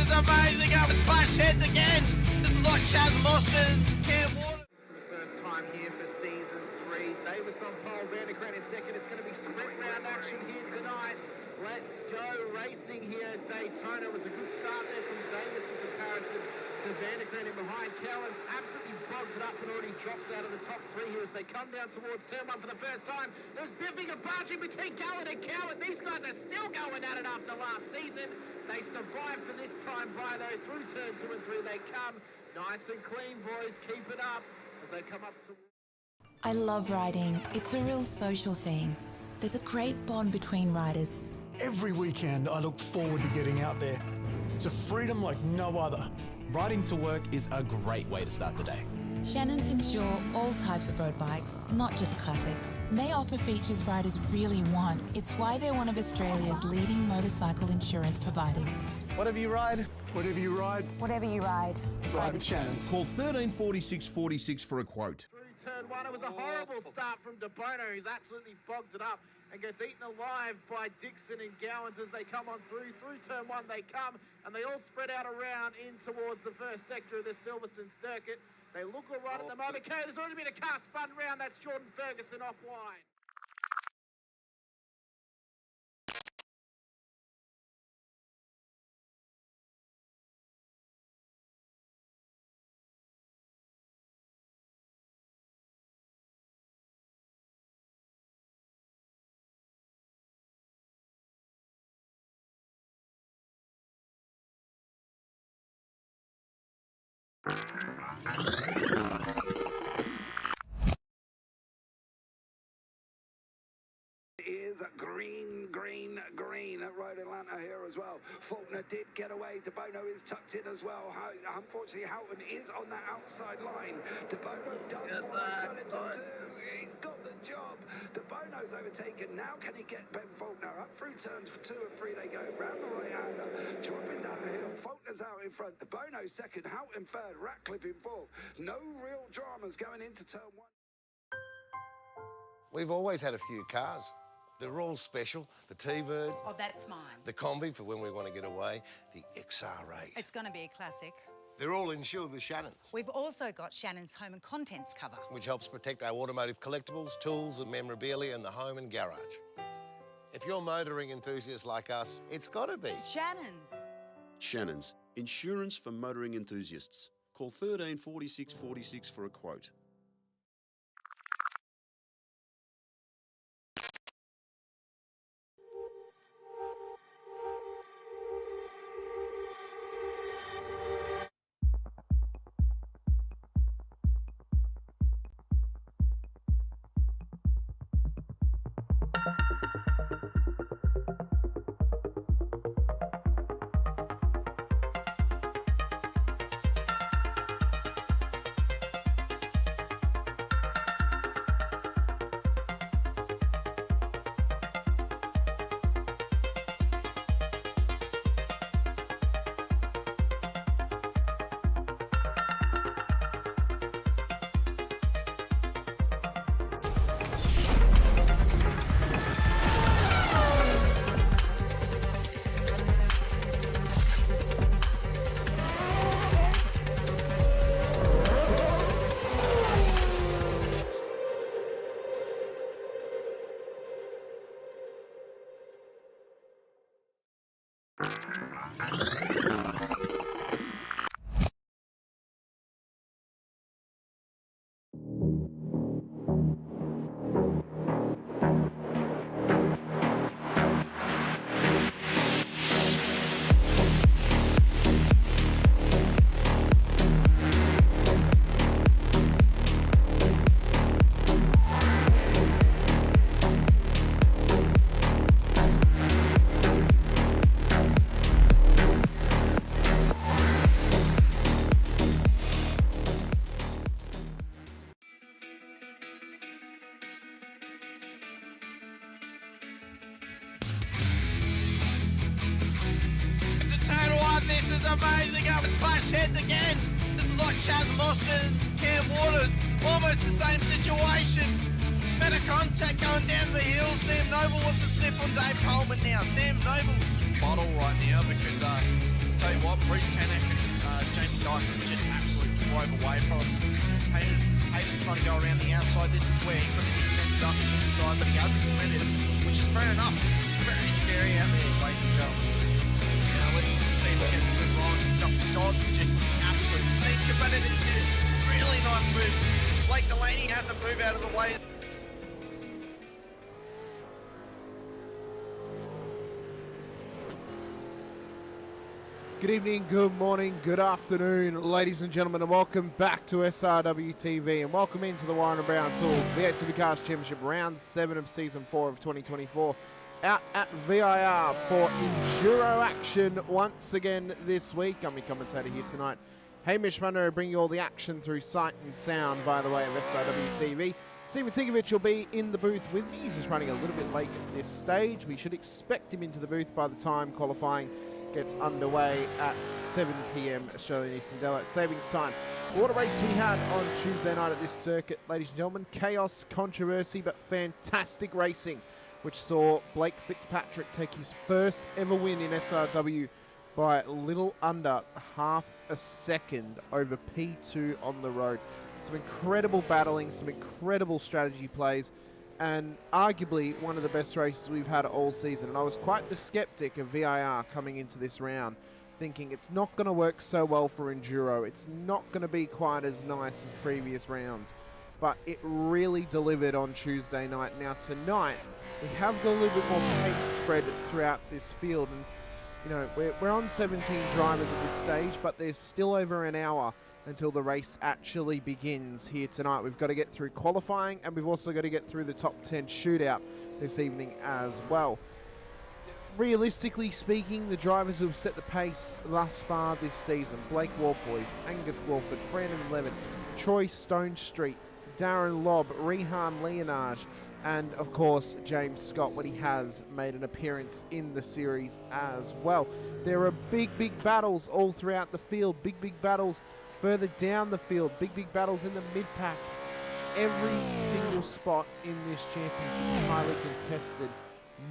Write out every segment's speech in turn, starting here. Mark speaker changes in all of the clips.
Speaker 1: is amazing. Oh, it's clash heads again. This is like Chaz Mostyn and Cam Water.
Speaker 2: For the first time here for season 3. Davis on pole, Vandergren in second. It's going to be sprint round action here tonight. Let's go racing here at Daytona. It was a good start there from Davis in comparison to Vandergren in behind. Cowan's absolutely bogged it up and already dropped out of the top 3 here as they come down towards turn 1 for the first time. There's biffing and barging between Gallen and Cowan. These guys are still going at it after last season. They survived for this time by though. Through turn 2 and 3 they come. Nice and clean, boys. Keep it up as they come up to...
Speaker 3: I love riding. It's a real social thing. There's a great bond between riders.
Speaker 4: Every weekend I look forward to getting out there. It's a freedom like no other.
Speaker 5: Riding to work is a great way to start the day.
Speaker 3: Shannons insure all types of road bikes, not just classics. They offer features riders really want. It's why they're one of Australia's leading motorcycle insurance providers.
Speaker 4: Whatever you ride, whatever you ride,
Speaker 6: Whatever you ride,
Speaker 4: ride with Shannons.
Speaker 7: Call 134646 for a quote.
Speaker 2: Through turn 1, it was a horrible start from De Bono. He's absolutely bogged it up and gets eaten alive by Dixon and Gowans as they come on through. Through turn 1 they come, and they all spread out around in towards the first sector of the Silverstone circuit. They look all right at the moment. Okay, there's already been a car spun round. That's Jordan Ferguson offline.
Speaker 8: Is green at Road Atlanta here as well. Faulkner did get away. De Bono is tucked in as well. Unfortunately, Houghton is on that outside line. De Bono does want to turn it to twos. He's got the job. De Bono's overtaken. Now can he get Ben Faulkner up through turns for 2 and 3? They go round the right-hander, dropping down the hill. Faulkner's out in front. De Bono second. Houghton third. Ratcliffe in fourth. No real dramas going into turn 1.
Speaker 9: We've always had a few cars. They're all special. The T-Bird.
Speaker 6: Oh, that's mine.
Speaker 9: The Combi for when we want to get away. The XR8.
Speaker 6: It's going to be a classic.
Speaker 9: They're all insured with Shannons,
Speaker 6: We've also got Shannon's home and contents cover.
Speaker 9: which helps protect our automotive collectibles, tools and memorabilia in the home and garage. If you're motoring enthusiasts like us, it's got to be.
Speaker 6: Shannon's.
Speaker 10: Shannons, insurance for motoring enthusiasts. Call 134646 for a quote.
Speaker 1: amazing. Oh, it's clash heads again. This is like Chaz Mostyn and Cam Waters. Almost the same situation. Better contact going down the hill. Sam Noble wants to sniff on Dave Coleman now. Sam Noble bottle right now because tell you what, Bruce Tanek and Jamie Dyson just absolutely drove away from us. Hayden trying to go around the outside. This is where he could have just sent it up the inside, but he hasn't committed, which is fair enough. It's very scary out there, ladies and gentlemen. Now, let's see if we get the wrong. Dodds just absolutely think about it. It's a really nice move. Blake Delaney had to move out of the way.
Speaker 11: Good evening, good morning, good afternoon, ladies and gentlemen, and welcome back to SRW TV, and welcome into the Warren & Brown Tools V8 Supercars Championship Round 7 of Season 4 of 2024, out at VIR for Enduro action once again this week. I'm your commentator here tonight, Hamish Munro, bringing you all the action through sight and sound by the way of SRW TV. Stephen Sinkovic will be in the booth with me. He's just running a little bit late at this stage. We should expect him into the booth by the time qualifying gets underway at 7 p.m. Australian Eastern Daylight Savings Time. What a race we had on Tuesday night at this circuit, ladies and gentlemen. Chaos, controversy, but fantastic racing, which saw Blake Fitzpatrick take his first ever win in SRW by a little under half a second over P2 on the road. Some incredible battling, some incredible strategy plays, and arguably one of the best races we've had all season. And I was quite the skeptic of VIR coming into this round, thinking it's not going to work so well for Enduro. It's not going to be quite as nice as previous rounds. But it really delivered on Tuesday night. Now tonight, we have got a little bit more pace spread throughout this field. And, you know, we're on 17 drivers at this stage, but there's still over an hour until the race actually begins here tonight. We've got to get through qualifying, and we've also got to get through the top 10 shootout this evening as well. Realistically speaking, the drivers who have set the pace thus far this season: Blake Warboys, Angus Lawford, Brandon Levin, Troy Stonestreet, Darren Lobb, Rehan Leonage, and of course James Scott when he has made an appearance in the series as well. There are big battles all throughout the field, big battles further down the field, big battles in the mid-pack. Every single spot in this championship is highly contested,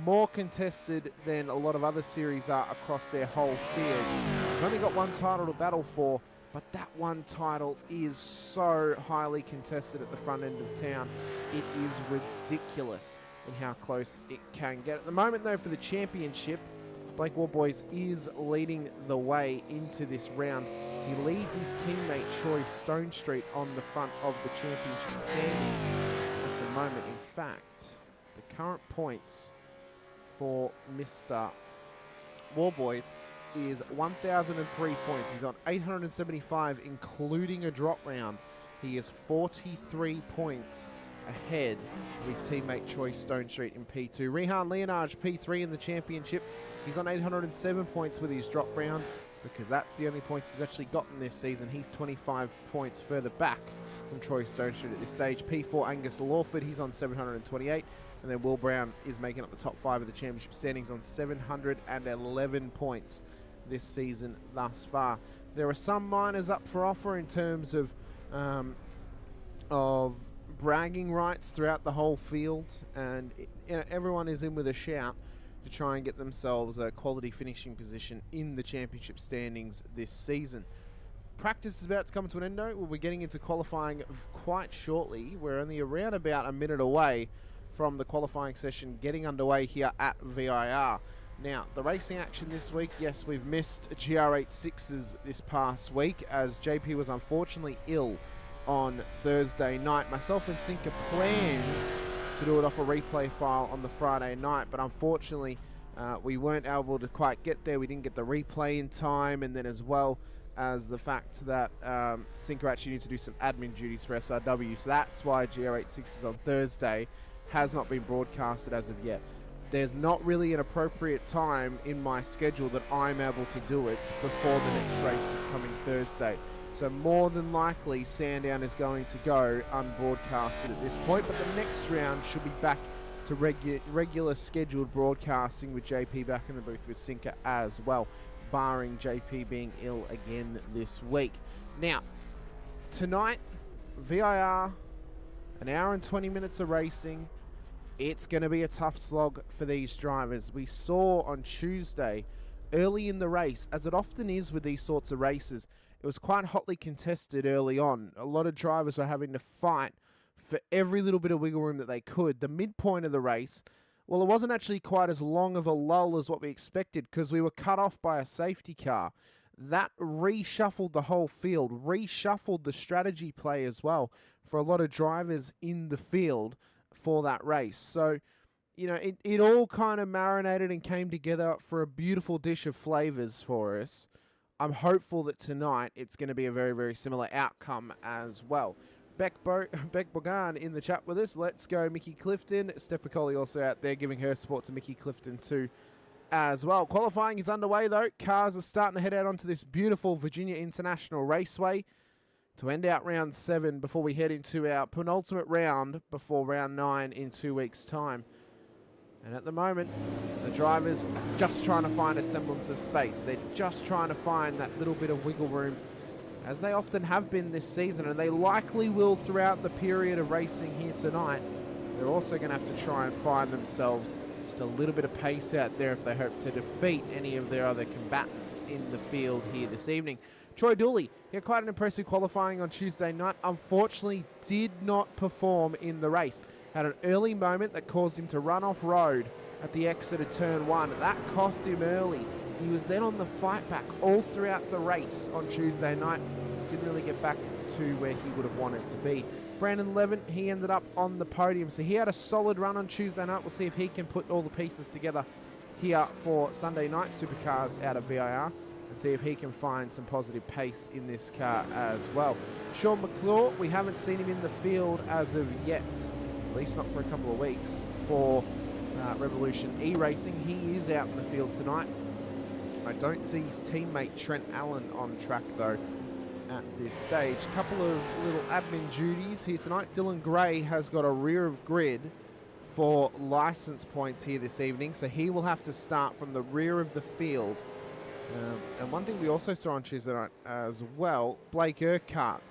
Speaker 11: more contested than a lot of other series are across their whole field. We've only got one title to battle for, but that one title is so highly contested at the front end of town. It is ridiculous in how close it can get. At the moment though, for the championship, Blake Warboys is leading the way into this round. He leads his teammate Troy Stonestreet on the front of the championship standings at the moment. In fact, the current points for Mr. Warboys is 1,003 points. He's on 875, including a drop round. He is 43 points ahead of his teammate Troy Stonestreet in P2. Rehan Leonage, P3 in the championship. He's on 807 points with his drop round, because that's the only points he's actually gotten this season. He's 25 points further back from Troy Stonestreet at this stage. P4 Angus Lawford, he's on 728. And then Will Brown is making up the top 5 of the championship standings on 711 points this season thus far. There are some minors up for offer in terms of bragging rights throughout the whole field, and everyone is in with a shout to try and get themselves a quality finishing position in the championship standings this season. Practice is about to come to an end though. We'll be getting into qualifying quite shortly. We're only around about a minute away from the qualifying session getting underway here at VIR. Now, the racing action this week, yes, we've missed GR86s this past week as JP was unfortunately ill on Thursday night. Myself and Sinker planned to do it off a replay file on the Friday night, but unfortunately we weren't able to quite get there. We didn't get the replay in time, and then as well as the fact that Sinker actually needs to do some admin duties for SRW, so that's why GR86 is on Thursday has not been broadcasted as of yet. There's not really an appropriate time in my schedule that I'm able to do it before the next race this coming Thursday. So more than likely, Sandown is going to go unbroadcasted at this point, but the next round should be back to regular scheduled broadcasting with JP back in the booth with Sinker as well, barring JP being ill again this week. Now, tonight, VIR, an hour and 20 minutes of racing. It's going to be a tough slog for these drivers. We saw on Tuesday early in the race, as it often is with these sorts of races, it was quite hotly contested early on. A lot of drivers were having to fight for every little bit of wiggle room that they could. The midpoint of the race, well, it wasn't actually quite as long of a lull as what we expected because we were cut off by a safety car. That reshuffled the whole field, reshuffled the strategy play as well for a lot of drivers in the field for that race. So, you know, it all kind of marinated and came together for a beautiful dish of flavours for us. I'm hopeful that tonight it's going to be a very, very similar outcome as well. Beck Bogan in the chat with us. Let's go, Mickey Clifton. Steph Piccoli also out there giving her support to Mickey Clifton too as well. Qualifying is underway though. Cars are starting to head out onto this beautiful Virginia International Raceway to end out round 7 before we head into our penultimate round before round 9 in 2 weeks' time. And at the moment, the drivers are just trying to find a semblance of space. They're just trying to find that little bit of wiggle room, as they often have been this season, and they likely will throughout the period of racing here tonight. They're also going to have to try and find themselves just a little bit of pace out there if they hope to defeat any of their other combatants in the field here this evening. Troy Dooley, he had quite an impressive qualifying on Tuesday night. Unfortunately, did not perform in the race. Had an early moment that caused him to run off road at the exit of turn 1. That cost him early. He was then on the fight back all throughout the race on Tuesday night. Didn't really get back to where he would have wanted to be. Brandon Levin, he ended up on the podium. So he had a solid run on Tuesday night. We'll see if he can put all the pieces together here for Sunday night Supercars out of VIR and see if he can find some positive pace in this car as well. Sean McClure, we haven't seen him in the field as of yet, at least not for a couple of weeks, for Revolution E-Racing. He is out in the field tonight. I don't see his teammate Trent Allen on track though at this stage. A couple of little admin duties here tonight. Dylan Gray has got a rear of grid for license points here this evening, so he will have to start from the rear of the field. And one thing we also saw on Tuesday night as well, Blake Urquhart.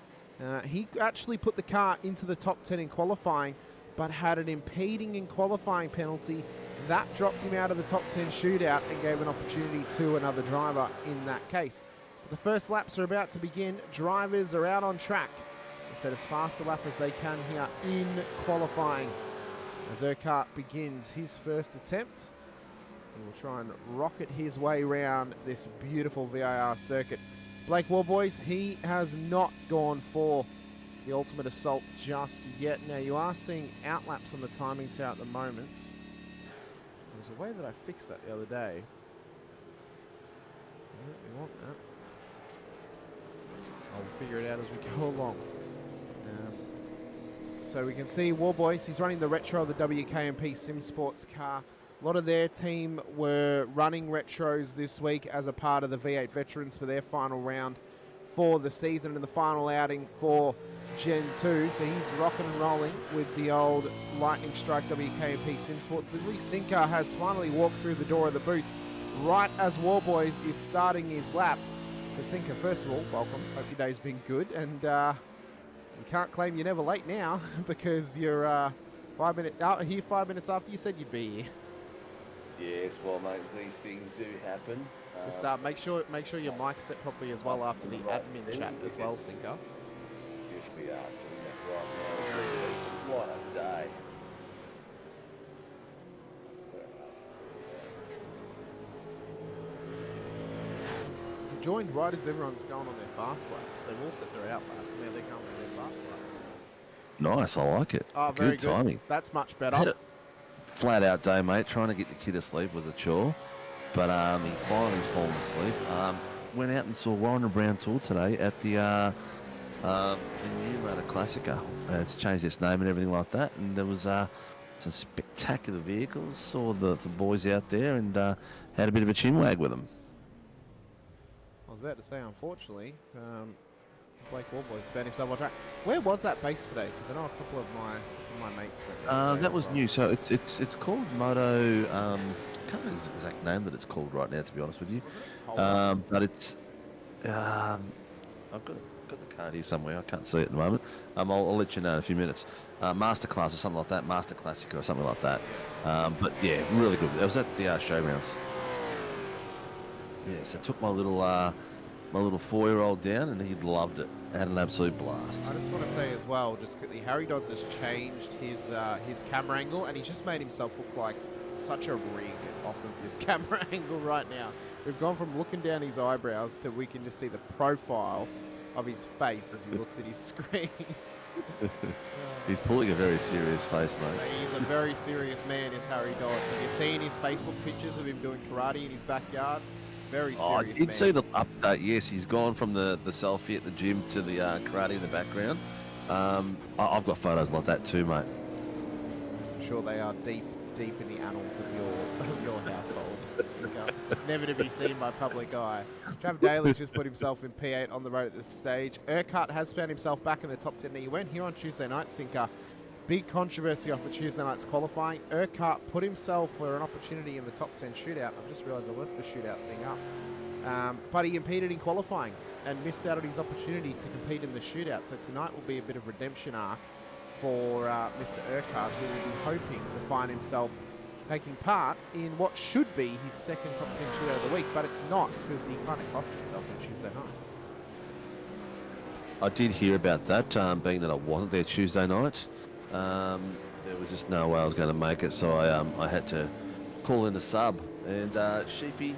Speaker 11: He actually put the car into the top 10 in qualifying, but had an impeding in qualifying penalty. That dropped him out of the top 10 shootout and gave an opportunity to another driver in that case. The first laps are about to begin. Drivers are out on track to set as fast a lap as they can here in qualifying. As Urquhart begins his first attempt, he will try and rocket his way round this beautiful VIR circuit. Blake Warboys, he has not gone for the ultimate assault just yet. Now you are seeing outlaps on the timing tower at the moment. There's a way that I fixed that the other day. We want that. I'll figure it out as we go along. So we can see Warboys, he's running the retro of the WKMP Sim Sports car. A lot of their team were running retros this week as a part of the V8 Veterans for their final round for the season and the final outing for Gen 2. So he's rocking and rolling with the old Lightning Strike WKMP Sim Sports. The Resinker has finally walked through the door of the booth right as Warboys is starting his lap. Resinker, first of all, welcome. Hope your day's been good. And you can't claim you're never late now because you're 5 minutes out here 5 minutes after you said you'd be here.
Speaker 12: Yes, well, mate, these things do happen.
Speaker 11: Just make sure your mic's set properly as well after the admin chat as well, Sinker.
Speaker 12: Yes, we are doing that right now. What a day.
Speaker 11: Joined right as everyone's going on their fast laps. They've all set their out lap. Now they're going for their fast laps.
Speaker 13: Nice, I like it.
Speaker 11: Oh, very
Speaker 13: good timing.
Speaker 11: That's much better.
Speaker 13: Had a flat out day, mate. Trying to get the kid asleep was a chore, but he finally's fallen asleep. Went out and saw Warren & Brown Tour today at the new Motor Classica. It's changed its name and everything like that, and there was some spectacular vehicles. Saw the boys out there and had a bit of a chinwag with them.
Speaker 11: I was about to say, unfortunately, Blake Warboy spent himself on track. Where was that base today? Because I know a couple of my mates went.
Speaker 13: That was new. So it's called Moto. I can't remember the exact name that it's called right now, to be honest with you. But it's I've got the card here somewhere. I can't see it at the moment. I'll let you know in a few minutes. Masterclass or something like that. Master Classic or something like that. But yeah, really good. It was at the showgrounds. Yes, I took my little 4-year-old down, and he loved it. Had an absolute blast.
Speaker 11: I just want to say as well, just quickly, Harry Dodds has changed his camera angle, and he's just made himself look like such a rig off of this camera angle right now. We've gone from looking down his eyebrows to we can just see the profile of his face as he looks at his screen.
Speaker 13: He's pulling a very serious face, mate.
Speaker 11: He's a very serious man, is Harry Dodds. Have you seen his Facebook pictures of him doing karate in his backyard? Very serious
Speaker 13: I did
Speaker 11: man.
Speaker 13: see the update, yes. He's gone from the selfie at the gym to the karate in the background. I've got photos like that too, mate.
Speaker 11: I'm sure they are deep in the annals of your household. Never to be seen by public eye. Trav Daly's just put himself in P8 on the road at this stage. Urquhart has found himself back in the top 10. Now, you went here on Tuesday night, Sinker. Big controversy off of Tuesday night's qualifying. Urquhart put himself for an opportunity in the top 10 shootout. I've just realised I left the shootout thing up. But he impeded in qualifying and missed out on his opportunity to compete in the shootout. So tonight will be a bit of redemption arc for Mr. Urquhart, who will be hoping to find himself taking part in what should be his second top 10 shootout of the week, but it's not, because he kind of cost himself on Tuesday night.
Speaker 13: I did hear about that, being that I wasn't there Tuesday night. There was just no way I was going to make it, so I had to call in a sub. And Sheepy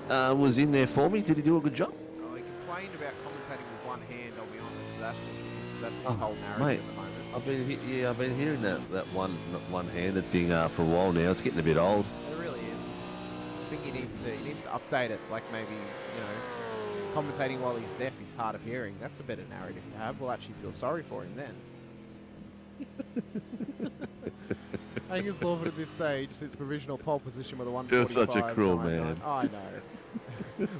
Speaker 13: was in there for me. Did he do a good job?
Speaker 11: Oh, he complained about commentating with one hand, I'll be honest, but that's his whole narrative
Speaker 13: mate,
Speaker 11: at the moment.
Speaker 13: I've been hearing that one-handed thing for a while now. It's getting a bit old.
Speaker 11: It really is. I think he needs to update it, like maybe, you know, commentating while he's deaf, he's hard of hearing. That's a better narrative to have. We'll actually feel sorry for him then. Angus Lawford at this stage sits provisional pole position with a 145.
Speaker 13: You're such a cruel man.
Speaker 11: Oh, I know.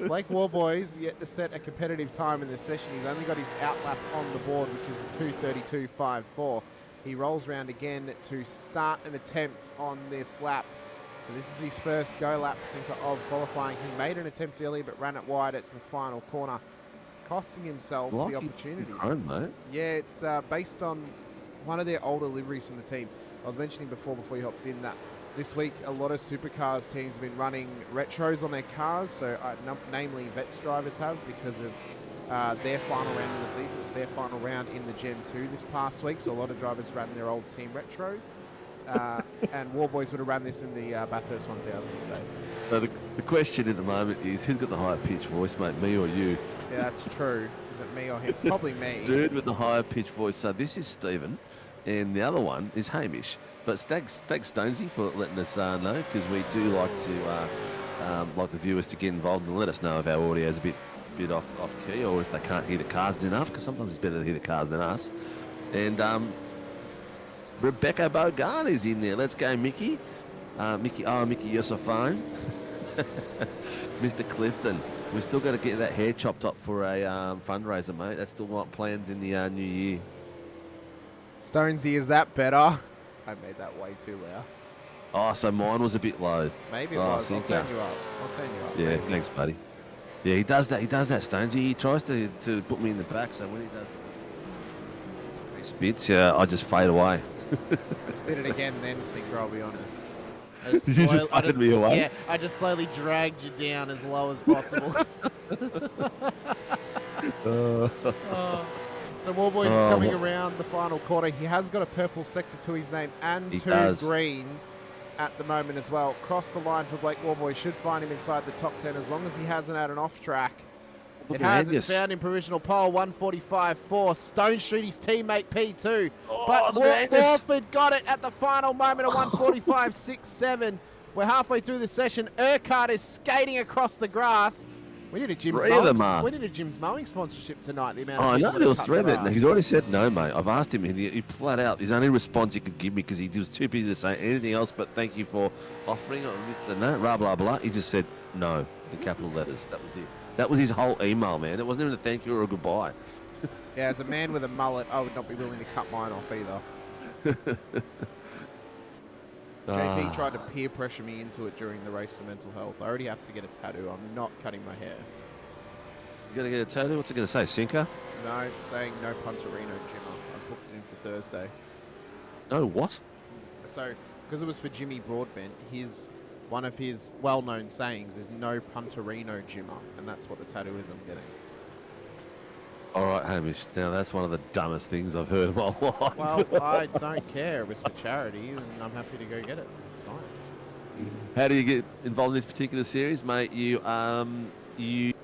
Speaker 11: Blake Warboys yet to set a competitive time in this session. He's only got his outlap on the board, which is a 2:32.54. He rolls round again to start an attempt on this lap. So this is his first go lap Sinker of qualifying. He made an attempt earlier but ran it wide at the final corner, costing himself the opportunity.
Speaker 13: Mate.
Speaker 11: Yeah, it's based on one of their older liveries from the team. I was mentioning before you hopped in that this week a lot of Supercars teams have been running retros on their cars, so namely Vets drivers have, because of their final round in the season. It's their final round in the Gen 2 this past week, so a lot of drivers ran their old team retros. And Warboys would have run this in the Bathurst 1000 today.
Speaker 13: So the question at the moment is, who's got the higher pitched voice, mate, me or you?
Speaker 11: Yeah, that's true. Is it me or him? It's probably me.
Speaker 13: Dude with the higher pitched voice. So this is Stephen, and the other one is Hamish. But thanks Stonesy for letting us know, because we do like to like the viewers to get involved and let us know if our audio is a bit off key, or if they can't hear the cars enough, because sometimes it's better to hear the cars than us. And Rebecca Bogan is in there. Let's go, Mickey. Mickey, you're so fine. Mr. Clifton, we've still got to get that hair chopped up for a fundraiser, mate. That's still not plans in the new year.
Speaker 11: Stonesy, is that better? I made that way too loud.
Speaker 13: Oh, so mine was a bit low.
Speaker 11: Maybe it was. I'll turn you up.
Speaker 13: Yeah,
Speaker 11: maybe.
Speaker 13: Thanks, buddy. Yeah, he does that, Stonesy. He tries to put me in the back, so when he does he spits, I just fade away.
Speaker 11: Just did it again then, Sinker, I'll be honest.
Speaker 13: Did you just fucking me away?
Speaker 11: Yeah, I just slowly dragged you down as low as possible. So Warboys is coming around the final quarter. He has got a purple sector to his name and two greens at the moment as well. Cross the line for Blake Warboys. Should find him inside the top 10 as long as he hasn't had an off track. It has. It's found in provisional pole 145.4. Stone Street, his teammate P2. But Warford got it at the final moment of 145.67. We're halfway through the session. Urquhart is skating across the grass. We need a Jim's Mowing sponsorship tonight. The amount of
Speaker 13: I know there was three of it. He's already said no, mate. I've asked him, and he flat out. His only response he could give me, because he was too busy to say anything else but thank you for offering it and this and that, blah, blah, blah. He just said no in capital letters. That was it. That was his whole email, man. It wasn't even a thank you or a goodbye.
Speaker 11: Yeah, as a man with a mullet, I would not be willing to cut mine off either. JP tried to peer pressure me into it during the race for mental health. I already have to get a tattoo. I'm not cutting my hair.
Speaker 13: You gotta get a tattoo? What's it gonna say, Sinker?
Speaker 11: No, it's saying no Punterino Jimmer. I've booked it in for Thursday.
Speaker 13: No what?
Speaker 11: So, because it was for Jimmy Broadbent, one of his well-known sayings is "No punterino, Jimmer," and that's what the tattoo is I'm getting.
Speaker 13: All right, Hamish. Now, that's one of the dumbest things I've heard in my life.
Speaker 11: Well, I don't care. It was for charity, and I'm happy to go get it. It's fine.
Speaker 13: How do you get involved in this particular series, mate? You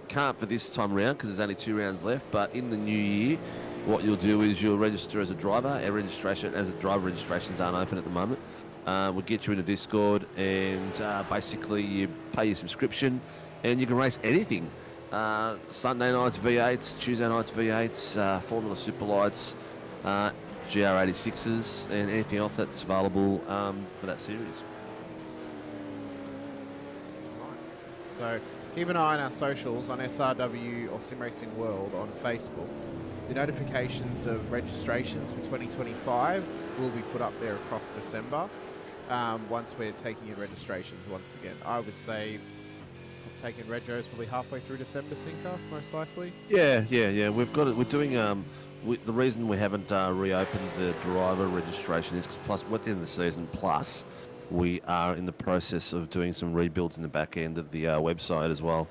Speaker 13: can't for this time around because there's only 2 rounds left, but in the new year, what you'll do is you'll register as a driver. Our registration as a driver registrations aren't open at the moment. We'll get you in a Discord, and basically you pay your subscription and you can race anything. Sunday nights V8s, Tuesday nights V8s, Formula Super Lights, GR86s, and anything else that's available for that series.
Speaker 11: So keep an eye on our socials on SRW or Sim Racing World on Facebook. The notifications of registrations for 2025 will be put up there across December once we're taking in registrations once again. I would say taking regos probably halfway through December, Sinker, most likely.
Speaker 13: Yeah. We've got it. We're doing the reason we haven't reopened the driver registration is 'cause plus at the end of the season, plus we are in the process of doing some rebuilds in the back end of the website as well.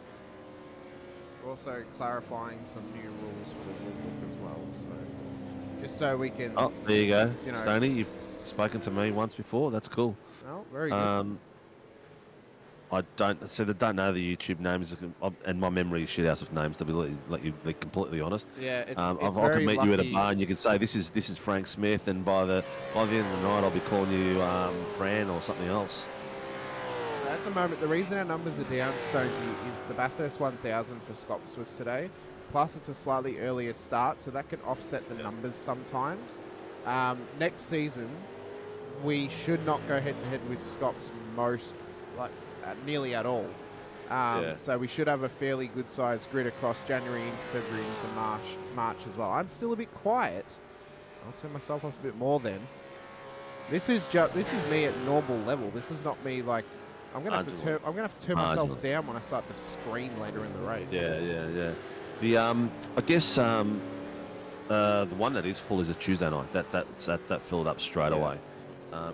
Speaker 11: We're also clarifying some new rules for the rule book as well. So just so we can.
Speaker 13: Oh, there you go,
Speaker 11: you know,
Speaker 13: Stoney. You've spoken to me once before. That's cool.
Speaker 11: Oh, very good.
Speaker 13: I don't know the YouTube names, and my memory is shit out of names. To let you be completely honest.
Speaker 11: Yeah, it's
Speaker 13: I
Speaker 11: very
Speaker 13: can meet you at a
Speaker 11: lucky.
Speaker 13: bar and you can say this is Frank Smith, and by the end of the night I'll be calling you Fran or something else.
Speaker 11: At the moment, the reason our numbers are down, Stonesy, is the Bathurst 1000 for Scops was today. Plus, it's a slightly earlier start, so that can offset the numbers sometimes. Next season, we should not go head-to-head with Scops nearly at all. So we should have a fairly good-sized grid across January into February into March as well. I'm still a bit quiet. I'll turn myself off a bit more then. This is me at normal level. This is not me like. I'm gonna have to turn myself down when I start to scream later in the race.
Speaker 13: Yeah. The I guess the one that is full is a Tuesday night. That filled up straight away.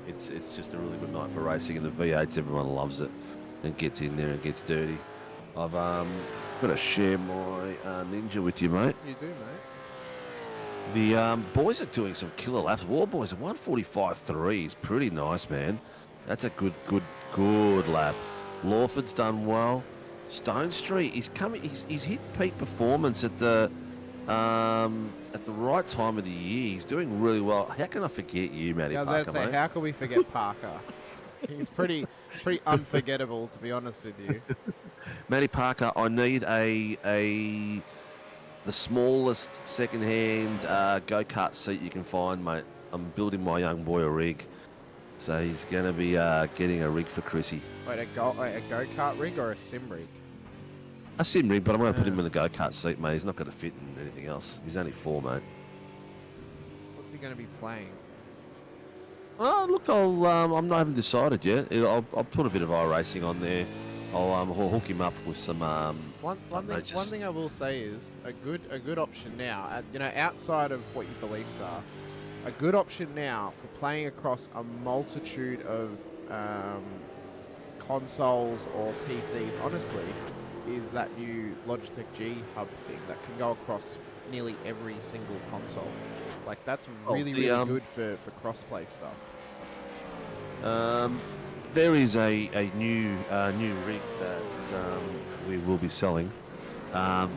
Speaker 13: It's just a really good night for racing, and the V8s, everyone loves it and gets in there and gets dirty. I've got to share my Ninja with you, mate.
Speaker 11: You do, mate.
Speaker 13: The boys are doing some killer laps. War Boys, a 145.3 is pretty nice, man. That's a good lap. Lawford's done well. Stone Street, he's hit peak performance at the right time of the year. He's doing really well. How can I forget you, Matty Parker?
Speaker 11: I was going to say, how can we forget Parker? He's pretty unforgettable, to be honest with you.
Speaker 13: Matty Parker, I need the smallest second-hand go-kart seat you can find, mate. I'm building my young boy a rig. So he's going to be getting a rig for Chrissy.
Speaker 11: Wait, a go-kart rig or a sim rig?
Speaker 13: A sim rig, but I'm going to put him in a go-kart seat, mate. He's not going to fit in anything else. He's only 4, mate.
Speaker 11: What's he going to be playing?
Speaker 13: Oh, look, I haven't decided yet. I'll put a bit of iRacing on there. I'll hook him up with some.
Speaker 11: One thing I will say is a good option now. Outside of what your beliefs are, a good option now for playing across a multitude of consoles or PCs. Honestly, is that new Logitech G Hub thing that can go across nearly every single console. Like that's really good for cross-play stuff.
Speaker 13: There is a new rig that we will be selling,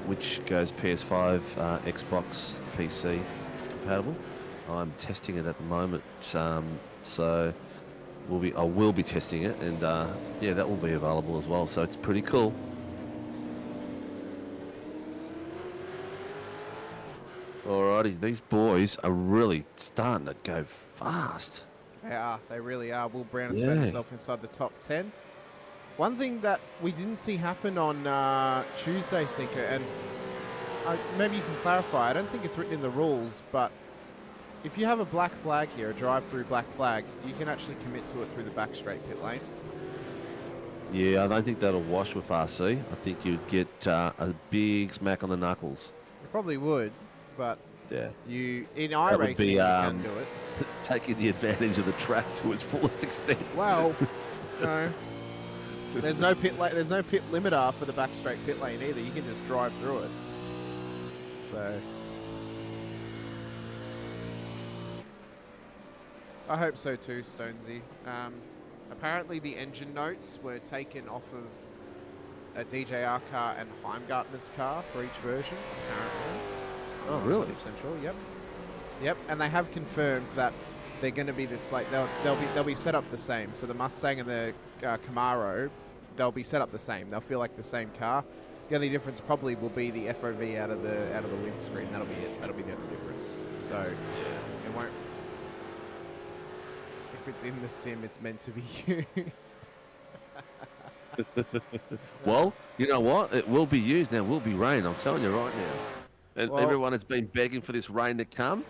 Speaker 13: which goes PS5, Xbox, PC compatible. I'm testing it at the moment, so I will be testing it, and that will be available as well. So it's pretty cool. Alrighty, these boys are really starting to go fast.
Speaker 11: They really are. Will Brown has found himself inside the top 10. One thing that we didn't see happen on Tuesday, Sinker, and maybe you can clarify, I don't think it's written in the rules, but if you have a black flag here, a drive-through black flag, you can actually commit to it through the back straight pit lane.
Speaker 13: Yeah, I don't think that'll wash with RC. I think you'd get a big smack on the knuckles.
Speaker 11: You probably would. But
Speaker 13: yeah,
Speaker 11: in iRacing you can do it.
Speaker 13: Taking the advantage of the track to its fullest extent.
Speaker 11: Well, no. There's no pit limiter for the back straight pit lane either. You can just drive through it. So I hope so too, Stonesy. Apparently the engine notes were taken off of a DJR car and Heimgartner's car for each version, apparently.
Speaker 13: Oh, really?
Speaker 11: 100% sure, yep. Yep, and they have confirmed that they're going to be this, like, they'll be set up the same. So the Mustang and the Camaro, they'll be set up the same. They'll feel like the same car. The only difference probably will be the FOV out of the windscreen. That'll be it. That'll be the only difference. So it won't. If it's in the sim, it's meant to be used.
Speaker 13: Well, you know what? It will be used now. It will be rain. I'm telling you right now. And everyone has been begging for this rain to come.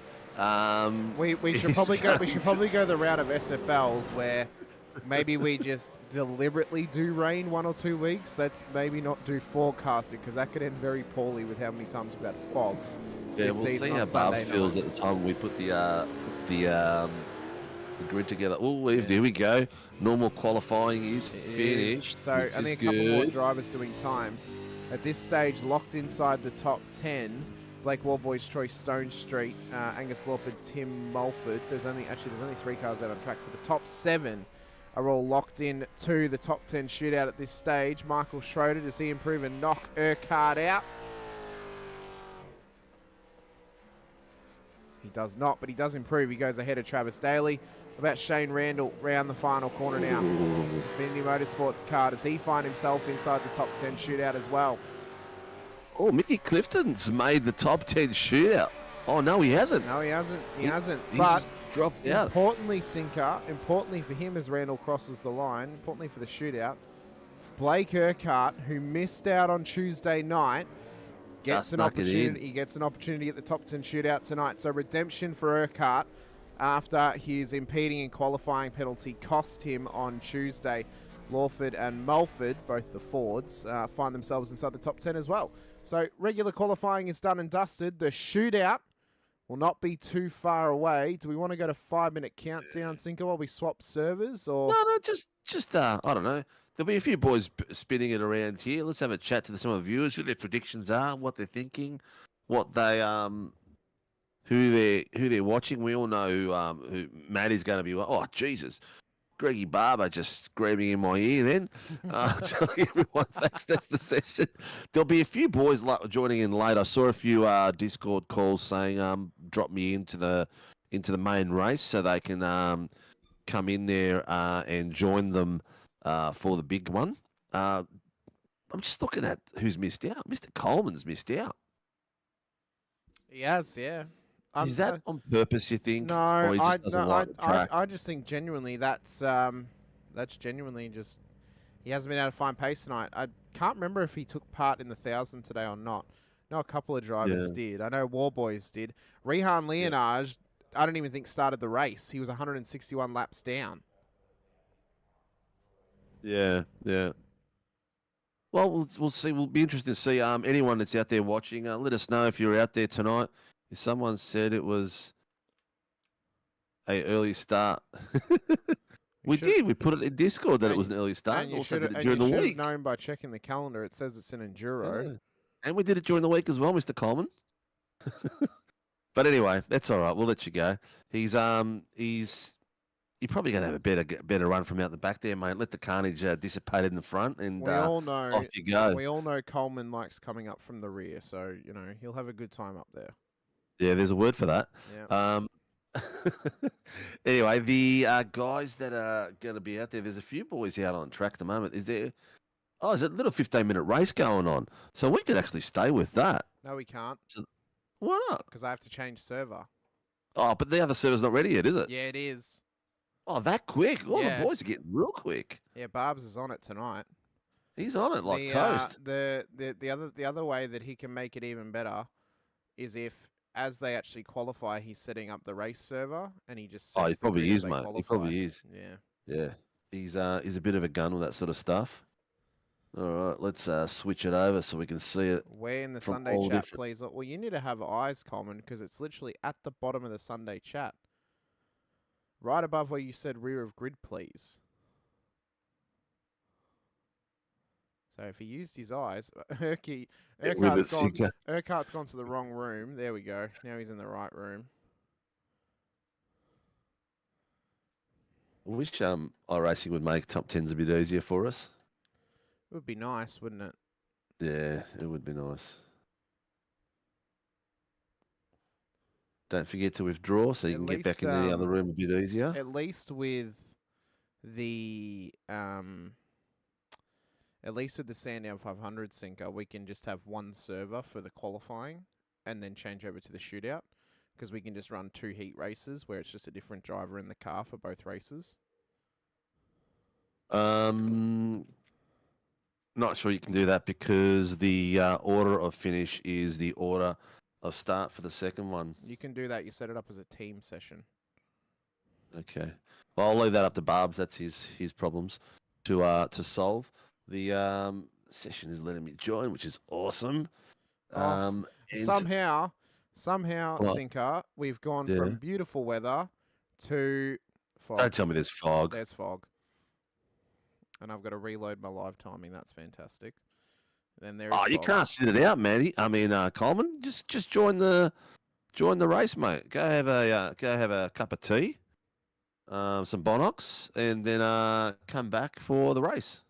Speaker 11: We should probably go. We should probably go the route of SFLs, where maybe we just deliberately do rain 1 or 2 weeks. Let's maybe not do forecasting, because that could end very poorly with how many times we've had fog.
Speaker 13: Yeah, we'll see how Barbs feels at the time we put the grid together. Oh, here we go. Normal qualifying is finished.
Speaker 11: So only a couple more drivers doing times. At this stage, locked inside the top 10. Blake Warboys, Troy Stone Street, Angus Lawford, Tim Mulford. There's only 3 cars out on track. So the top 7 are all locked in to the top 10 shootout at this stage. Michael Schroeder, does he improve and knock Urquhart out? He does not, but he does improve. He goes ahead of Travis Daly. About Shane Randall round the final corner now. Infinity Motorsports car, does he find himself inside the top 10 shootout as well?
Speaker 13: Oh, Mickey Clifton's made the top 10 shootout. Oh, no, he hasn't.
Speaker 11: No, he hasn't. He hasn't.
Speaker 13: He
Speaker 11: But
Speaker 13: just dropped out.
Speaker 11: Importantly, Sinker, importantly for him as Randall crosses the line, importantly for the shootout, Blake Urquhart, who missed out on Tuesday night, gets an opportunity. He gets an opportunity at the top 10 shootout tonight. So redemption for Urquhart after his impeding and qualifying penalty cost him on Tuesday. Lawford and Mulford, both the Fords, find themselves inside the top 10 as well. So regular qualifying is done and dusted. The shootout will not be too far away. Do we want to go to 5-minute countdown, Sinker, while we swap servers? Or
Speaker 13: No, just I don't know. There'll be a few boys spinning it around here. Let's have a chat to some of the viewers, who their predictions are, what they're thinking, what they who they're watching. We all know who Maddie's going to be. Oh, Jesus. Greggy Barber just screaming in my ear then. Telling everyone, thanks, that's the session. There'll be a few boys joining in late. I saw a few Discord calls saying drop me into the main race so they can come in there and join them for the big one. I'm just looking at who's missed out. Mr. Coleman's missed out.
Speaker 11: he has, yeah.
Speaker 13: Is that on purpose, you think?
Speaker 11: No,
Speaker 13: or he just doesn't like the track?
Speaker 11: I just think genuinely that's genuinely just he hasn't been able to find pace tonight. I can't remember if he took part in the 1,000 today or not. I know a couple of drivers did. I know Warboys did. Rehan Leonage, I don't even think started the race. He was 161 laps down.
Speaker 13: Yeah. Well, we'll see. We'll be interested to see anyone that's out there watching. Let us know if you're out there tonight. If someone said it was an early start. We put it in Discord that it was an early start.
Speaker 11: And you
Speaker 13: also
Speaker 11: should
Speaker 13: did it during the week.
Speaker 11: have known by checking the calendar. It says it's an enduro.
Speaker 13: Yeah. And we did it during the week as well, Mr. Coleman. But anyway, that's all right. We'll let you go. You're probably going to have a better run from out the back there, mate. Let the carnage dissipate in the front, and
Speaker 11: we all know.
Speaker 13: Off you go.
Speaker 11: We all know Coleman likes coming up from the rear, so he'll have a good time up there.
Speaker 13: Yeah, there's a word for that.
Speaker 11: Yeah.
Speaker 13: Anyway, the guys that are going to be out there, there's a few boys out on track at the moment. Is it a little 15-minute race going on? So we could actually stay with that.
Speaker 11: No, we can't.
Speaker 13: Why not?
Speaker 11: Because I have to change server.
Speaker 13: Oh, but the other server's not ready yet, is it?
Speaker 11: Yeah, it is.
Speaker 13: Oh, that quick? Oh, the boys are getting real quick.
Speaker 11: Yeah, Barbs is on it tonight.
Speaker 13: He's on it like toast.
Speaker 11: The other way that he can make it even better is if, as they actually qualify, he's setting up the race server, and he just sets
Speaker 13: he probably is, mate.
Speaker 11: Qualify.
Speaker 13: He probably is.
Speaker 11: Yeah.
Speaker 13: He's a bit of a gun with that sort of stuff. All right, let's switch it over so we can see it.
Speaker 11: Where in the Sunday chat, please? Well, you need to have eyes, Coleman, because it's literally at the bottom of the Sunday chat, right above where you said rear of grid, please. So if he used his eyes, Urquhart's gone to the wrong room. There we go. Now he's in the right room.
Speaker 13: I wish iRacing would make top 10s a bit easier for us.
Speaker 11: It would be nice, wouldn't it?
Speaker 13: Yeah, it would be nice. Don't forget to withdraw so you can get back in the other room a bit easier.
Speaker 11: At least with the Sandown 500 sinker, we can just have one server for the qualifying and then change over to the shootout, because we can just run 2 heat races where it's just a different driver in the car for both races.
Speaker 13: Not sure you can do that because the order of finish is the order of start for the second one.
Speaker 11: You can do that. You set it up as a team session.
Speaker 13: Okay. Well, I'll leave that up to Barbs. That's his problems to solve. The session is letting me join, which is awesome.
Speaker 11: Somehow, Sinker, we've gone from beautiful weather to fog.
Speaker 13: Don't tell me there's fog.
Speaker 11: There's fog. And I've got to reload my live timing. That's fantastic. Then there is
Speaker 13: you
Speaker 11: fog.
Speaker 13: can't sit it out, Manny. I mean, Coleman, just join the race, mate. Go have a cup of tea, some Bonox, and then come back for the race.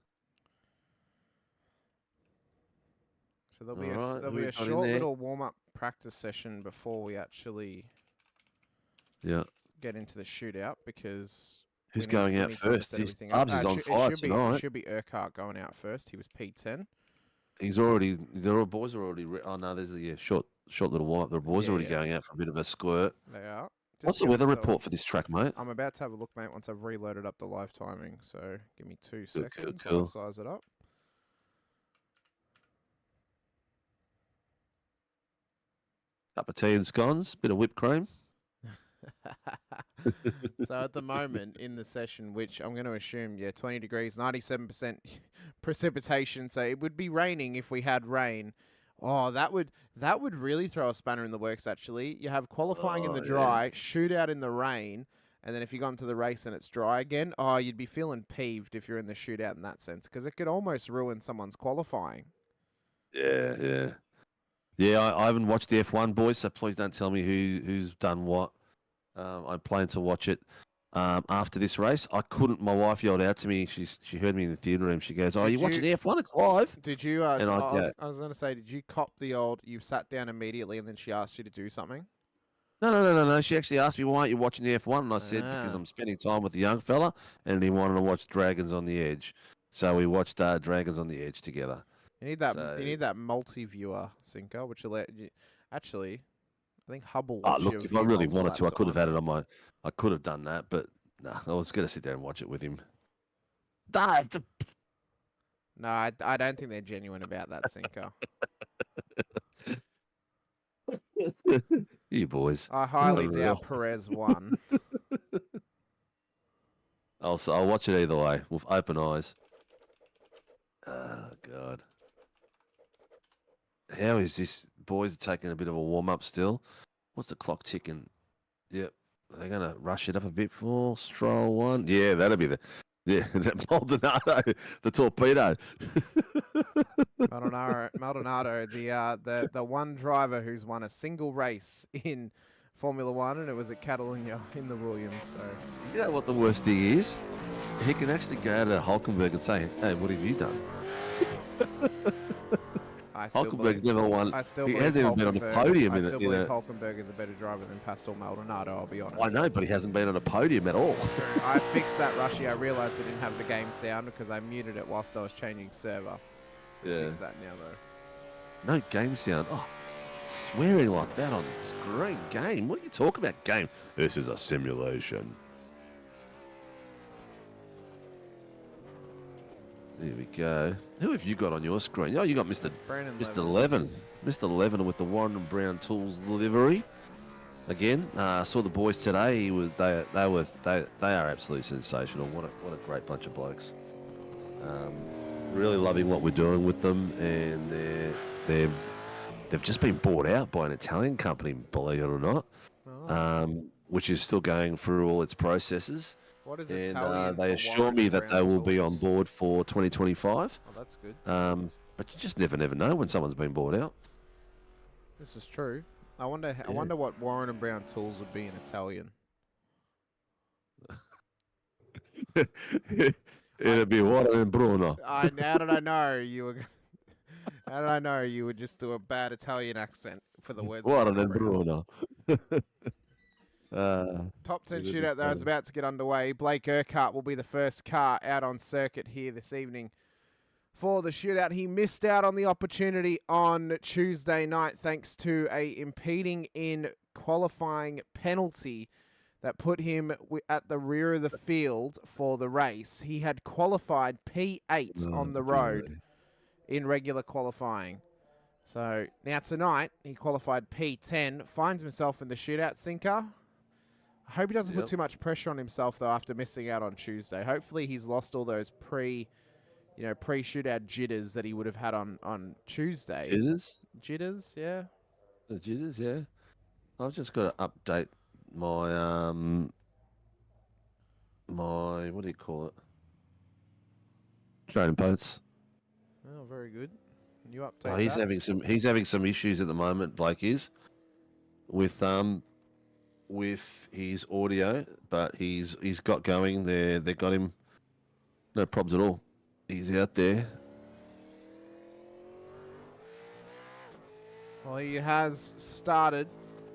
Speaker 11: So there'll be a short little warm-up practice session before we actually get into the shootout, because
Speaker 13: who's going out first? Barbs is on fire tonight.
Speaker 11: It should be Urquhart going out first. He was P10.
Speaker 13: He's already. The boys are already. Oh no, there's a short little warm-up. The boys are already going out for a bit of a squirt.
Speaker 11: They are.
Speaker 13: What's the weather report for this track, mate?
Speaker 11: I'm about to have a look, mate, once I've reloaded up the live timing. So give me 2 seconds.
Speaker 13: Cool.
Speaker 11: I'll size it up.
Speaker 13: Cup of tea and scones, bit of whipped cream.
Speaker 11: So at the moment in the session, which I'm going to assume, 20 degrees, 97% precipitation. So it would be raining if we had rain. Oh, that would really throw a spanner in the works, actually. You have qualifying in the dry, shootout in the rain, and then if you got into the race and it's dry again, you'd be feeling peeved if you're in the shootout in that sense, because it could almost ruin someone's qualifying.
Speaker 13: Yeah. I haven't watched the F1, boys, so please don't tell me who's done what. I plan to watch it after this race. I couldn't. My wife yelled out to me. She heard me in the theatre room. She goes, "Oh, you're watching the F1? It's live."
Speaker 11: Did you? I was going to say, did you cop the old? You sat down immediately, and then she asked you to do something.
Speaker 13: No. She actually asked me, "Why aren't you watching the F1?" And I said, "Because I'm spending time with the young fella, and he wanted to watch Dragons on the Edge." So we watched Dragons on the Edge together.
Speaker 11: You need that. You need that multi-viewer sinker, which will let you actually. I think Hubble.
Speaker 13: Look, if I really wanted to, I could have had it on my. I could have done that, but no, I was going to sit there and watch it with him.
Speaker 11: No, I don't think they're genuine about that sinker.
Speaker 13: You boys.
Speaker 11: I highly doubt Perez won.
Speaker 13: I'll watch it either way with open eyes. Oh God. How is this? Boys are taking a bit of a warm-up still. What's the clock ticking? Yep. They're going to rush it up a bit for Stroll 1. Yeah, that'll be Maldonado, the torpedo.
Speaker 11: Maldonado, the one driver who's won a single race in Formula 1, and it was at Catalunya in the Williams. So
Speaker 13: you know what the worst thing is? He can actually go to Hulkenberg and say, "Hey, what have you done?" Hulkenberg's never won. He hasn't even been on a podium
Speaker 11: I still believe Hulkenberg is a better driver than Pastor Maldonado, I'll be honest.
Speaker 13: I know, but he hasn't been on a podium at all.
Speaker 11: I fixed that, Rushy. I realised I didn't have the game sound because I muted it whilst I was changing server.
Speaker 13: Yeah.
Speaker 11: Fix that now, though.
Speaker 13: No game sound. Oh, swearing like that on screen. Game? What are you talking about, game? This is a simulation. There we go. Who have you got on your screen? Oh, you got Mr. 11. Mr. 11 with the Warren and Brown Tools livery. Again, I saw the boys today. They are absolutely sensational. What a great bunch of blokes. Really loving what we're doing with them, and they've just been bought out by an Italian company, believe it or not, which is still going through all its processes.
Speaker 11: What is
Speaker 13: and
Speaker 11: Italian
Speaker 13: they
Speaker 11: for
Speaker 13: assure
Speaker 11: Warren
Speaker 13: me
Speaker 11: and
Speaker 13: that they
Speaker 11: Brown
Speaker 13: will be on
Speaker 11: tools?
Speaker 13: board for 2025.
Speaker 11: Oh, that's good.
Speaker 13: But you just never know when someone's been bought out.
Speaker 11: This is true. I wonder what Warren and Brown tools would be in Italian.
Speaker 13: It'd be Warren and Bruno.
Speaker 11: How did I know you were? How did I know you would just do a bad Italian accent for the words?
Speaker 13: Warren and Bruno.
Speaker 11: Top 10
Speaker 13: it'd be
Speaker 11: shootout, though, is
Speaker 13: funny.
Speaker 11: about to get underway. Blake Urquhart will be the first car out on circuit here this evening for the shootout. He missed out on the opportunity on Tuesday night thanks to a impeding in qualifying penalty that put him at the rear of the field for the race. He had qualified P8 on the road in regular qualifying. So now tonight, he qualified P10, finds himself in the shootout. Sinker, I hope he doesn't put too much pressure on himself, though, after missing out on Tuesday. Hopefully he's lost all those pre-shootout jitters that he would have had on Tuesday.
Speaker 13: Jitters?
Speaker 11: Jitters, yeah.
Speaker 13: The jitters, yeah. I've just got to update my my what do you call it? Training posts.
Speaker 11: Oh, very good. You update
Speaker 13: Oh, he's
Speaker 11: that?
Speaker 13: having some issues at the moment. Blake is with his audio, but he's got going. They got him. No problems at all. He's out there.
Speaker 11: Well, he has started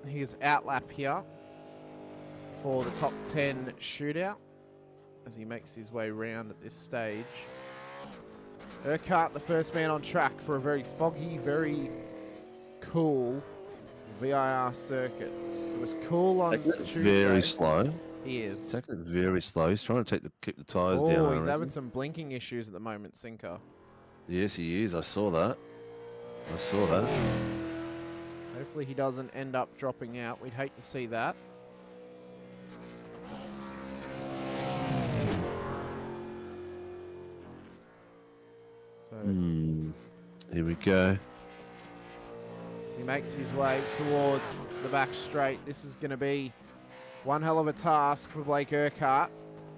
Speaker 11: his outlap here for the top 10 shootout as he makes his way round at this stage. Urquhart, the first man on track for a very foggy, very cool VIR circuit. It was cool on Tuesday.
Speaker 13: Very slow.
Speaker 11: He is.
Speaker 13: Taking it very slow. He's trying to keep the tyres down.
Speaker 11: Oh,
Speaker 13: I
Speaker 11: he's
Speaker 13: reckon.
Speaker 11: having some blinking issues at the moment, Sinker.
Speaker 13: Yes, he is. I saw that.
Speaker 11: Hopefully he doesn't end up dropping out. We'd hate to see that. So
Speaker 13: Here we go.
Speaker 11: as he makes his way towards the back straight, this is going to be one hell of a task for Blake Urquhart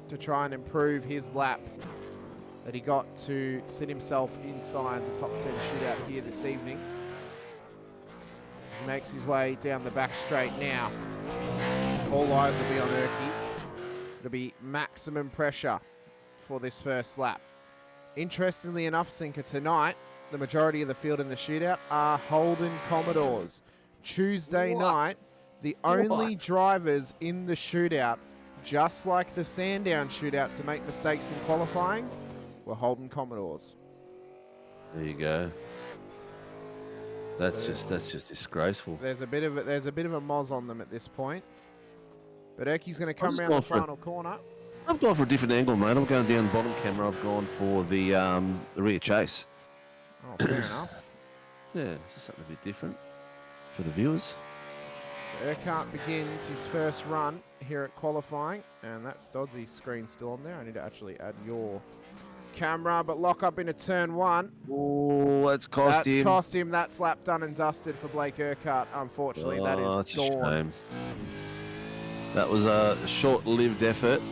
Speaker 11: to try and improve his lap that he got to sit himself inside the top 10 shootout here this evening. He makes his way down the back straight now. All eyes will be on Urquhart. It'll be maximum pressure for this first lap. Interestingly enough, Sinker, tonight, the majority of the field in the shootout are Holden Commodores. Tuesday night, the only drivers in the shootout, just like the Sandown shootout, to make mistakes in qualifying, were Holden Commodores.
Speaker 13: There you go. That's just disgraceful.
Speaker 11: There's a bit of a moz on them at this point. But Urky's going to come
Speaker 13: just
Speaker 11: around the
Speaker 13: gone for it.
Speaker 11: final corner.
Speaker 13: I've gone for a different angle, mate. I'm going down bottom camera. I've gone for the rear chase.
Speaker 11: Oh, fair enough.
Speaker 13: Yeah, just something a bit different for the viewers.
Speaker 11: Urquhart begins his first run here at qualifying, and that's Dodsy's screen still on there. I need to actually add your camera, but lock up into turn one.
Speaker 13: Oh, that's cost him.
Speaker 11: That's cost him. That's lap done and dusted for Blake Urquhart. Unfortunately, that is
Speaker 13: that's a
Speaker 11: gone.
Speaker 13: shame. That was a short-lived effort.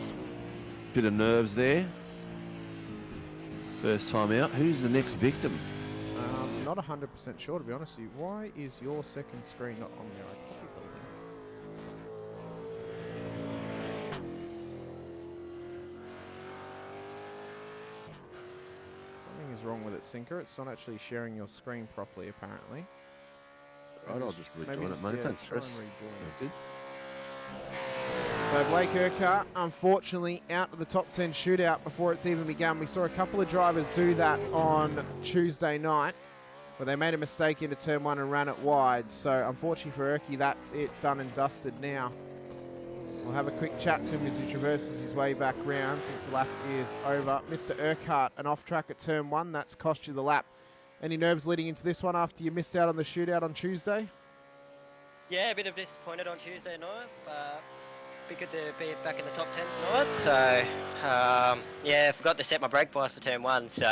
Speaker 13: Bit of nerves there. First time out. Who's the next victim?
Speaker 11: Not 100% sure, to be honest with you. Why is your second screen not on there? I copied the link. Something is wrong with it, Sinker. It's not actually sharing your screen properly, apparently.
Speaker 13: Right, I'll just rejoin it, mate. Don't stress.
Speaker 11: Good. So Blake Urquhart, unfortunately, out of the top 10 shootout before it's even begun. We saw a couple of drivers do that on Tuesday night, where they made a mistake into turn one and ran it wide. So unfortunately for Urky, that's it, done and dusted now. We'll have a quick chat to him as he traverses his way back round since the lap is over. Mr. Urquhart, an off track at turn one, that's cost you the lap. Any nerves leading into this one after you missed out on the shootout on Tuesday?
Speaker 14: Yeah, a bit of disappointed on Tuesday night, but be good to be back in the top 10 tonight. So, yeah, forgot to set my brake bias for turn one, so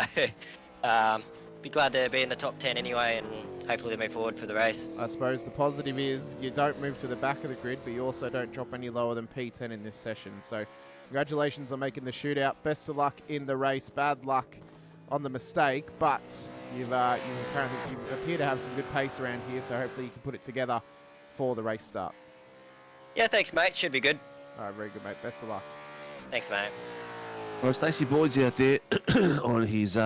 Speaker 14: be glad to be in the top 10 anyway, and hopefully move forward for the race.
Speaker 11: I suppose the positive is you don't move to the back of the grid, but you also don't drop any lower than P10 in this session. So congratulations on making the shootout. Best of luck in the race. Bad luck on the mistake, but you appear to have some good pace around here, so hopefully you can put it together for the race start.
Speaker 14: Yeah, thanks, mate. Should be good.
Speaker 11: All right, very good, mate. Best of luck.
Speaker 14: Thanks, mate.
Speaker 13: Well, Stacey Boyd's out there on his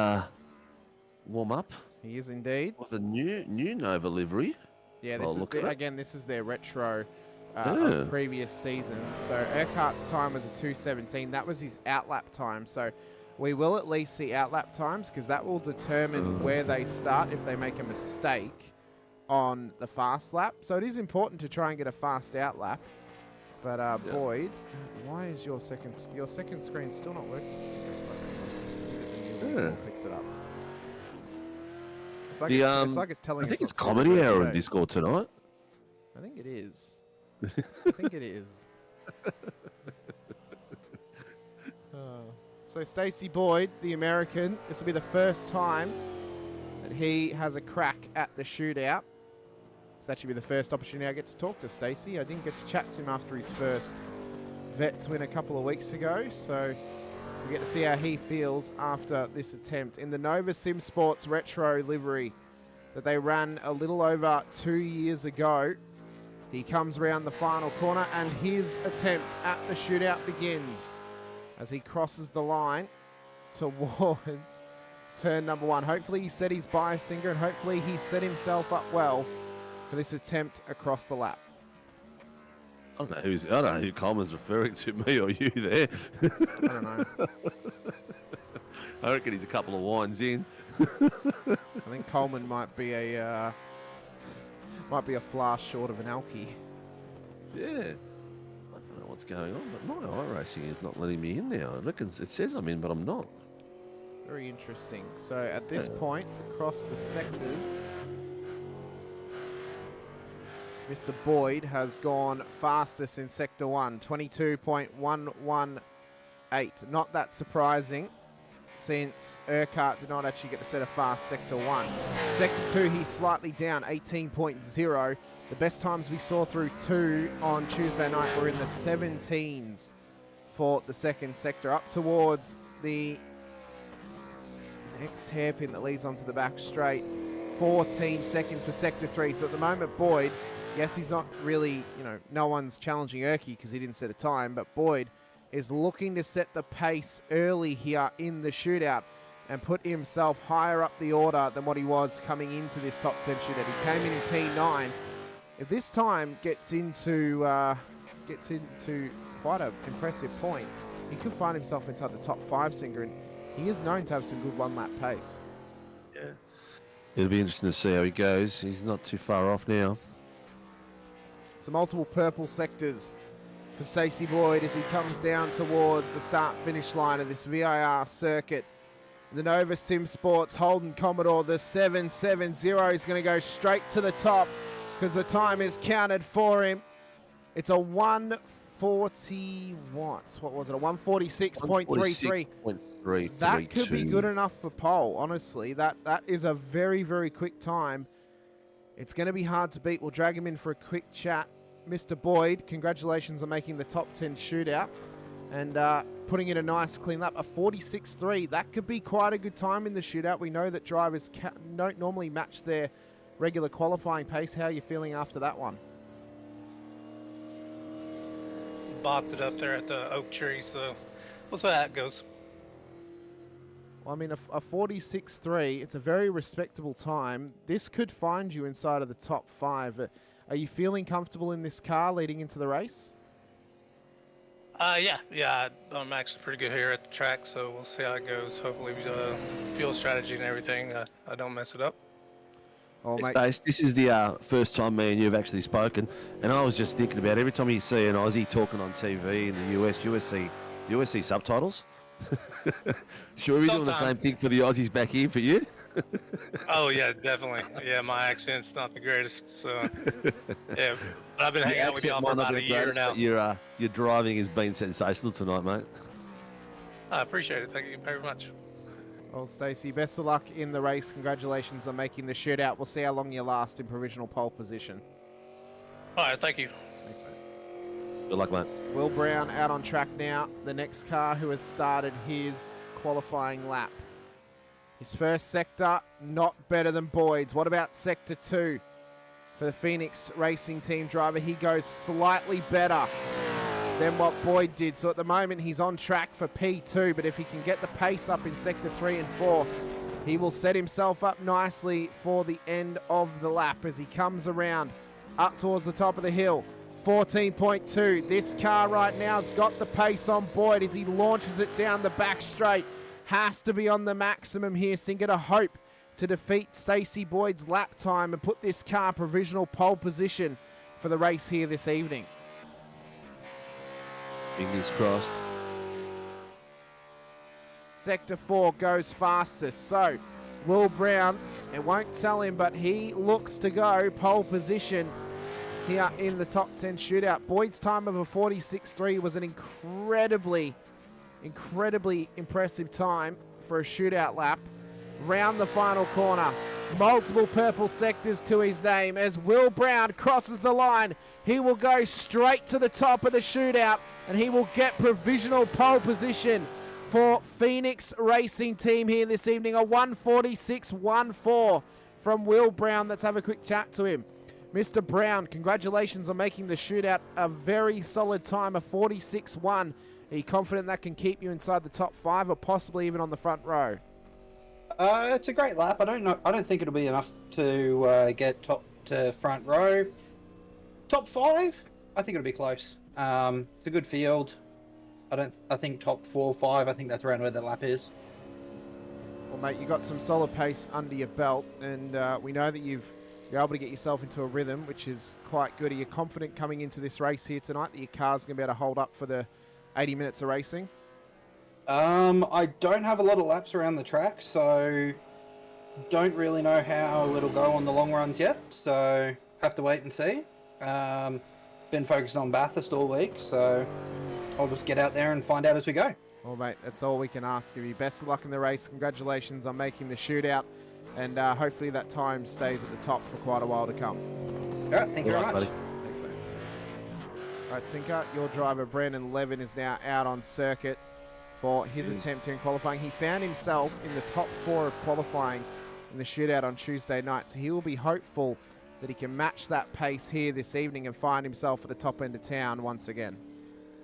Speaker 13: warm-up.
Speaker 11: He is indeed.
Speaker 13: With a new Nova livery.
Speaker 11: Yeah, this is their retro
Speaker 13: Yeah.
Speaker 11: of previous seasons. So Urquhart's time was a 2:17. That was his outlap time. So we will at least see outlap times because that will determine where they start if they make a mistake on the fast lap. So it is important to try and get a fast outlap. But Boyd, why is your second screen still not working? We'll fix it up. It's like, it's like it's telling us.
Speaker 13: I think it's
Speaker 11: on
Speaker 13: comedy hour
Speaker 11: today.
Speaker 13: in Discord tonight.
Speaker 11: I think it is. I think it is. So Stacey Boyd, the American, this will be the first time that he has a crack at the shootout. This actually be the first opportunity I get to talk to Stacey. I didn't get to chat to him after his first Vets win a couple of weeks ago, so we get to see how he feels after this attempt in the Nova Sim Sports retro livery that they ran a little over 2 years ago. He comes around the final corner and his attempt at the shootout begins as he crosses the line towards turn number 1. Hopefully he set his bias sinker and hopefully he set himself up well for this attempt across the lap.
Speaker 13: I don't know who Coleman's referring to, me or you there.
Speaker 11: I don't know.
Speaker 13: I reckon he's a couple of wines in.
Speaker 11: I think Coleman might be a flash short of an alky.
Speaker 13: Yeah. I don't know what's going on, but my iRacing is not letting me in now. I reckon it says I'm in, but I'm not.
Speaker 11: Very interesting. So at this point, across the sectors, Mr. Boyd has gone fastest in Sector 1, 22.118. Not that surprising, since Urquhart did not actually get to set a fast Sector 1. Sector 2, he's slightly down, 18.0. The best times we saw through 2 on Tuesday night were in the 17s for the second sector, up towards the next hairpin that leads onto the back straight. 14 seconds for Sector 3. So at the moment, Boyd, yes, he's not really, no one's challenging Urky because he didn't set a time, but Boyd is looking to set the pace early here in the shootout and put himself higher up the order than what he was coming into this top 10 shootout. He came in P9. If this time gets into quite an impressive point, he could find himself inside the top 5 sinker, and he is known to have some good one-lap pace.
Speaker 13: Yeah. It'll be interesting to see how he goes. He's not too far off now.
Speaker 11: So multiple purple sectors for Stacey Boyd as he comes down towards the start-finish line of this VIR circuit. The Nova Sim Sports Holden Commodore, the 770 is going to go straight to the top because the time is counted for him. It's a 140 watts. What was it? A 146.33. That could be good enough for pole, honestly. That is a very, very quick time. It's going to be hard to beat. We'll drag him in for a quick chat. Mr. Boyd, congratulations on making the top 10 shootout and putting in a nice clean lap. A 46.3. That could be quite a good time in the shootout. We know that drivers don't normally match their regular qualifying pace. How are you feeling after that one?
Speaker 15: Bopped it up there at the oak tree, so we'll see how that goes.
Speaker 11: Well, I mean, a 46.3, it's a very respectable time. This could find you inside of the top 5. Are you feeling comfortable in this car leading into the race?
Speaker 15: Yeah, I'm actually pretty good here at the track, so we'll see how it goes. Hopefully, fuel strategy and everything, I don't mess it up.
Speaker 11: Oh, mate.
Speaker 13: Stace, this is the first time me and you have actually spoken, and I was just thinking about every time you see an Aussie talking on TV in the US, USC subtitles. Should we be doing the same thing for the Aussies back here for you?
Speaker 15: Oh yeah, definitely. Yeah, my accent's not the greatest, so yeah. But I've been hanging out with y'all for about a year now.
Speaker 13: Your driving has been sensational tonight, mate.
Speaker 15: I appreciate it. Thank you very much.
Speaker 11: Well, Stacey, best of luck in the race. Congratulations on making the shootout. We'll see how long you last in provisional pole position.
Speaker 15: All right, thank you.
Speaker 11: Thanks, mate.
Speaker 13: Good luck, mate.
Speaker 11: Will Brown out on track now. The next car who has started his qualifying lap. His first sector, not better than Boyd's. What about sector 2? For the Phoenix Racing Team driver, he goes slightly better than what Boyd did. So at the moment, he's on track for P2, but if he can get the pace up in sector 3 and 4, he will set himself up nicely for the end of the lap as he comes around up towards the top of the hill. 14.2. This car right now has got the pace on Boyd as he launches it down the back straight. Has to be on the maximum here. Sinker to hope to defeat Stacey Boyd's lap time and put this car provisional pole position for the race here this evening.
Speaker 13: Fingers crossed.
Speaker 11: Sector 4 goes fastest. So, Will Brown, it won't tell him, but he looks to go pole position here in the top 10 shootout. Boyd's time of a 46.3 was an incredibly impressive time for a shootout lap. Round the final corner. Multiple purple sectors to his name as Will Brown crosses the line. He will go straight to the top of the shootout and he will get provisional pole position for Phoenix Racing Team here this evening. A 1:46.14 from Will Brown. Let's have a quick chat to him. Mr. Brown, congratulations on making the shootout a very solid time, a 46.1. Are you confident that can keep you inside the top 5 or possibly even on the front row?
Speaker 16: It's a great lap. I don't think it'll be enough to get top to front row. Top 5, I think it'll be close. It's a good field. I think top 4 or 5. I think that's around where the lap is.
Speaker 11: Well, mate, you got some solid pace under your belt, and we know that you're able to get yourself into a rhythm, which is quite good. Are you confident coming into this race here tonight that your car's going to be able to hold up for the 80 minutes of racing?
Speaker 16: I don't have a lot of laps around the track, so don't really know how it'll go on the long runs yet, so have to wait and see. Been focused on Bathurst all week, so I'll just get out there and find out as we go.
Speaker 11: Well, mate, that's all we can ask of you. Best of luck in the race. Congratulations on making the shootout, and hopefully that time stays at the top for quite a while to come.
Speaker 16: All right, thank you very much.
Speaker 11: Buddy. Thanks, mate. All right, Sinker, your driver, Brandon Levin, is now out on circuit for his attempt here in qualifying. He found himself in the top 4 of qualifying in the shootout on Tuesday night, so he will be hopeful that he can match that pace here this evening and find himself at the top end of town once again.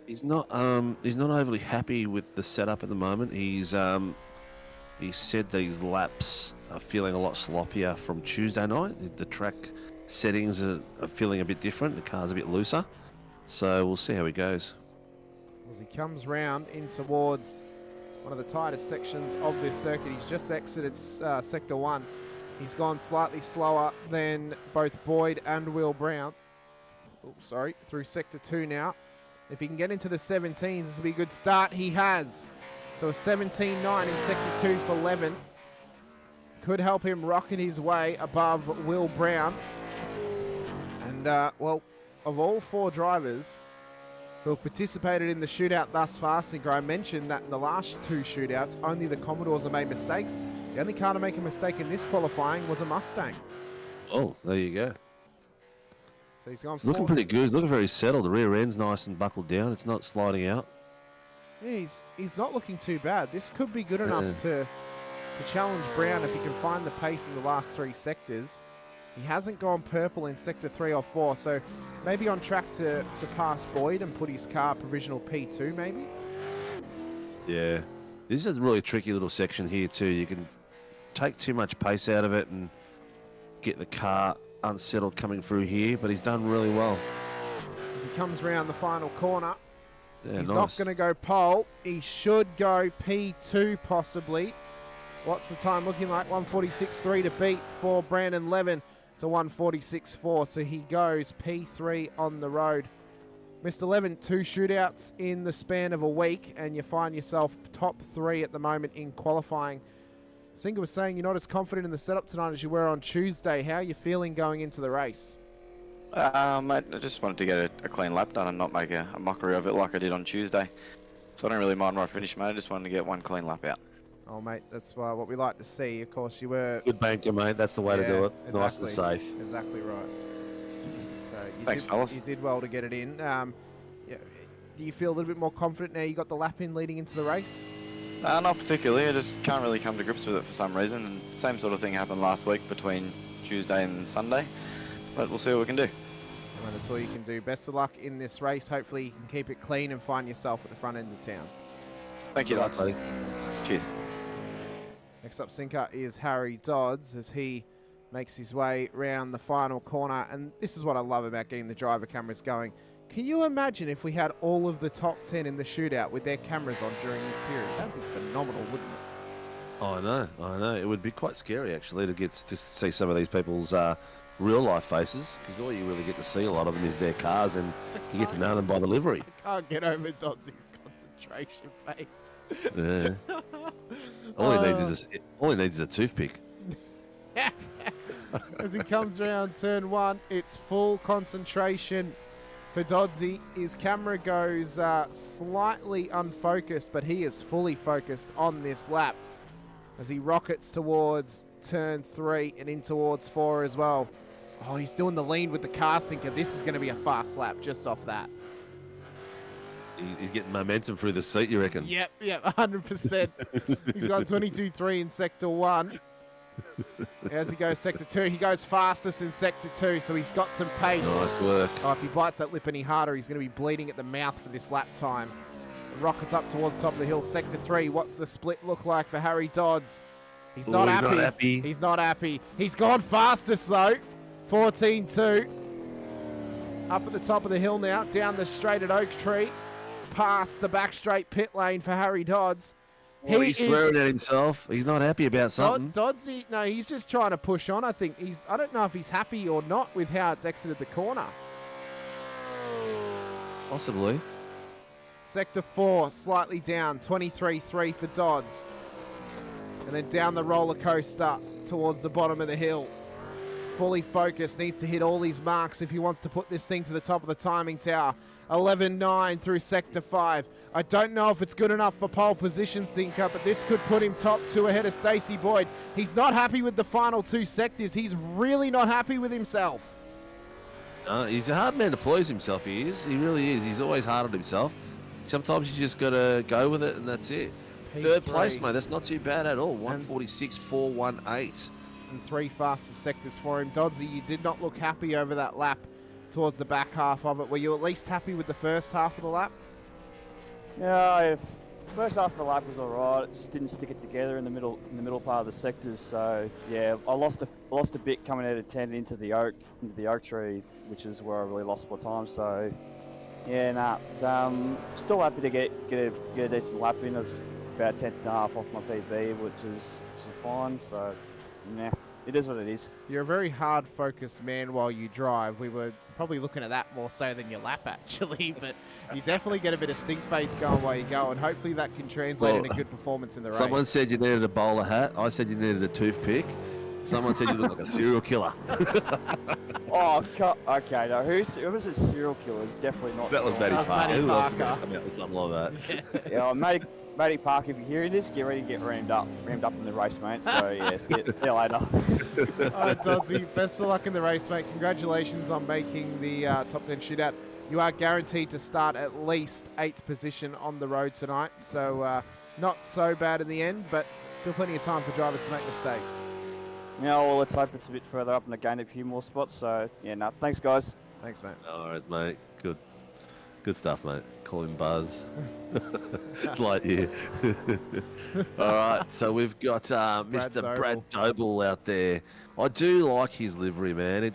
Speaker 13: He's not overly happy with the setup at the moment. He said these laps are feeling a lot sloppier from Tuesday night. The track settings are feeling a bit different. The car's a bit looser. So we'll see how he goes.
Speaker 11: As he comes round in towards one of the tightest sections of this circuit. He's just exited Sector 1. He's gone slightly slower than both Boyd and Will Brown. Through Sector 2 now. If he can get into the 17s, this will be a good start. He has. So a 17.9 in Sector 2 for Levin. Could help him rocket his way above Will Brown. And, well, of all 4 drivers who have participated in the shootout thus far, Sinker, I mentioned that in the last 2 shootouts, only the Commodores have made mistakes. The only car to make a mistake in this qualifying was a Mustang.
Speaker 13: Oh, there you go.
Speaker 11: So he's gone
Speaker 13: looking pretty good. He's looking very settled. The rear end's nice and buckled down. It's not sliding out.
Speaker 11: Yeah, he's not looking too bad. This could be good enough to challenge Brown if he can find the pace in the last 3 sectors. He hasn't gone purple in Sector 3 or 4, so maybe on track to surpass Boyd and put his car provisional P2 maybe?
Speaker 13: Yeah. This is a really tricky little section here too. You can take too much pace out of it and get the car unsettled coming through here, but he's done really well.
Speaker 11: As he comes round the final corner,
Speaker 13: yeah,
Speaker 11: he's
Speaker 13: nice.
Speaker 11: not going to go pole. He should go P2 possibly. What's the time looking like? 1:46.3 to beat for Brandon Levin. It's a 1:46.4, so he goes P3 on the road. Mr. Levin, 2 shootouts in the span of a week, and you find yourself top 3 at the moment in qualifying. Sinker was saying you're not as confident in the setup tonight as you were on Tuesday. How are you feeling going into the race?
Speaker 17: I just wanted to get a clean lap done and not make a mockery of it like I did on Tuesday. So I don't really mind where I finish, mate. I just wanted to get one clean lap out.
Speaker 11: Oh, mate, that's what we like to see. Of course, you were...
Speaker 13: Good banker, mate. That's the way to do it.
Speaker 11: Exactly,
Speaker 13: nice and safe.
Speaker 11: Exactly right. So
Speaker 17: Thanks, fellas.
Speaker 11: You did well to get it in. Yeah, Do you feel a little bit more confident now you got the lap in leading into the race?
Speaker 17: Not particularly. I just can't really come to grips with it for some reason. And same sort of thing happened last week between Tuesday and Sunday. But we'll see what we can do.
Speaker 11: Well, that's all you can do. Best of luck in this race. Hopefully you can keep it clean and find yourself at the front end of town.
Speaker 17: Thank you, lads. Cheers.
Speaker 11: Next up, Sinker, is Harry Dodds as he makes his way round the final corner. And this is what I love about getting the driver cameras going. Can you imagine if we had all of the top 10 in the shootout with their cameras on during this period? That would be phenomenal, wouldn't it?
Speaker 13: I know. It would be quite scary, actually, to see some of these people's real-life faces, because all you really get to see a lot of them is their cars, and you get to know them by the livery.
Speaker 11: I can't get over Dodds' concentration face.
Speaker 13: Yeah. All he needs is a toothpick.
Speaker 11: As he comes around turn 1, it's full concentration for Doddsy. His camera goes slightly unfocused, but he is fully focused on this lap as he rockets towards turn 3 and in towards 4 as well. Oh, he's doing the lean with the car sinker. This is going to be a fast lap just off that.
Speaker 13: He's getting momentum through the seat, you reckon?
Speaker 11: Yep, 100%. He's got 22.3 in Sector 1. As he goes Sector 2, he goes fastest in Sector 2, so he's got some pace.
Speaker 13: Nice work.
Speaker 11: Oh, if he bites that lip any harder, he's going to be bleeding at the mouth for this lap time. Rockets up towards the top of the hill, Sector 3. What's the split look like for Harry Dodds? He's not happy. He's not happy. He's gone fastest, though. 14.2. Up at the top of the hill now, down the straight at Oak Tree. Past the back straight pit lane for Harry Dodds.
Speaker 13: He's swearing at himself. He's not happy about something.
Speaker 11: Doddsy, no, he's just trying to push on. I think I don't know if he's happy or not with how it's exited the corner.
Speaker 13: Possibly.
Speaker 11: Sector 4, slightly down, 23.3 for Dodds. And then down the roller coaster towards the bottom of the hill. Fully focused, needs to hit all his marks if he wants to put this thing to the top of the timing tower. 11.9 through Sector 5. I don't know if it's good enough for pole position, Thinker, but this could put him top 2 ahead of Stacey Boyd. He's not happy with the final 2 sectors. He's really not happy with himself.
Speaker 13: He's a hard man to please himself, he is. He really is. He's always hard on himself. Sometimes you just got to go with it, and that's it.
Speaker 11: P3.
Speaker 13: Third place, mate. That's not too bad at all. 146.418.
Speaker 11: And 3 fastest sectors for him. Doddsy, you did not look happy over that lap towards the back half of it. Were you at least happy with the first half of the lap?
Speaker 18: Yeah, first half of the lap was alright. It just didn't stick it together in the middle part of the sectors. So yeah, I lost a bit coming out of 10 into the oak tree, which is where I really lost my time. So yeah, still happy to get a decent lap in. It's about 10.5 off my PB, which is fine. So yeah, it is what it is.
Speaker 11: You're a very hard focused man while you drive. We were probably looking at that more so than your lap actually, but you definitely get a bit of stink face going while you go, and hopefully that can translate into good performance in the race.
Speaker 13: Someone said you needed a bowler hat. I said you needed a toothpick. Someone said you look like a serial killer.
Speaker 18: Oh, okay. No, whoever's a serial killer is definitely not.
Speaker 13: That was Matty Parker.
Speaker 11: Who else is
Speaker 13: going to come out with something like that?
Speaker 18: Yeah, Matty Parker, if you're hearing this, get ready to get rammed up in the race, mate. So yeah, see you later.
Speaker 11: All right, Doddsy, best of luck in the race, mate. Congratulations on making the top 10 shootout. You are guaranteed to start at least 8th position on the road tonight, so not so bad in the end, but still plenty of time for drivers to make mistakes.
Speaker 18: Yeah, well, let's hope it's a bit further up and gain a few more spots. So yeah, no, thanks guys.
Speaker 11: Thanks, mate.
Speaker 13: All right, mate. Good stuff, mate. Call him Buzz. Like you. All right, so we've got Mr. Brad Doble out there. I do like his livery, man.
Speaker 11: I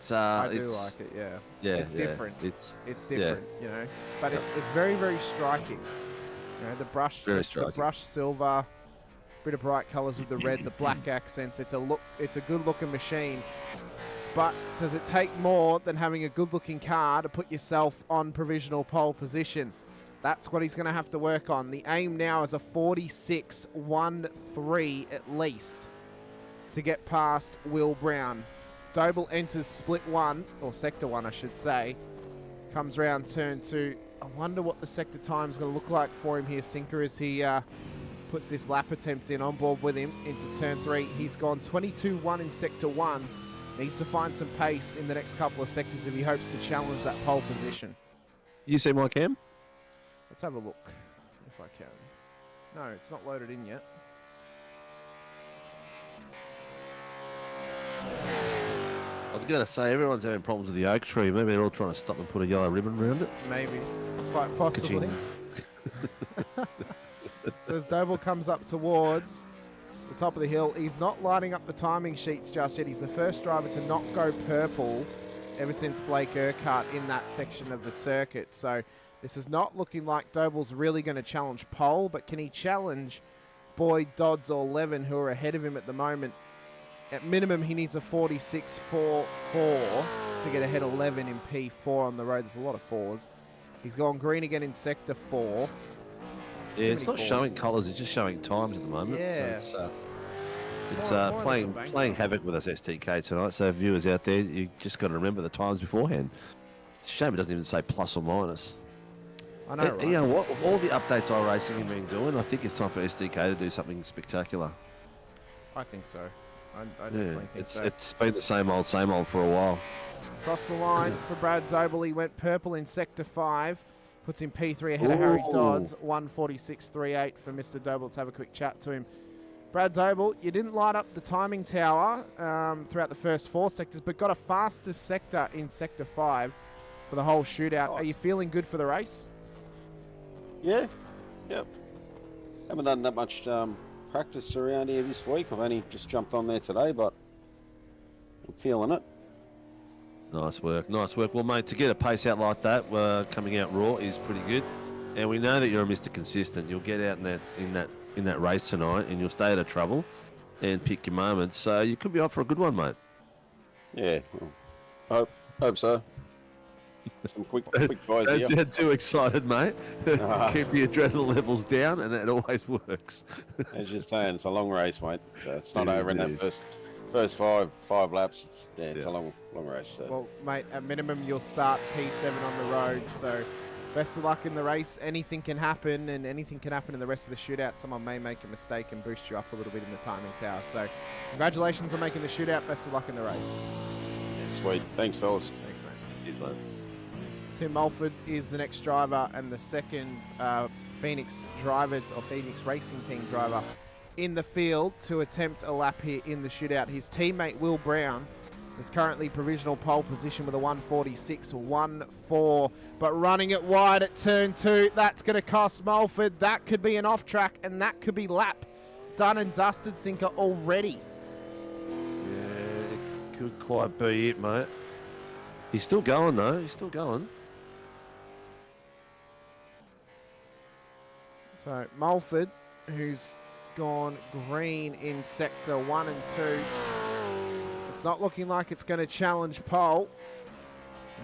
Speaker 11: do like it, yeah.
Speaker 13: Yeah,
Speaker 11: it's different.
Speaker 13: It's
Speaker 11: different, you know. But it's very, very striking. You know, the brush silver, bit of bright colours with the red, the black accents. It's a good looking machine. But does it take more than having a good looking car to put yourself on provisional pole position? That's what he's going to have to work on. The aim now is a 46.13 at least to get past Will Brown. Doble enters split 1, or sector 1 I should say. Comes round turn 2. I wonder what the sector time is going to look like for him here, Sinker, as he puts this lap attempt in on board with him into turn 3. He's gone 22.1 in sector 1. Needs to find some pace in the next couple of sectors if he hopes to challenge that pole position.
Speaker 13: You see my cam?
Speaker 11: Let's have a look, if I can. No, it's not loaded in yet.
Speaker 13: I was going to say, everyone's having problems with the oak tree. Maybe they're all trying to stop and put a yellow ribbon around it.
Speaker 11: Maybe. Quite possibly. As Doble comes up towards the top of the hill, he's not lighting up the timing sheets just yet. He's the first driver to not go purple ever since Blake Urquhart in that section of the circuit. So this is not looking like Doble's really going to challenge pole, but can he challenge Boyd, Dodds or Levin, who are ahead of him at the moment? At minimum, he needs a 46.44 to get ahead of Levin in P4 on the road. There's a lot of fours. He's gone green again in Sector 4.
Speaker 13: Yeah, it's not showing colours, it's just showing times at the moment.
Speaker 11: Yeah.
Speaker 13: So it's playing havoc with us STK tonight. So viewers out there, you just got to remember the times beforehand. It's a shame it doesn't even say plus or minus.
Speaker 11: I know, right?
Speaker 13: You know what? With all the updates iRacing have been doing, I think it's time for STK to do something spectacular.
Speaker 11: I think so. I definitely think so.
Speaker 13: It's been the same old for a while.
Speaker 11: Across the line for Brad Doble, he went purple in Sector 5. Puts in P3 ahead of Harry Dodds. 146.38 for Mr. Doble. Let's have a quick chat to him. Brad Doble, you didn't light up the timing tower throughout the first 4 sectors, but got a fastest sector in Sector 5 for the whole shootout. Are you feeling good for the race?
Speaker 19: Yeah. Yep. Haven't done that much practice around here this week. I've only just jumped on there today, but I'm feeling it.
Speaker 13: Nice work, nice work. Well, mate, to get a pace out like that, coming out raw, is pretty good. And we know that you're a Mr. Consistent. You'll get out in that race tonight, and you'll stay out of trouble and pick your moments. So you could be up for a good one, mate.
Speaker 19: Yeah, well, hope so. Some quick guys
Speaker 13: Don't
Speaker 19: here.
Speaker 13: sound too excited, mate. Keep the adrenaline levels down, and it always works.
Speaker 19: As you're saying, it's a long race, mate. So it's not over in that
Speaker 13: is.
Speaker 19: first five laps. It's a long race. So.
Speaker 11: Well, mate, at minimum, you'll start P7 on the road. So best of luck in the race. Anything can happen, and anything can happen in the rest of the shootout. Someone may make a mistake and boost you up a little bit in the timing tower. So congratulations on making the shootout. Best of luck in the race.
Speaker 19: Yeah, sweet. Thanks, fellas.
Speaker 11: Thanks, mate.
Speaker 13: Cheers, mate.
Speaker 11: Tim Mulford is the next driver and the second Phoenix driver, or Phoenix Racing Team driver, in the field to attempt a lap here in the shootout. His teammate Will Brown is currently provisional pole position with a 146.14, but running it wide at turn 2. That's going to cost Mulford. That could be an off track, and that could be lap done and dusted, Sinker, already.
Speaker 13: Yeah, it could quite be it, mate. He's still going, though. He's still going.
Speaker 11: So Mulford, who's gone green in Sector 1 and 2. It's not looking like it's going to challenge pole.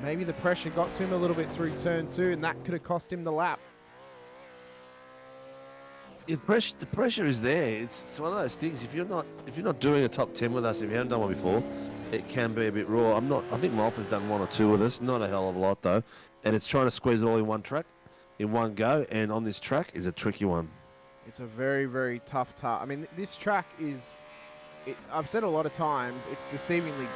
Speaker 11: Maybe the pressure got to him a little bit through turn 2, and that could have cost him the lap.
Speaker 13: The pressure is there. It's one of those things. If you're not doing a top 10 with us, if you haven't done one before, it can be a bit raw. I think Mulford's done 1 or 2 with us. Not a hell of a lot though, and it's trying to squeeze it all in one track, in one go. And on this track is a tricky one.
Speaker 11: It's a very, very tough task. I mean, this track is. I've said a lot of times, it's deceivingly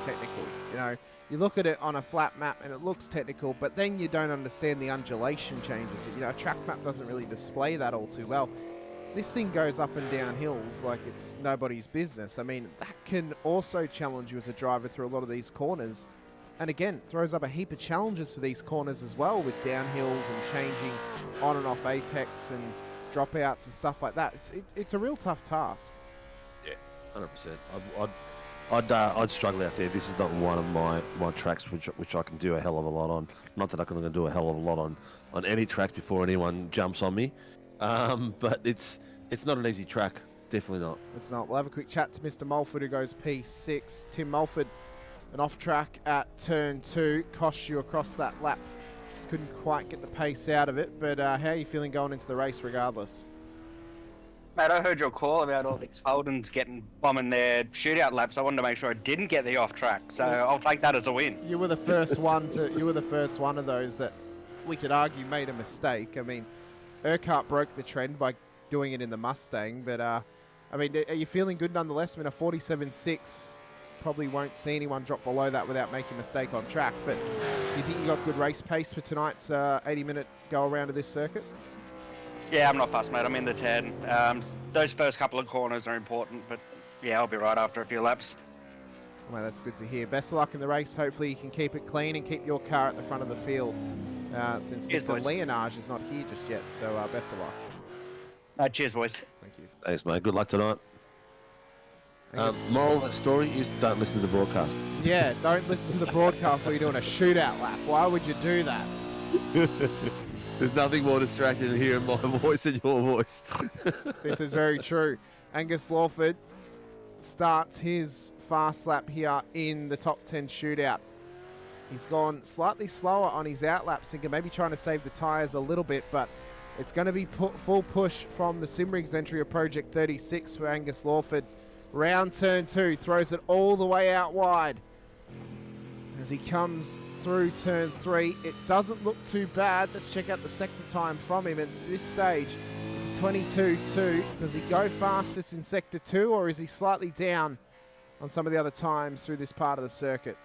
Speaker 11: technical. You know, you look at it on a flat map and it looks technical, but then you don't understand the undulation changes. You know, a track map doesn't really display that all too well. This thing goes up and down hills like it's nobody's business. I mean, that can also challenge you as a driver through a lot of these corners. And again, throws up a heap of challenges for these corners as well, with downhills and changing on and off apex and dropouts and stuff like that. It's a real tough task.
Speaker 13: 100%. I'd struggle out there. This is not one of my tracks which I can do a hell of a lot on. Not that I can do a hell of a lot on any tracks before anyone jumps on me. But it's not an easy track. Definitely not.
Speaker 11: It's not. We'll have a quick chat to Mr. Mulford, who goes P6. Tim Mulford, an off track at turn 2, cost you across that lap. Just couldn't quite get the pace out of it. But how are you feeling going into the race regardless?
Speaker 20: Mate, I heard your call about all these Holdens bombing their shootout laps. I wanted to make sure I didn't get the off track, so I'll take that as a win.
Speaker 11: You were the first one of those that we could argue made a mistake. I mean, Urquhart broke the trend by doing it in the Mustang, but I mean, are you feeling good nonetheless? I mean, a 47.6 probably won't see anyone drop below that without making a mistake on track, but you think you got good race pace for tonight's 80-minute go-around of this circuit?
Speaker 20: Yeah, I'm not fussed, mate. I'm in the 10. Those first couple of corners are important, but yeah, I'll be right after a few laps.
Speaker 11: Well, that's good to hear. Best of luck in the race. Hopefully you can keep it clean and keep your car at the front of the field since
Speaker 20: Cheers,
Speaker 11: Mr.
Speaker 20: boys.
Speaker 11: Leonage is not here just yet. So best of luck.
Speaker 20: Cheers, boys.
Speaker 11: Thank you.
Speaker 13: Thanks, mate. Good luck tonight. Moral of the story is don't listen to the broadcast.
Speaker 11: Yeah, don't listen to the broadcast while you're doing a shootout lap. Why would you do that?
Speaker 13: There's nothing more distracting than hearing my voice and your voice.
Speaker 11: This is very true. Angus Lawford starts his fast lap here in the top 10 shootout. He's gone slightly slower on his outlaps, thinking maybe trying to save the tyres a little bit, but it's going to be full push from the Simrigs entry of Project 36 for Angus Lawford. Round turn 2, throws it all the way out wide. As he comes through turn 3, it doesn't look too bad. Let's check out the sector time from him at this stage. It's a 22.2. Does he go fastest in sector 2, or is he slightly down on some of the other times through this part of the circuit?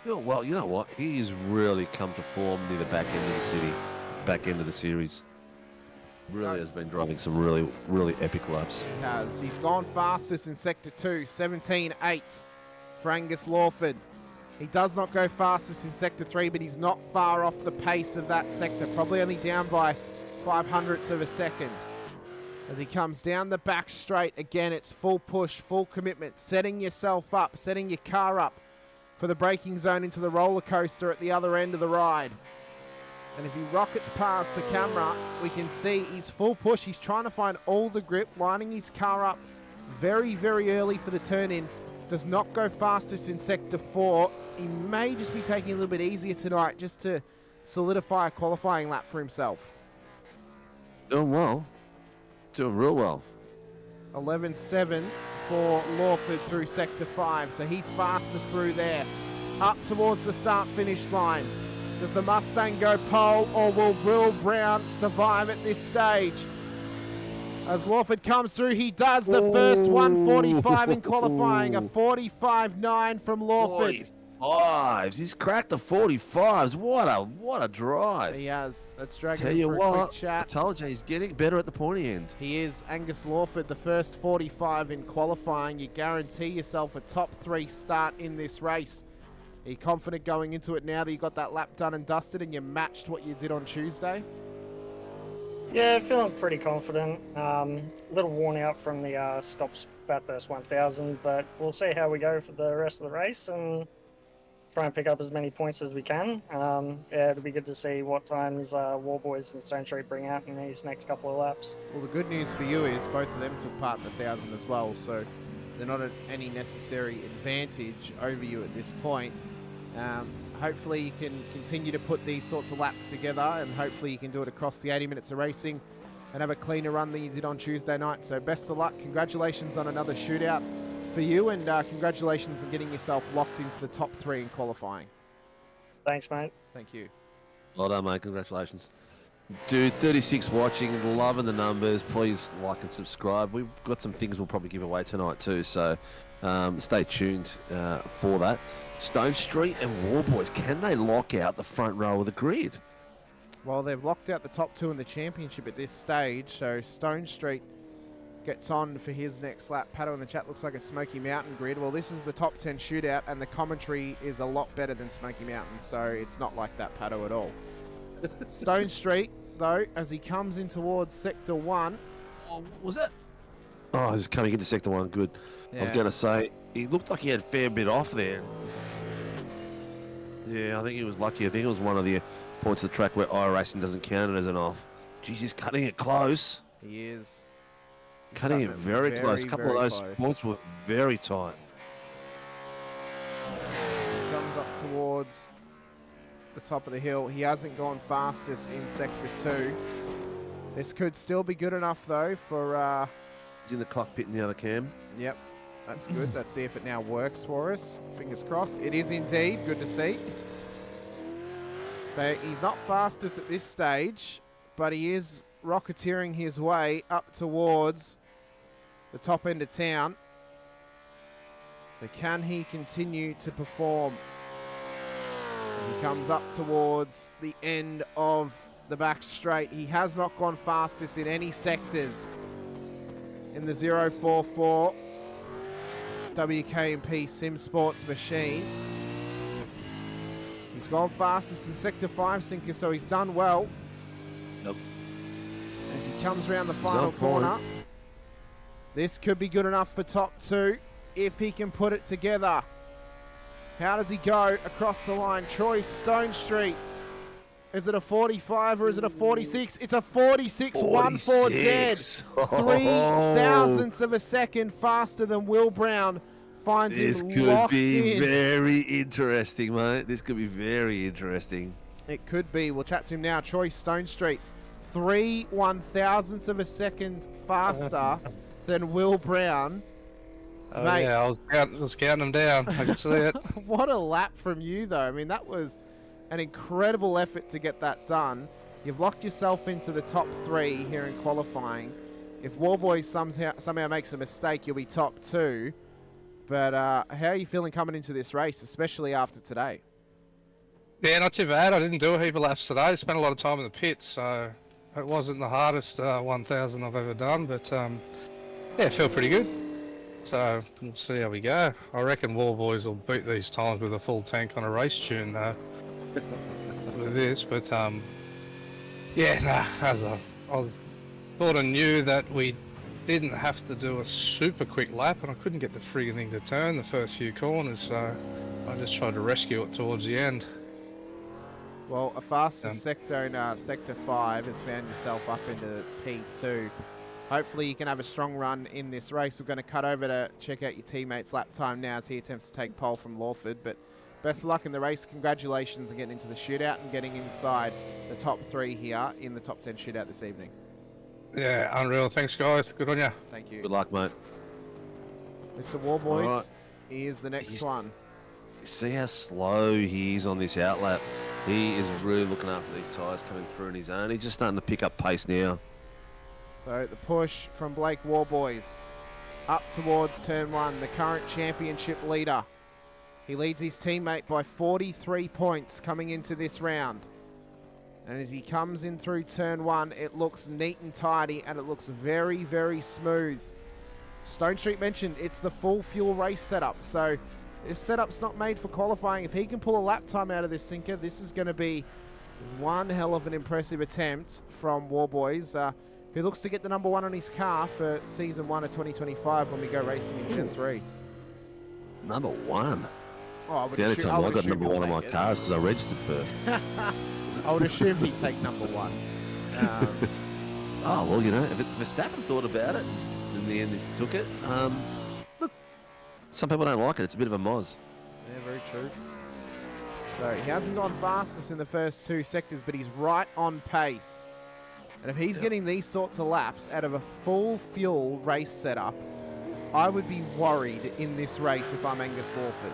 Speaker 13: Oh, well, you know what? He's really come to form near the back end of the city, back end of the series. Really has been driving some really epic laps.
Speaker 11: He has. He's gone fastest in sector 2, 17.8 for Angus Lawford. He does not go fastest in sector 3, but he's not far off the pace of that sector, probably only down by 0.05 of a second. As he comes down the back straight, again, it's full push, full commitment, setting yourself up, setting your car up for the braking zone into the roller coaster at the other end of the ride. And as he rockets past the camera, we can see he's full push. He's trying to find all the grip, lining his car up very, very early for the turn-in. Does not go fastest in sector 4. He may just be taking a little bit easier tonight just to solidify a qualifying lap for himself.
Speaker 13: Doing well. Doing real well.
Speaker 11: 11.7 for Lawford through sector 5. So he's fastest through there. Up towards the start-finish line. Does the Mustang go pole, or will Will Brown survive at this stage? As Lawford comes through, he does the first 145 in qualifying, a 45.9 from Lawford.
Speaker 13: 45s. He's cracked the 45s. What a drive.
Speaker 11: He has. Let's drag
Speaker 13: Tell
Speaker 11: him
Speaker 13: you
Speaker 11: for a
Speaker 13: what,
Speaker 11: quick chat.
Speaker 13: I told you he's getting better at the pointy end.
Speaker 11: He is. Angus Lawford, the first 45 in qualifying. You guarantee yourself a top 3 start in this race. Are you confident going into it now that you got that lap done and dusted and you matched what you did on Tuesday?
Speaker 21: Yeah, feeling pretty confident. A little worn out from the stops about first 1,000, but we'll see how we go for the rest of the race and try and pick up as many points as we can. Yeah, it'll be good to see what times Warboys and Stone Street bring out in these next couple of laps.
Speaker 11: Well, the good news for you is both of them took part in the 1,000 as well, so they're not at any necessary advantage over you at this point. Hopefully you can continue to put these sorts of laps together, and hopefully you can do it across the 80 minutes of racing and have a cleaner run than you did on Tuesday night. So best of luck. Congratulations on another shootout for you, and congratulations on getting yourself locked into the top 3 in qualifying.
Speaker 21: Thanks, mate.
Speaker 11: Thank you.
Speaker 13: Well done, mate. Congratulations. Dude, 36 watching, loving the numbers. Please like and subscribe. We've got some things we'll probably give away tonight too, so stay tuned for that. Stone Street and Warboys, can they lock out the front row of the grid?
Speaker 11: Well, they've locked out the top 2 in the championship at this stage, so Stone Street gets on for his next lap. Pato in the chat looks like a Smoky Mountain grid. Well, this is the top 10 shootout, and the commentary is a lot better than Smoky Mountain, so it's not like that, Pato, at all. Stone Street, though, as he comes in towards Sector 1.
Speaker 13: Oh, what was that? Oh, he's coming into Sector 1, good.
Speaker 11: Yeah.
Speaker 13: I was going to say, he looked like he had a fair bit off there. Yeah, I think he was lucky. I think it was one of the points of the track where IRacing doesn't count it as an off. Jeez, he's cutting it close.
Speaker 11: He is.
Speaker 13: Cutting it very close. A couple of those points were very tight.
Speaker 11: He comes up towards the top of the hill. He hasn't gone fastest in Sector 2. This could still be good enough, though, for...
Speaker 13: He's in the cockpit in the other cam.
Speaker 11: Yep, that's good. Let's see if it now works for us. Fingers crossed. It is indeed. Good to see. So he's not fastest at this stage, but he is rocketeering his way up towards the top end of town. So can he continue to perform? As he comes up towards the end of the back straight. He has not gone fastest in any sectors in the 044 WKMP Sim Sports machine. He's gone fastest in Sector 5, Sinker, so he's done well.
Speaker 13: Nope.
Speaker 11: As he comes around the final corner. This could be good enough for top 2 if he can put it together. How does he go across the line? Troy Stone Street. Is it a 45 or is it a 46? It's a 46, 1-4 dead. 3 thousandths of a second faster than Will Brown. Finds
Speaker 13: this
Speaker 11: him
Speaker 13: could
Speaker 11: locked
Speaker 13: be
Speaker 11: in.
Speaker 13: very interesting, mate. This could be very interesting.
Speaker 11: It could be. We'll chat to him now. Troy Stone Street. 3 1,000ths of a second faster than Will Brown.
Speaker 15: Oh,
Speaker 11: Mate.
Speaker 15: yeah, I was counting them down. I can see it.
Speaker 11: What a lap from you, though. I mean, that was an incredible effort to get that done. You've locked yourself into the top 3 here in qualifying. If Warboy somehow makes a mistake, you'll be top 2. But how are you feeling coming into this race, especially after today?
Speaker 15: Yeah, not too bad. I didn't do a heap of laps today. Spent a lot of time in the pits, so it wasn't the hardest 1,000 I've ever done. But yeah, it felt pretty good. So we'll see how we go. I reckon Warboys will beat these times with a full tank on a race tune with this. But yeah, I thought I knew that we didn't have to do a super quick lap, and I couldn't get the frigging thing to turn the first few corners, so I just tried to rescue it towards the end.
Speaker 11: Well, a fastest sector in Sector 5 has found yourself up into P2. Hopefully you can have a strong run in this race. We're going to cut over to check out your teammate's lap time now as he attempts to take pole from Lawford. But best of luck in the race. Congratulations on getting into the shootout and getting inside the top 3 here in the top 10 shootout this evening.
Speaker 15: Yeah, unreal. Thanks, guys. Good on you.
Speaker 11: Thank you.
Speaker 13: Good luck, mate.
Speaker 11: Mr. Warboys
Speaker 13: Right.
Speaker 11: is the next one.
Speaker 13: See how slow he is on this outlap. He is really looking after these tyres coming through in his own. He's just starting to pick up pace now.
Speaker 11: So the push from Blake Warboys up towards turn 1, the current championship leader. He leads his teammate by 43 points coming into this round. And as he comes in through turn 1, it looks neat and tidy and it looks very, very smooth. Stone Street mentioned it's the full fuel race setup. So this setup's not made for qualifying. If he can pull a lap time out of this sinker, this is going to be one hell of an impressive attempt from Warboys. Who looks to get the number 1 on his car for season 1 of 2025 when we go racing in Gen 3.
Speaker 13: Number 1?
Speaker 11: Oh, I would
Speaker 13: the only
Speaker 11: assume,
Speaker 13: time I got number 1 on my
Speaker 11: take it.
Speaker 13: cars because I registered first.
Speaker 11: I would assume he'd take number 1.
Speaker 13: Oh, well, you know, if Verstappen thought about it, in the end he took it. Look, some people don't like it. It's a bit of a moz.
Speaker 11: Yeah, very true. So he hasn't gone fastest in the first 2 sectors, but he's right on pace. And if he's getting these sorts of laps out of a full fuel race setup, I would be worried in this race if I'm Angus Lawford.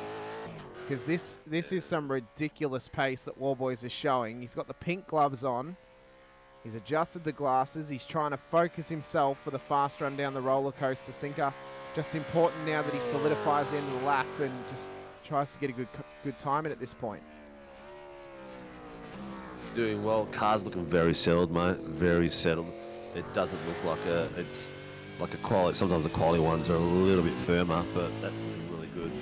Speaker 11: Because this is some ridiculous pace that Warboys is showing. He's got the pink gloves on. He's adjusted the glasses. He's trying to focus himself for the fast run down the roller coaster sinker. Just important now that he solidifies the end of the lap and just tries to get a good time in at this point.
Speaker 13: Doing well. Car's looking very settled, mate. Very settled. It doesn't look like it's like a quality. Sometimes the quality ones are a little bit firmer, but that's looking really good.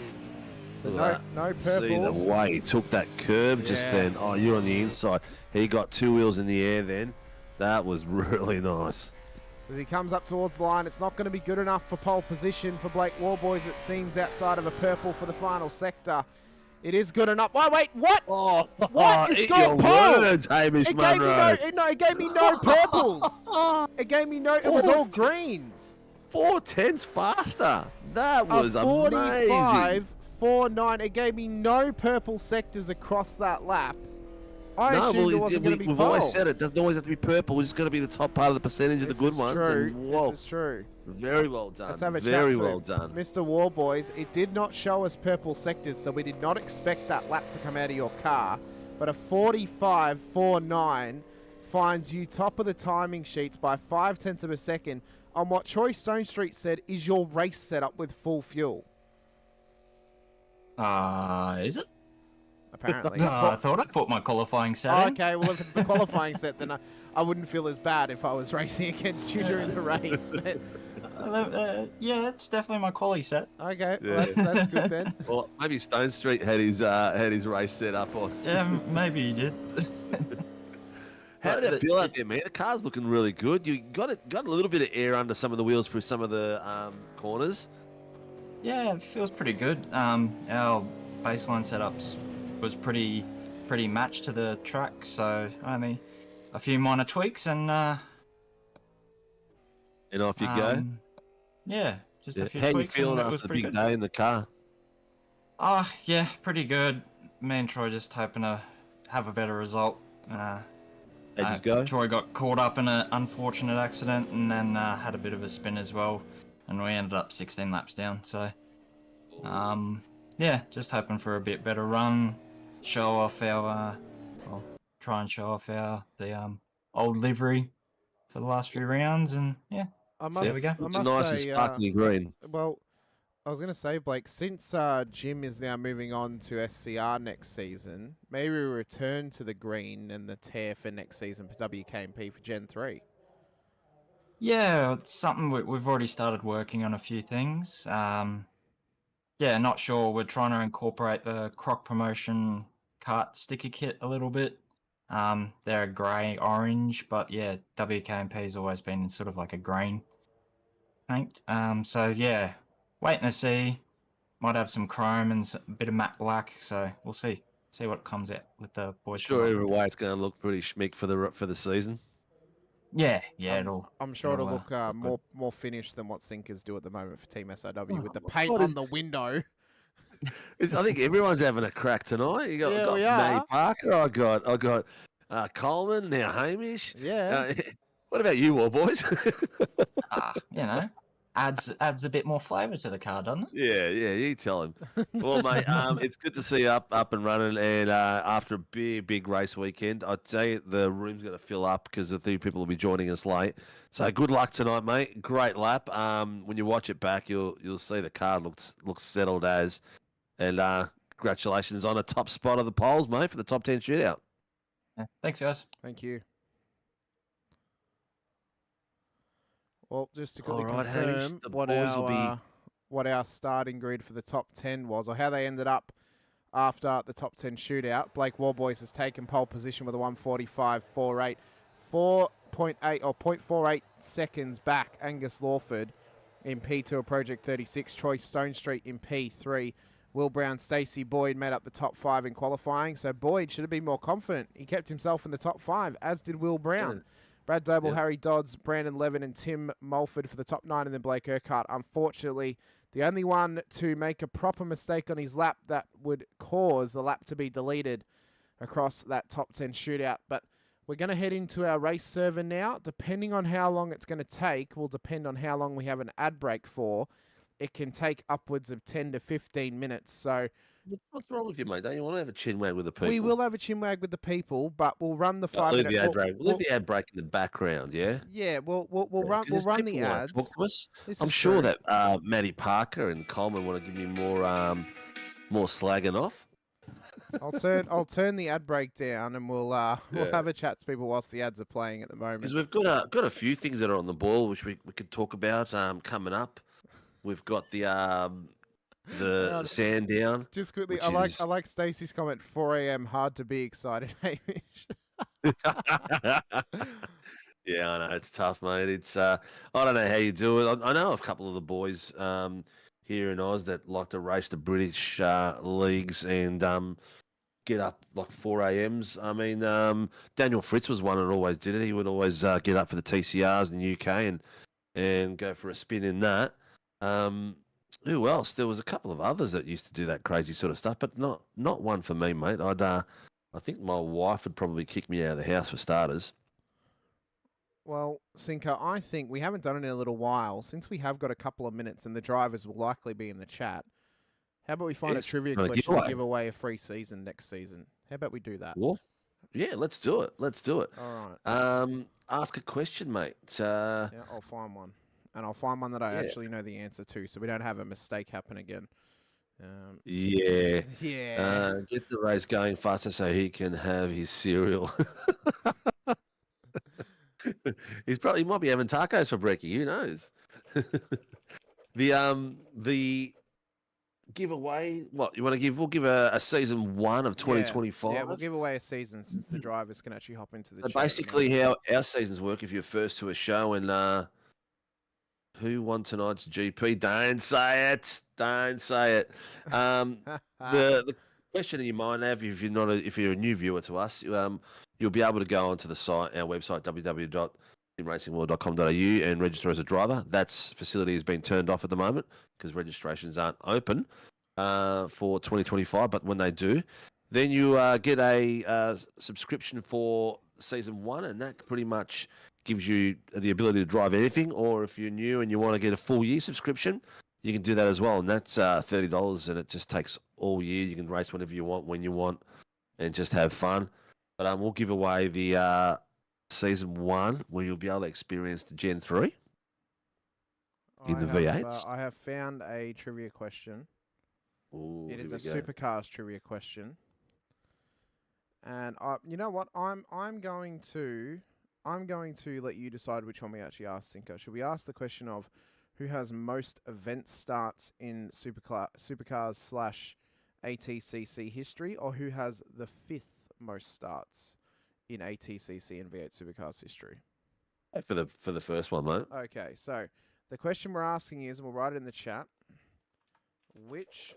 Speaker 11: So no purples.
Speaker 13: See the way he took that curb just then. Oh, you're on the inside. He got 2 wheels in the air then. That was really nice.
Speaker 11: As he comes up towards the line, it's not going to be good enough for pole position for Blake Warboys, it seems, outside of a purple for the final sector. It is good enough. Oh, wait, what?
Speaker 13: Oh,
Speaker 11: what? It's got pole.
Speaker 13: Words, Hamish
Speaker 11: It gave me
Speaker 13: Munro.
Speaker 11: it gave me no purples. It gave me no, it was all greens.
Speaker 13: 4/10 faster. That was amazing.
Speaker 11: 45.49. It gave me no purple sectors across that lap. I assumed it wasn't going to be
Speaker 13: we've
Speaker 11: pole.
Speaker 13: always said it doesn't always have to be purple. It's going to be the top part of the percentage of the good ones.
Speaker 11: True.
Speaker 13: And whoa,
Speaker 11: This is true.
Speaker 13: very well done.
Speaker 11: Let's have a
Speaker 13: very
Speaker 11: chat to
Speaker 13: well
Speaker 11: him.
Speaker 13: done.
Speaker 11: Mr. Warboys, it did not show us purple sectors, so we did not expect that lap to come out of your car. But a 45.49 finds you top of the timing sheets by 0.5 of a second on what Troy Stone Street said is your race setup with full fuel.
Speaker 5: Is it?
Speaker 11: apparently.
Speaker 5: No, I thought I put my qualifying set
Speaker 11: Oh,
Speaker 5: in.
Speaker 11: okay, well, if it's the qualifying set, then I wouldn't feel as bad if I was racing against you during the race. But...
Speaker 5: Yeah, it's definitely my quali set.
Speaker 11: Okay,
Speaker 13: Yeah.
Speaker 11: well, that's good then.
Speaker 13: Well, maybe Stone Street had his race set up on.
Speaker 5: Yeah, maybe he did.
Speaker 13: How did it feel out there, man? The car's looking really good. You got a little bit of air under some of the wheels through some of the corners.
Speaker 5: Yeah, it feels pretty good. Our baseline setups was pretty matched to the track, so only a few minor tweaks and
Speaker 13: off you go.
Speaker 5: Yeah, just a few
Speaker 13: How you
Speaker 5: tweaks.
Speaker 13: feeling
Speaker 5: and it was
Speaker 13: after the
Speaker 5: pretty
Speaker 13: big
Speaker 5: good.
Speaker 13: day in the car?
Speaker 5: Oh, yeah, pretty good. Me and Troy just hoping to have a better result.
Speaker 13: How'd you go?
Speaker 5: Troy got caught up in an unfortunate accident and then had a bit of a spin as well, and we ended up 16 laps down. So, yeah, just hoping for a bit better run, show off our, try and show off the old livery for the last few rounds, and yeah, there we go.
Speaker 11: I must
Speaker 13: Nice and
Speaker 11: say,
Speaker 13: sparkly green.
Speaker 11: Well, I was going to say, Blake, since Jim is now moving on to SCR next season, maybe we return to the green and the tear for next season for WKMP for Gen 3.
Speaker 5: Yeah, it's something we've already started working on a few things. Yeah, not sure. We're trying to incorporate the Croc Promotion kart sticker kit a little bit. They're grey orange, but yeah, WKMP's always been sort of like a green paint. So yeah, waiting to see. Might have some chrome and a bit of matte black. So we'll see what comes out with the boys.
Speaker 13: Sure, either way, it's going to look pretty schmick for the season.
Speaker 5: Yeah,
Speaker 11: I'm sure it'll look more finished than what Sinkers do at the moment for Team SOW with the paint on the window.
Speaker 13: I think everyone's having a crack tonight. You got
Speaker 11: we
Speaker 13: Matty
Speaker 11: are.
Speaker 13: Parker. I got Coleman, now Hamish.
Speaker 11: Yeah.
Speaker 13: What about you all boys?
Speaker 5: You know, adds a bit more flavour to the car, doesn't it?
Speaker 13: Yeah, you tell him. Well, mate, it's good to see you up and running, and after a big race weekend, I'd say the room's going to fill up because a few people will be joining us late. So good luck tonight, mate. Great lap. When you watch it back, you'll see the car looks settled as, and congratulations on a top spot of the polls, mate, for the top 10 shootout.
Speaker 5: Yeah, thanks, guys.
Speaker 11: Thank you. Well, just to quickly
Speaker 13: All right, Hamish,
Speaker 11: confirm
Speaker 13: the
Speaker 11: what
Speaker 13: boys will
Speaker 11: our what our starting grid for the top 10 was, or how they ended up after the top 10 shootout. Blake Warboys has taken pole position with a 1:45.48, 4.8 or 0.48 seconds back. Angus Lawford in P2 of Project 36, Troy Stonestreet in P3. Will Brown, Stacey Boyd made up the top 5 in qualifying, so Boyd should have been more confident. He kept himself in the top 5, as did Will Brown. Brad Doble, Harry Dodds, Brandon Levin, and Tim Mulford for the top 9, and then Blake Urquhart. Unfortunately, the only one to make a proper mistake on his lap that would cause the lap to be deleted across that top 10 shootout. But we're going to head into our race server now. Depending on how long it's going to take, will depend on how long we have an ad break for. It can take upwards of 10 to 15 minutes. So
Speaker 13: what's wrong with you, mate? Don't you want to have a chin wag with the people?
Speaker 11: we will have a chinwag with the people, but we'll run the 5
Speaker 13: leave
Speaker 11: minute.
Speaker 13: the ad break. Leave the ad break in the background, yeah.
Speaker 11: Yeah, we'll run
Speaker 13: Because
Speaker 11: the
Speaker 13: people wanna
Speaker 11: ads.
Speaker 13: talk to us.
Speaker 11: This
Speaker 13: I'm
Speaker 11: is
Speaker 13: sure
Speaker 11: true.
Speaker 13: that Matty Parker and Coleman want to give me more slagging off.
Speaker 11: I'll turn the ad break down, and we'll
Speaker 13: Yeah.
Speaker 11: have a chat to people whilst the ads are playing at the moment.
Speaker 13: Because we've got a few things that are on the ball which we could talk about coming up. We've got the sand down.
Speaker 11: Just quickly,
Speaker 13: which
Speaker 11: I like Stacey's comment. 4 a.m. hard to be excited, Hamish.
Speaker 13: Yeah, I know it's tough, mate. It's I don't know how you do it. I know a couple of the boys here in Oz that like to race the British leagues and get up like 4 a.m s. I mean, Daniel Fritz was one that always did it. He would always get up for the TCRs in the UK and go for a spin in that. Who else? There was a couple of others that used to do that crazy sort of stuff, but not one for me, mate. I think my wife would probably kick me out of the house for starters.
Speaker 11: Well, Sinker, I think we haven't done it in a little while. Since we have got a couple of minutes and the drivers will likely be in the chat, how about we find a trivia
Speaker 13: not a
Speaker 11: question to
Speaker 13: giveaway.
Speaker 11: give away a free season next season? How about we do that?
Speaker 13: Well, yeah, let's do it.
Speaker 11: All right.
Speaker 13: Ask a question, mate.
Speaker 11: Yeah, I'll find one. And I'll find one that I
Speaker 13: Yeah.
Speaker 11: actually know the answer to, so we don't have a mistake happen again.
Speaker 13: Yeah.
Speaker 11: Yeah.
Speaker 13: Get the race going faster so he can have his cereal. He might be having tacos for brekkie. Who knows? The giveaway. What you want to give? We'll give a season 1 of 2025.
Speaker 11: Yeah, we'll give away a season since the drivers can actually hop into the
Speaker 13: So
Speaker 11: chat.
Speaker 13: basically, how our seasons work, if you're first to a show and who won tonight's GP? Don't say it. Don't say it. The question in your mind, Av, if you're a new viewer to us, you'll be able to go onto the site, our website, www.simracingworld.com.au, and register as a driver. That facility has been turned off at the moment because registrations aren't open for 2025. But when they do, then you get a subscription for season 1, and that pretty much gives you the ability to drive anything. Or if you're new and you want to get a full year subscription, you can do that as well. And that's $30, and it just takes all year. You can race whenever you want, when you want, and just have fun. But we'll give away the season 1 where you'll be able to experience the Gen 3 in the V8s.
Speaker 11: I have found a trivia question.
Speaker 13: Ooh,
Speaker 11: it is
Speaker 13: here
Speaker 11: a
Speaker 13: we go.
Speaker 11: Supercars trivia question. And you know what? I'm going to let you decide which one we actually ask, Sinko. Should we ask the question of who has most event starts in Supercars / ATCC history, or who has the 5th most starts in ATCC and V8 Supercars history?
Speaker 13: For the first one, mate.
Speaker 11: Okay, so the question we're asking is, and we'll write it in the chat, which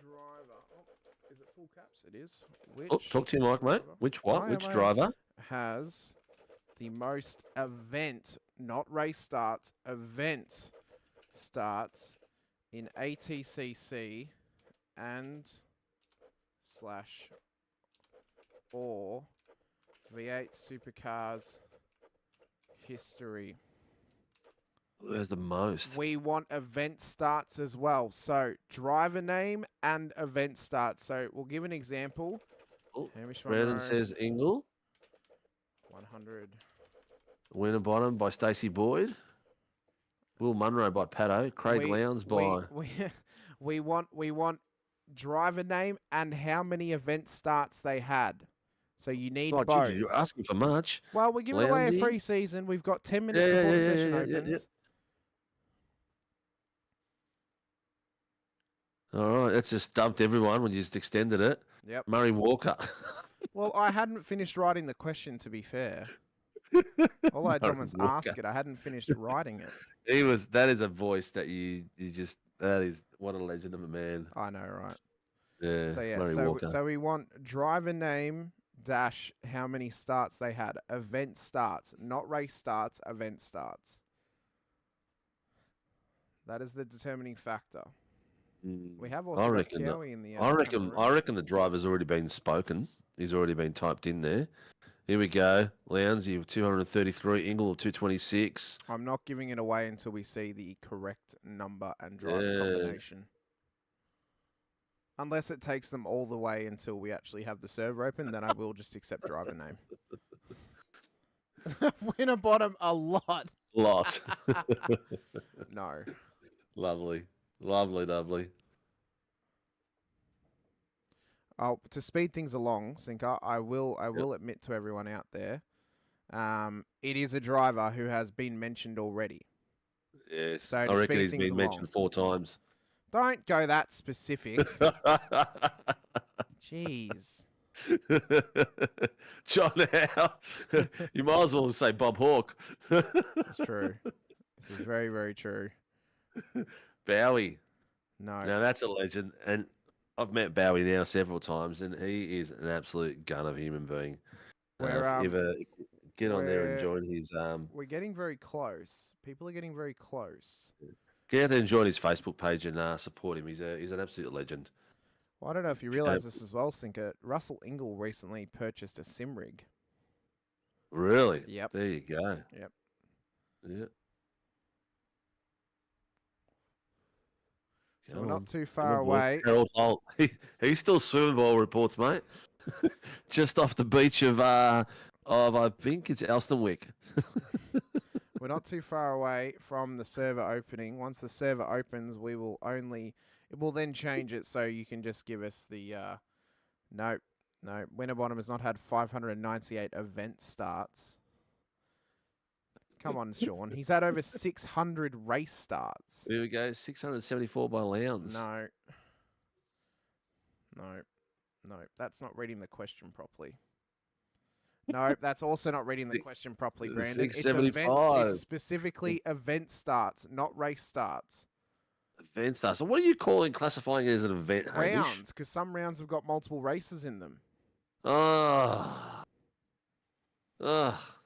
Speaker 11: driver... Oh, is it full caps? It is. Which
Speaker 13: Talk to you, Mike, mate. Which what? Which driver
Speaker 11: has the most event, not race starts, event starts in ATCC and / or V8 Supercars history?
Speaker 13: There's the most.
Speaker 11: We want event starts as well. So driver name and event starts. So we'll give an example. Hamish
Speaker 13: Brandon
Speaker 11: Munro,
Speaker 13: says Ingle.
Speaker 11: 100.
Speaker 13: Winner bottom by Stacey Boyd. Will Munro by Pato. Craig Lowndes by...
Speaker 11: We want driver name and how many event starts they had. So you need
Speaker 13: Oh,
Speaker 11: both.
Speaker 13: Ginger, you're asking for much.
Speaker 11: Well, we're giving away a
Speaker 13: Lowndesy?
Speaker 11: free season. We've got 10 minutes before the session opens.
Speaker 13: All right, that's just dumped everyone when you just extended it.
Speaker 11: Yep.
Speaker 13: Murray Walker.
Speaker 11: Well, I hadn't finished writing the question, to be fair. All I'd done was ask it. I hadn't finished writing it.
Speaker 13: That is a voice that you just, that is, what a legend of a man.
Speaker 11: I know, right?
Speaker 13: Yeah,
Speaker 11: So, yeah,
Speaker 13: Murray Walker.
Speaker 11: so we want driver name dash how many starts they had. Event starts, not race starts, event starts. That is the determining factor. We have also got Cowie in the
Speaker 13: I reckon the driver's already been spoken. He's already been typed in there. Here we go. Lowndesy 233, Ingle 226.
Speaker 11: I'm not giving it away until we see the correct number and driver combination. Unless it takes them all the way until we actually have the server open, then I will just accept driver name. Winner bottom a lot.
Speaker 13: Lot.
Speaker 11: No.
Speaker 13: Lovely. Lovely, lovely.
Speaker 11: Oh, to speed things along, Sinker, I will admit to everyone out there, it is a driver who has been mentioned already.
Speaker 13: Yes,
Speaker 11: So
Speaker 13: I
Speaker 11: to
Speaker 13: reckon
Speaker 11: speed
Speaker 13: he's
Speaker 11: things
Speaker 13: been
Speaker 11: along.
Speaker 13: mentioned 4 times.
Speaker 11: Don't go that specific. Jeez.
Speaker 13: John Howe. You might as well say Bob Hawke.
Speaker 11: It's true. This is very, very true.
Speaker 13: Bowie.
Speaker 11: No.
Speaker 13: Now that's a legend. And I've met Bowie now several times, and he is an absolute gun of a human being. If you ever get on there and join his...
Speaker 11: We're getting very close. People are getting very close.
Speaker 13: Get out there and join his Facebook page and support him. He's an absolute legend.
Speaker 11: Well, I don't know if you realise this as well, Sinker. Russell Ingle recently purchased a sim rig.
Speaker 13: Really?
Speaker 11: Yep.
Speaker 13: There you go.
Speaker 11: Yep.
Speaker 13: Yep.
Speaker 11: So we're not too far away.
Speaker 13: Harold Holt. He's still swimming ball reports, mate. Just off the beach of I think it's Elstonwick.
Speaker 11: We're not too far away from the server opening. Once the server opens, we will only It will then change it so you can just give us the no. Winterbottom has not had 598 event starts. Come on, Sean. He's had over 600 race starts.
Speaker 13: There we go. 674 by Lowndes.
Speaker 11: No. That's not reading the question properly. No, that's also not reading the question properly, Brandon. It's events. It's specifically event starts, not race starts.
Speaker 13: Event starts. So what are you classifying it as an event, Hamish?
Speaker 11: Rounds, because some rounds have got multiple races in them.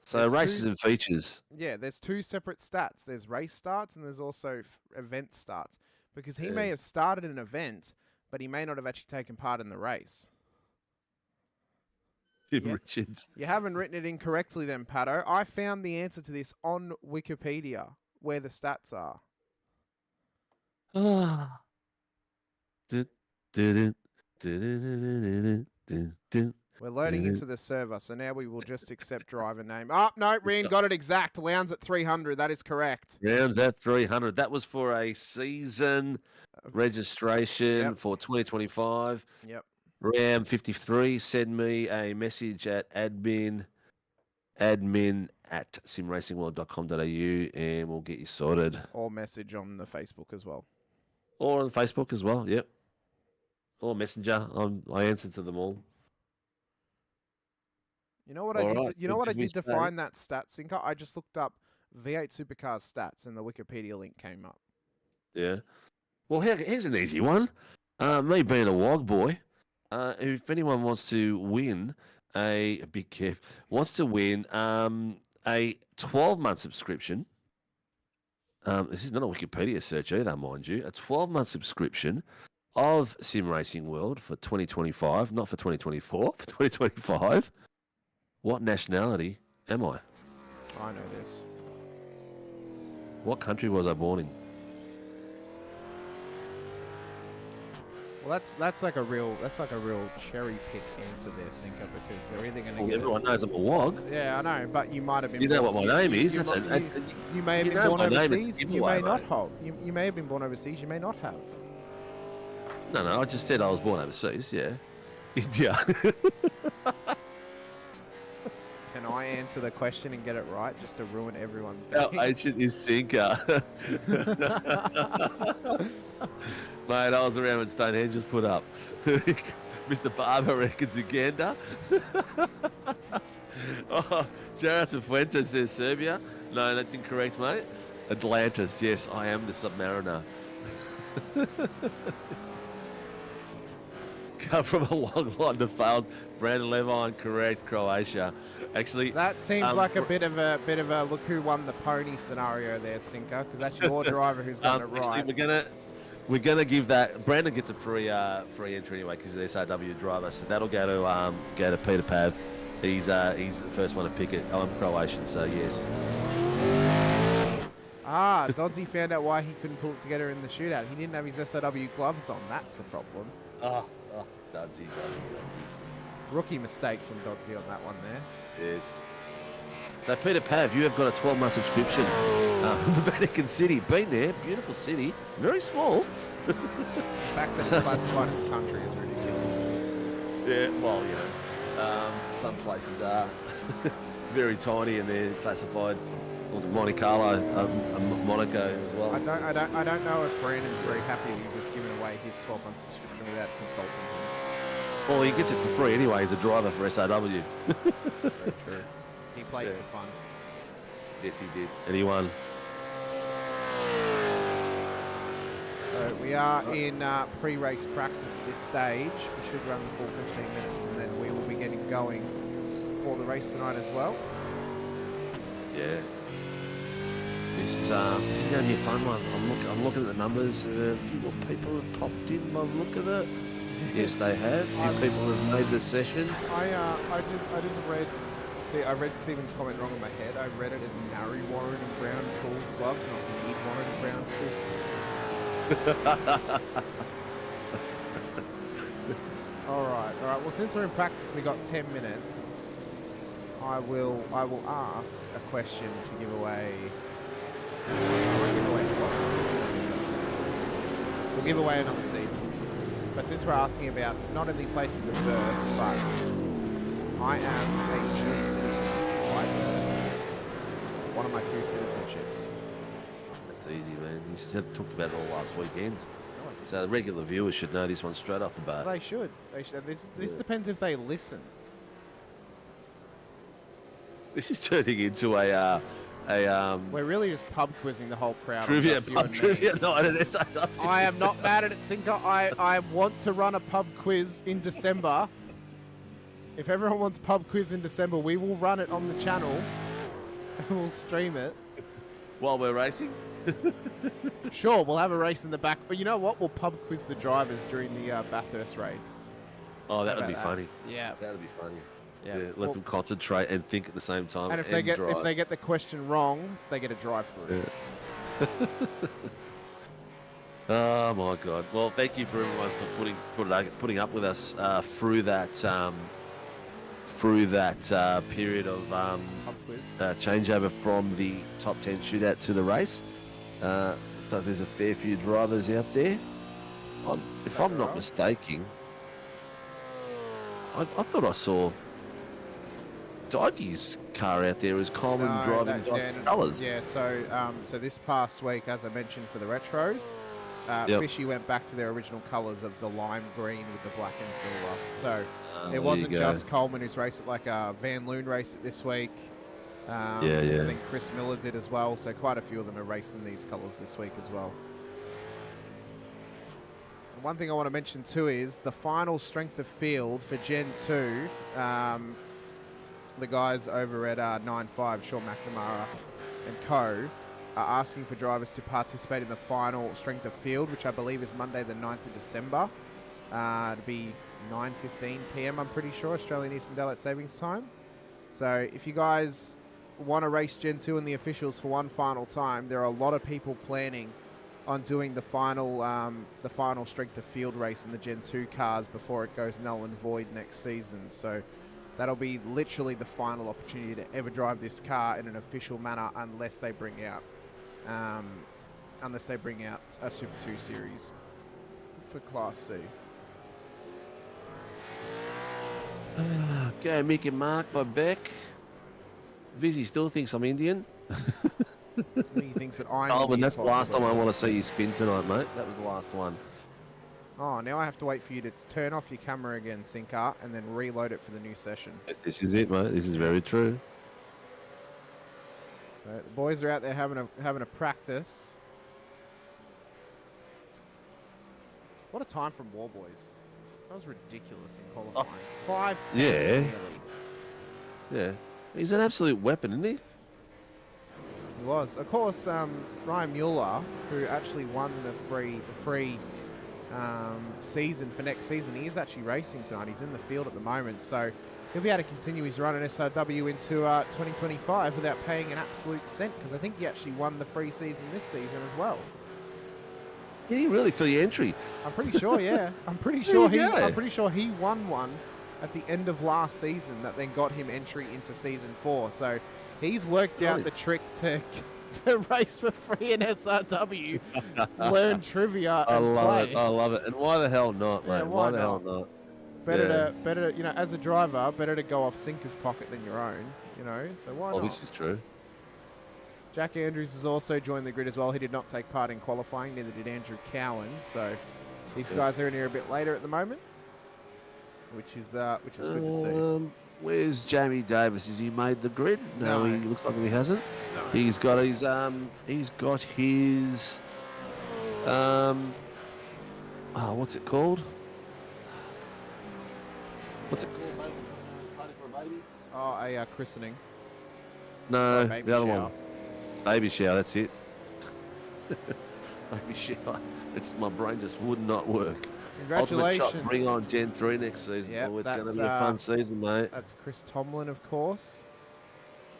Speaker 13: So
Speaker 11: There's
Speaker 13: races and features.
Speaker 11: Yeah, there's two separate stats. There's race starts and there's also event starts. Because he may have started an event, but he may not have actually taken part in the race.
Speaker 13: Jim Richards.
Speaker 11: You haven't written it incorrectly then, Pato. I found the answer to this on Wikipedia, where the stats are. We're loading into the server, so now we will just accept driver name. Oh, no, Rian got it exact. Lowndes at 300. That is correct.
Speaker 13: Rounds at 300. That was for a season registration for 2025.
Speaker 11: Yep.
Speaker 13: Ram 53. Send me a message at admin at simracingworld.com.au and we'll get you sorted.
Speaker 11: Or message on the Facebook as well.
Speaker 13: Or on Facebook as well, yep. Or Messenger. I answer to them all.
Speaker 11: You know what I did? You know what I did to find that stat, Sinker? I just looked up V8 Supercars stats, and the Wikipedia link came up.
Speaker 13: Yeah. Well, here's an easy one. Me being a WOG boy, if anyone wants to win a 12-month subscription. This is not a Wikipedia search either, mind you. A 12-month subscription of Sim Racing World for 2025, not for 2024, for 2025. What nationality am I?
Speaker 11: I know this.
Speaker 13: What country was I born in?
Speaker 11: Well, that's like a real cherry pick answer there, Sinker, because they're either going to get
Speaker 13: everyone knows I'm a WOG.
Speaker 11: Yeah, I know, but you might have been.
Speaker 13: You know what my name is?
Speaker 11: You may have been born overseas. You may not have. You may have been born overseas. You may not have.
Speaker 13: No, I just said I was born overseas. Yeah, India.
Speaker 11: Can I answer the question and get it right, just to ruin everyone's day?
Speaker 13: How ancient is Sinker? Mate, I was around when Stonehenge was put up. Mr. Barber reckons Uganda. Jaras Fuentes says Serbia. No, that's incorrect, mate. Atlantis, yes, I am the Submariner. Come from a long line of failed. Brandon Levine, correct. Croatia. Actually,
Speaker 11: that seems like a bit of a look who won the pony scenario there, Sinker, because that's your driver who's got it right.
Speaker 13: Actually, we're gonna give that. Brandon gets a free entry anyway because he's an SRW driver, so that'll go to Peter Pav. He's the first one to pick it. I'm Croatian, so yes.
Speaker 11: Doddsy found out why he couldn't pull it together in the shootout. He didn't have his SRW gloves on. That's the problem.
Speaker 13: Doddsy.
Speaker 11: Rookie mistake from Doddsy on that one there.
Speaker 13: Yes. So Peter Pav, you have got a 12-month subscription from Vatican City. Been there, beautiful city, very small.
Speaker 11: The fact that it's classified as a country is ridiculous.
Speaker 13: Yeah, well, some places are very tiny and they're classified. Well, Monte Carlo, Monaco as well.
Speaker 11: I don't know if Brandon's very happy that you've just given away his 12-month subscription without consulting him.
Speaker 13: Well, he gets it for free anyway. He's a driver for SRW.
Speaker 11: Very true. He played for fun.
Speaker 13: Yes, he did. And he won.
Speaker 11: So we are in pre-race practice at this stage. We should run the full 15 minutes and then we will be getting going for the race tonight as well.
Speaker 13: Yeah. This is going to be a fun one. I'm looking at the numbers. A few more people have popped in by the look of it. Yes, they have. A few people have made the session.
Speaker 11: I just read Stephen's comment wrong in my head. I read it as Narry Warren and Brown Tools gloves, not Need Warren and Brown Tools. All right. Well, since we're in practice, we got 10 minutes. I will ask a question to give away. we'll give away another season. But since we're asking about not only places of birth, but I am a dual citizen by birth. One of my 2 citizenships.
Speaker 13: That's easy, man. You talked about it all last weekend. So the regular viewers should know this one straight off the bat.
Speaker 11: They should. They should. This depends if they listen.
Speaker 13: This is turning into a
Speaker 11: We're really just pub quizzing the whole crowd.
Speaker 13: trivia,
Speaker 11: on just you and me.
Speaker 13: trivia night at SAW.
Speaker 11: I am not mad at it, Sinker. I want to run a pub quiz in December. If everyone wants pub quiz in December, we will run it on the channel and we'll stream it.
Speaker 13: While we're racing?
Speaker 11: Sure, we'll have a race in the back. But you know what? We'll pub quiz the drivers during the Bathurst race.
Speaker 13: Oh, that
Speaker 11: How
Speaker 13: would be
Speaker 11: about
Speaker 13: funny.
Speaker 11: Yeah.
Speaker 13: That would be funny.
Speaker 11: Yeah.
Speaker 13: Let
Speaker 11: Well-
Speaker 13: them concentrate and think at the same time.
Speaker 11: And if they get
Speaker 13: drive.
Speaker 11: the question wrong, they get a drive through.
Speaker 13: Oh my God! Well, thank you for everyone for putting up with us through that period of changeover from the top 10 shootout to the race. So there's a fair few drivers out there. If I'm not mistaken, I thought I saw Doggy's car out there as Coleman driving colours.
Speaker 11: Yeah, so this past week, as I mentioned for the retros, Fishy went back to their original colours of the lime green with the black and silver. So
Speaker 13: there
Speaker 11: it wasn't
Speaker 13: you go.
Speaker 11: just Coleman who's raced it, like Van Loon raced it this week.
Speaker 13: Yeah.
Speaker 11: I think Chris Miller did as well. So quite a few of them are racing these colours this week as well. And one thing I want to mention too is the final strength of field for Gen 2. The guys over at 9.5, Sean McNamara and co, are asking for drivers to participate in the final strength of field, which I believe is Monday the 9th of December. It'll be 9:15 p.m. I'm pretty sure, Australian Eastern Daylight Savings Time. So if you guys want to race Gen 2 and the officials for one final time, there are a lot of people planning on doing the final strength of field race in the Gen 2 cars before it goes null and void next season. So that'll be literally the final opportunity to ever drive this car in an official manner, unless they bring out a Super 2 series for Class C.
Speaker 13: Go Mick and Mark by Beck. Vizzy still thinks I'm Indian.
Speaker 11: He thinks that I'm
Speaker 13: but
Speaker 11: Indian,
Speaker 13: that's the last time
Speaker 11: possibly.
Speaker 13: I want to see you spin tonight, mate. That was the last one.
Speaker 11: Oh, now I have to wait for you to turn off your camera again, Sinker, and then reload it for the new session.
Speaker 13: This is it, mate. This is very true.
Speaker 11: The boys are out there having a practice. What a time from War Boys. That was ridiculous in qualifying. 5 tenths nearly.
Speaker 13: Yeah. He's an absolute weapon, isn't he?
Speaker 11: He was. Of course, Ryan Mueller, who actually won the free season for next season, he is actually racing tonight. He's in the field at the moment, so he'll be able to continue his run in SRW into 2025 without paying an absolute cent, because I think he actually won the free season this season as well.
Speaker 13: Did he really for the entry?
Speaker 11: I'm pretty sure, yeah. I'm pretty sure he won one at the end of last season that then got him entry into season 4. So he's worked out the trick to race for free in SRW, learn trivia, and play.
Speaker 13: I love it. And why the hell not, mate?
Speaker 11: Yeah,
Speaker 13: why the hell not?
Speaker 11: Better to, you know, as a driver, better to go off Sinker's pocket than your own, you know, so why not?
Speaker 13: This is true.
Speaker 11: Jack Andrews has also joined the grid as well. He did not take part in qualifying, neither did Andrew Cowan, so these guys are in here a bit later at the moment, which is good to see.
Speaker 13: Where's Jamie Davis? Has he made the grid? No, he looks like he hasn't.
Speaker 11: No.
Speaker 13: He's got his what's it called? What's it called, mate? Party for a baby?
Speaker 11: Oh, a christening.
Speaker 13: No,
Speaker 11: baby
Speaker 13: the other
Speaker 11: shower.
Speaker 13: one. Baby shower, that's it. Baby shower. My brain just would not work.
Speaker 11: Congratulations.
Speaker 13: Ultimate Chop, bring on Gen 3 next season.
Speaker 11: Yep,
Speaker 13: It's going to
Speaker 11: that's,
Speaker 13: be a fun season, mate.
Speaker 11: That's Chris Tomlin, of course.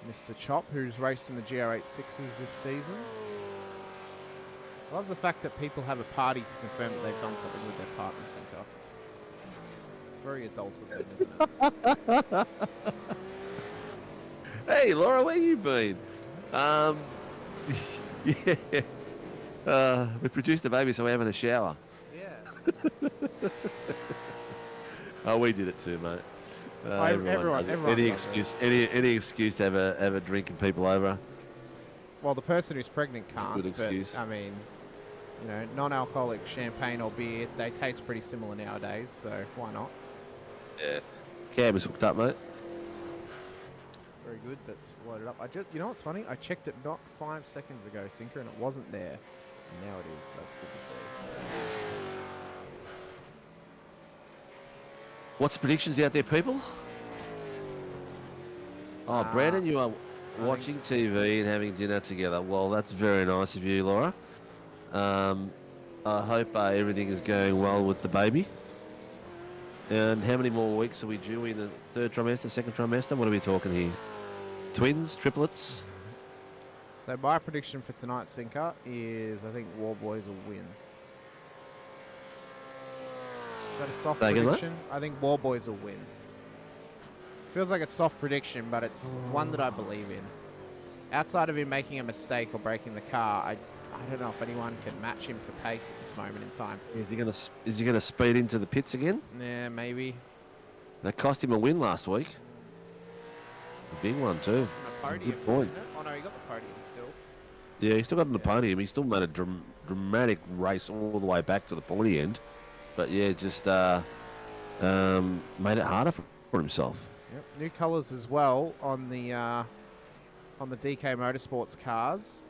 Speaker 11: Mr. Chop, who's raced in the GR86s this season. I love the fact that people have a party to confirm that they've done something with their partner, Sinker. Very adult of them, isn't it?
Speaker 13: Hey, Laura, where you been? Yeah. We produced the baby, so we're having a shower. Oh, we did it too, mate.
Speaker 11: Everyone
Speaker 13: does it.
Speaker 11: does
Speaker 13: Any
Speaker 11: it.
Speaker 13: excuse, any excuse to have a drink and people over.
Speaker 11: Well, the person who's pregnant
Speaker 13: It's a
Speaker 11: can't.
Speaker 13: good excuse.
Speaker 11: But, I mean, you know, non-alcoholic champagne or beer, they taste pretty similar nowadays, so why not?
Speaker 13: Yeah. Cam is hooked up, mate.
Speaker 11: Very good. That's loaded up. You know what's funny? I checked it not 5 seconds ago, Sinker, and it wasn't there. And now it is. That's good to see.
Speaker 13: What's the predictions out there, people? Oh, Brandon, you are watching TV and having dinner together. Well, that's very nice of you, Laura. I hope everything is going well with the baby. And how many more weeks are we due in the third trimester, second trimester? What are we talking here? Twins, triplets?
Speaker 11: So my prediction for tonight's Sinker is I think War Boys will win. Is that a soft
Speaker 13: Say again,
Speaker 11: prediction? I think War Boys will win. Feels like a soft prediction, but it's one that I believe in. Outside of him making a mistake or breaking the car, I don't know if anyone can match him for pace at this moment in time.
Speaker 13: Is he gonna speed into the pits again?
Speaker 11: Yeah, maybe.
Speaker 13: That cost him a win last week. A big one too.
Speaker 11: A
Speaker 13: That's a
Speaker 11: podium,
Speaker 13: good point.
Speaker 11: isn't it? Oh no, he got the podium still.
Speaker 13: Yeah, he still got on the podium. He still made a dramatic race all the way back to the pointy end. But yeah, just made it harder for himself.
Speaker 11: Yep, new colours as well on the DK Motorsports cars.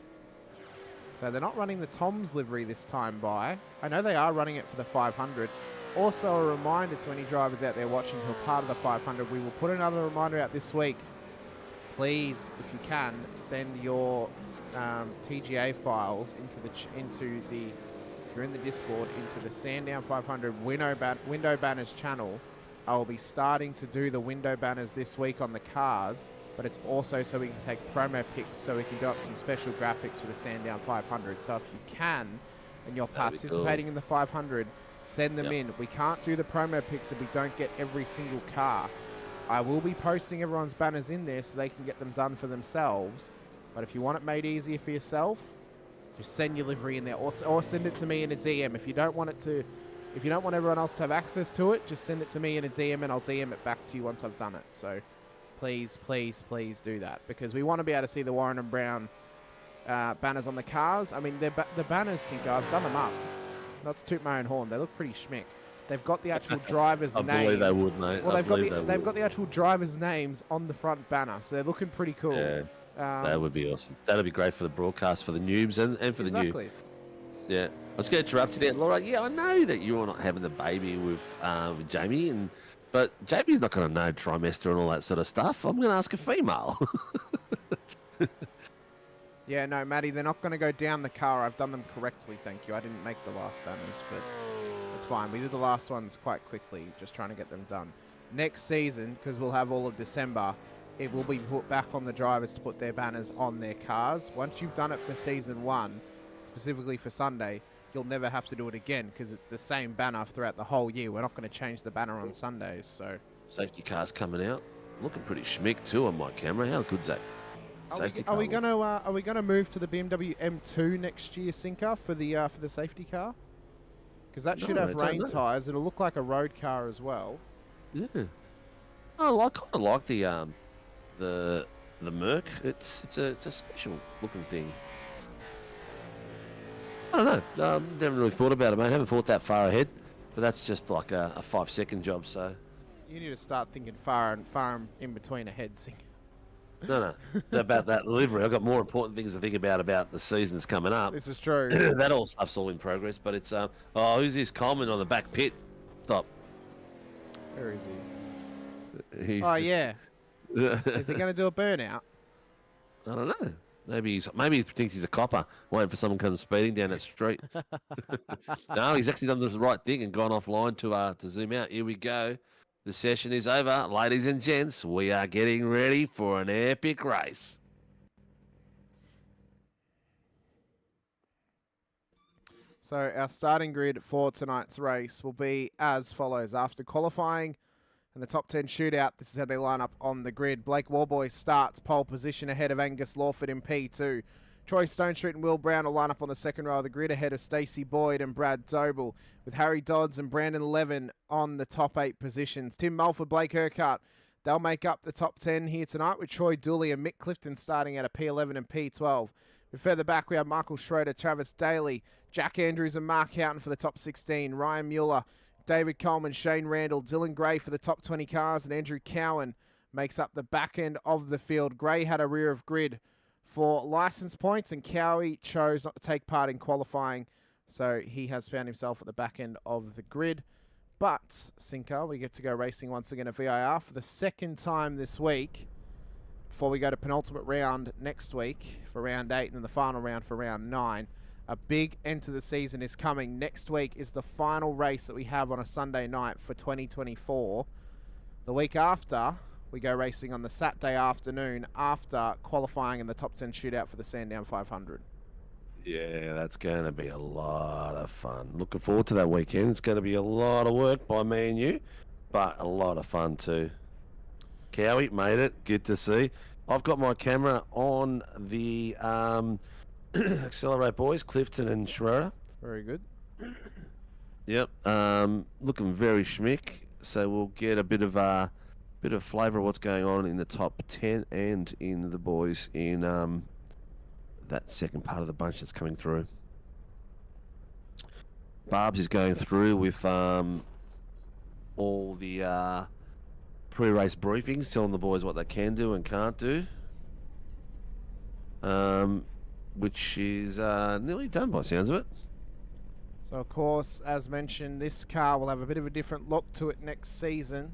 Speaker 11: So they're not running the Tom's livery this time by. I know they are running it for the 500. Also a reminder to any drivers out there watching who are part of the 500, we will put another reminder out this week. Please, if you can, send your TGA files if you're in the Discord, into the Sandown 500 window banners channel. I will be starting to do the window banners this week on the cars, but it's also so we can take promo pics, so we can do up some special graphics for the Sandown 500. So if you can, and you're participating in the 500, send them in. We can't do the promo pics if we don't get every single car. I will be posting everyone's banners in there so they can get them done for themselves. But if you want it made easier for yourself, just send your livery in there, or send it to me in a DM. If you don't want everyone else to have access to it, just send it to me in a DM and I'll DM it back to you once I've done it. So please, please, please do that, because we want to be able to see the Warren and Brown banners on the cars. I mean, the banners, Cinco, I've done them up. Not to toot my own horn, they look pretty schmick. They've got the actual drivers' names.
Speaker 13: I believe they would, mate.
Speaker 11: Well, they've got the actual drivers' names on the front banner, so they're looking pretty cool.
Speaker 13: Yeah, that would be awesome. That'd be great for the broadcast, for the noobs and for the new.
Speaker 11: Exactly.
Speaker 13: Yeah. I was going to interrupt you there, Laura. Yeah, I know that you're not having the baby with Jamie, but Jamie's not going to know trimester and all that sort of stuff. I'm going to ask a female.
Speaker 11: Yeah, no, Maddie, they're not going to go down the car. I've done them correctly, thank you. I didn't make the last banners, but it's fine. We did the last ones quite quickly, just trying to get them done. Next season, because we'll have all of December, it will be put back on the drivers to put their banners on their cars. Once you've done it for season 1, specifically for Sunday, you'll never have to do it again, because it's the same banner throughout the whole year. We're not going to change the banner on Sundays, so...
Speaker 13: Safety car's coming out. Looking pretty schmick too on my camera. How good's that?
Speaker 11: Are we gonna move to the BMW M2 next year, Sinker, for the safety car? Because that should have rain tyres. It'll look like a road car as well.
Speaker 13: Yeah. Oh, I kind of like the Merc. It's a special looking thing. I don't know. Never really thought about it, mate. Haven't thought that far ahead. But that's just like a 5-second job. So
Speaker 11: you need to start thinking far in between ahead, Sinker.
Speaker 13: No, about that livery. I've got more important things to think about the seasons coming up.
Speaker 11: This is true.
Speaker 13: That all stuff's all in progress, but it's who's this Coleman on the back pit? Stop.
Speaker 11: Where is he?
Speaker 13: Yeah.
Speaker 11: Is he going to do a burnout?
Speaker 13: I don't know. Maybe he thinks he's a copper, waiting for someone to come speeding down that street. No, he's actually done the right thing and gone offline to zoom out. Here we go. The session is over. Ladies and gents, we are getting ready for an epic race.
Speaker 11: So our starting grid for tonight's race will be as follows. After qualifying and the top 10 shootout, this is how they line up on the grid. Blake Warboy starts pole position ahead of Angus Lawford in P2. Troy Stonestreet and Will Brown will line up on the second row of the grid ahead of Stacey Boyd and Brad Doble, with Harry Dodds and Brandon Levin on the top 8 positions. Tim Mulford, Blake Urquhart, they'll make up the top 10 here tonight, with Troy Dooley and Mick Clifton starting at a P11 and P12. But further back, we have Michael Schroeder, Travis Daly, Jack Andrews and Mark Houghton for the top 16, Ryan Mueller, David Coleman, Shane Randall, Dylan Gray for the top 20 cars, and Andrew Cowan makes up the back end of the field. Gray had a rear of grid for license points, and Cowie chose not to take part in qualifying, so he has found himself at the back end of the grid. But, Sinko, we get to go racing once again at VIR for the second time this week, before we go to penultimate round next week for round 8, and then the final round for round 9. A big end to the season is coming. Next week is the final race that we have on a Sunday night for 2024. The week after, we go racing on the Saturday afternoon after qualifying in the top 10 shootout for the Sandown 500.
Speaker 13: Yeah, that's going to be a lot of fun. Looking forward to that weekend. It's going to be a lot of work by me and you, but a lot of fun too. Cowie made it. Good to see. I've got my camera on the Accelerate boys, Clifton and Schroeder.
Speaker 11: Very good.
Speaker 13: Yep. Looking very schmick. So we'll get a bit of flavour of what's going on in the top 10 and in the boys in that second part of the bunch that's coming through. Barbs is going through with all the pre-race briefings, telling the boys what they can do and can't do. Which is nearly done by the sounds of it.
Speaker 11: So, of course, as mentioned, this car will have a bit of a different look to it next season.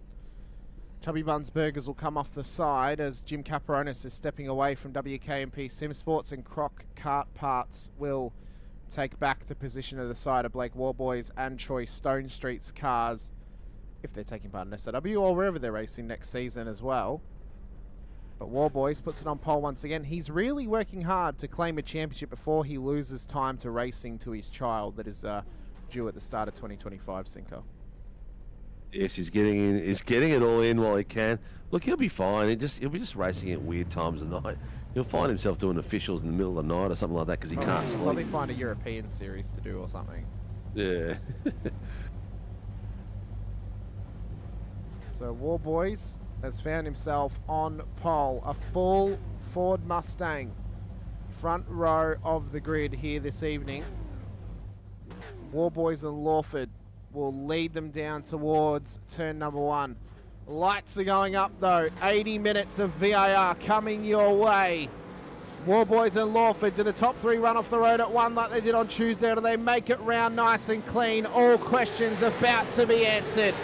Speaker 11: Chubby Buns Burgers will come off the side as Jim Caperonis is stepping away from WKMP Sim Sports, and Croc Kart Parts will take back the position of the side of Blake Warboys and Troy Stonestreet's cars, if they're taking part in SRW or wherever they're racing next season as well. But Warboys puts it on pole once again. He's really working hard to claim a championship before he loses time to racing to his child that is due at the start of 2025, Cinco.
Speaker 13: Yes, he's getting in. He's getting it all in while he can. Look, he'll be fine. He'll be just racing at weird times of the night. He'll find himself doing officials in the middle of the night or something like that because he can't sleep.
Speaker 11: Probably find a European series to do or something.
Speaker 13: Yeah.
Speaker 11: So Warboys has found himself on pole. A full Ford Mustang front row of the grid here this evening. Warboys and Lawford will lead them down towards turn number 1. Lights are going up though. 80 minutes of VIR coming your way. Warboys and Lawford, do the top 3 run off the road at 1 like they did on Tuesday, or do they make it round nice and clean? All questions about to be answered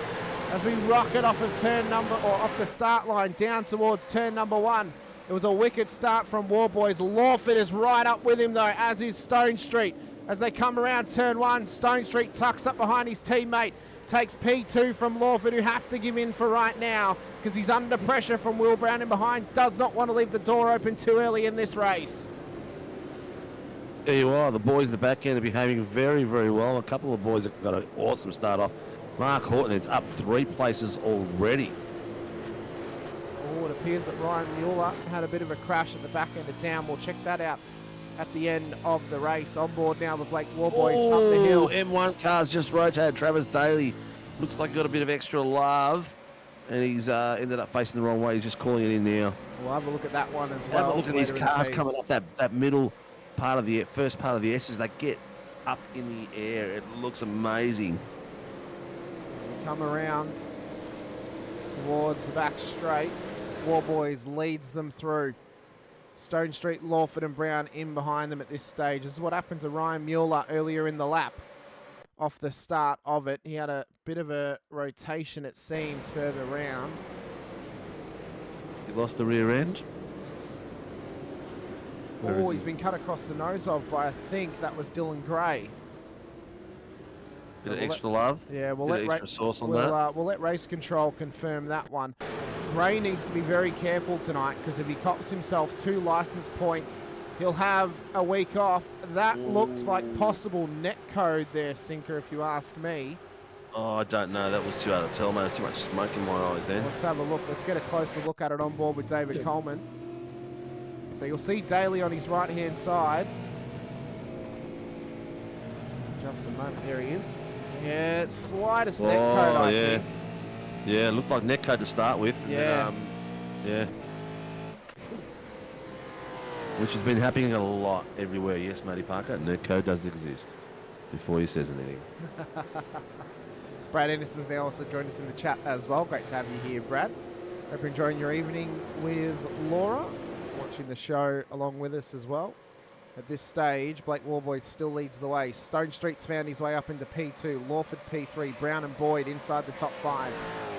Speaker 11: as we rocket off of off the start line down towards turn number 1. It was a wicked start from Warboys. Lawford is right up with him though, as is Stonestreet. As they come around turn 1, Stonestreet tucks up behind his teammate, takes P2 from Lawford, who has to give in for right now because he's under pressure from Will Brown in behind, does not want to leave the door open too early in this race.
Speaker 13: There you are. The boys at the back end are behaving very, very well. A couple of boys have got an awesome start off. Mark Horton is up 3 places already.
Speaker 11: Oh, it appears that Ryan Mueller had a bit of a crash at the back end of town. We'll check that out at the end of the race. On board now with Blake Warboys up the hill.
Speaker 13: M1 cars just rotated. Travis Daly looks like he got a bit of extra love, and he's ended up facing the wrong way. He's just calling it in now.
Speaker 11: We'll have a look at that one as well.
Speaker 13: Have a look at these cars coming up that middle part of the first part of the S's. They get up in the air. It looks amazing.
Speaker 11: We come around towards the back straight. Warboys leads them through. Stonestreet, Lawford and Brown in behind them at this stage. This is what happened to Ryan Mueller earlier in the lap. Off the start of it, he had a bit of a rotation, it seems, further around.
Speaker 13: He lost the rear end.
Speaker 11: Oh, he's been cut across the nose of by, I think that was Dylan Gray.
Speaker 13: Bit of extra love.
Speaker 11: Yeah, we'll
Speaker 13: Bit of
Speaker 11: let
Speaker 13: extra sauce on that.
Speaker 11: We'll let race control confirm that one. Gray needs to be very careful tonight because if he cops himself 2 license points, he'll have a week off. That looked like possible net code there, Sinker, if you ask me.
Speaker 13: Oh, I don't know. That was too hard to tell, mate. Too much smoke in my eyes then.
Speaker 11: Let's have a look. Let's get a closer look at it on board with David Coleman. So you'll see Daly on his right-hand side. Just a moment. There he is. Yeah, it's slightest netcode, I think.
Speaker 13: Yeah, it looked like netcode to start with.
Speaker 11: Yeah.
Speaker 13: Yeah. Which has been happening a lot everywhere. Yes, Matty Parker, netcode does exist. Before he says anything.
Speaker 11: Brad Anderson's now also joined us in the chat as well. Great to have you here, Brad. Hope you're enjoying your evening with Laura. Watching the show along with us as well. At this stage, Blake Warboy still leads the way. Stone Street's found his way up into P2. Lawford P3. Brown and Boyd inside the top 5.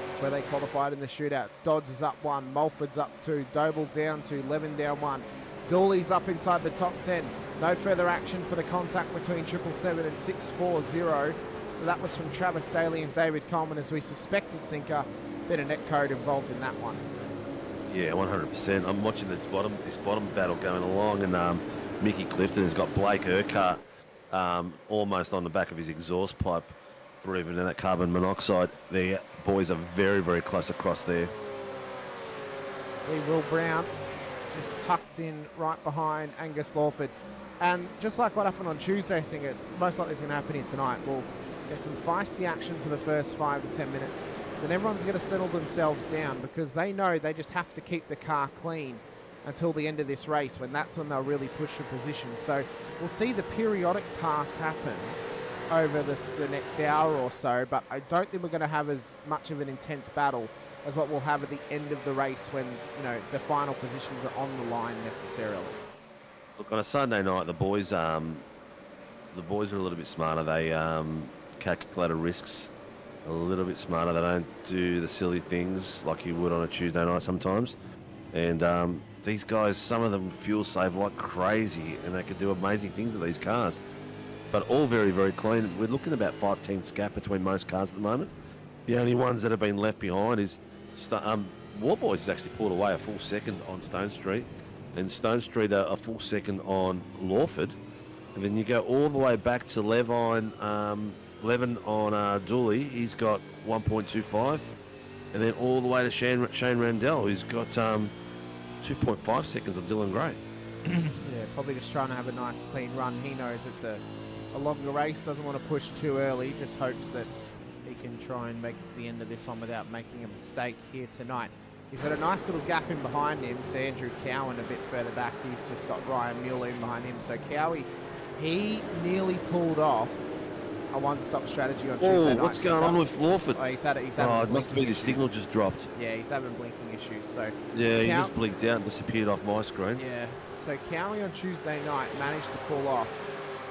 Speaker 11: That's where they qualified in the shootout. Dodds is up 1. Mulford's up 2. Doble down 2. Levin down 1. Dooley's up inside the top 10. No further action for the contact between 777 and 640. So that was from Travis Daly and David Coleman, as we suspected, Sinker. Bit of netcode involved in that one.
Speaker 13: Yeah, 100%. I'm watching this bottom battle going along, and Mickey Clifton has got Blake Urquhart almost on the back of his exhaust pipe, breathing in that carbon monoxide. The boys are very, very close across there.
Speaker 11: See Will Brown just tucked in right behind Angus Lawford. And just like what happened on Tuesday, I think it most likely is going to happen here tonight. We'll get some feisty action for the first 5 to 10 minutes. Then everyone's going to settle themselves down because they know they just have to keep the car clean until the end of this race, when that's when they'll really push for position. So we'll see the periodic pass happen over the next hour or so, but I don't think we're going to have as much of an intense battle as what we'll have at the end of the race when, you know, the final positions are on the line necessarily.
Speaker 13: Look, on a Sunday night, the boys are a little bit smarter. They calculate the risks a little bit smarter. They don't do the silly things like you would on a Tuesday night sometimes. And these guys, some of them fuel save like crazy, and they can do amazing things with these cars. But all very, very clean. We're looking at about 5/10 gap between most cars at the moment. The only ones that have been left behind is Warboys has actually pulled away a full second on Stone Street, and Stone Street a full second on Lawford. And then you go all the way back to Levin on Dooley. He's got 1.25. And then all the way to Shane Randell, who's got 2.5 seconds on Dylan Gray.
Speaker 11: Yeah, probably just trying to have a nice clean run. He knows it's a longer race, doesn't want to push too early, just hopes that he can try and make it to the end of this one without making a mistake here tonight. He's got a nice little gap in behind him, so Andrew Cowan a bit further back. He's just got Ryan Mueller in behind him. So Cowie, he nearly pulled off a one-stop strategy on Tuesday night.
Speaker 13: What's going on with Lawford?
Speaker 11: Oh, he's having
Speaker 13: it must be the signal just dropped.
Speaker 11: Yeah, he's having blinking issues. So
Speaker 13: yeah, he just blinked out and disappeared off my screen.
Speaker 11: Yeah, so Cowie on Tuesday night managed to pull off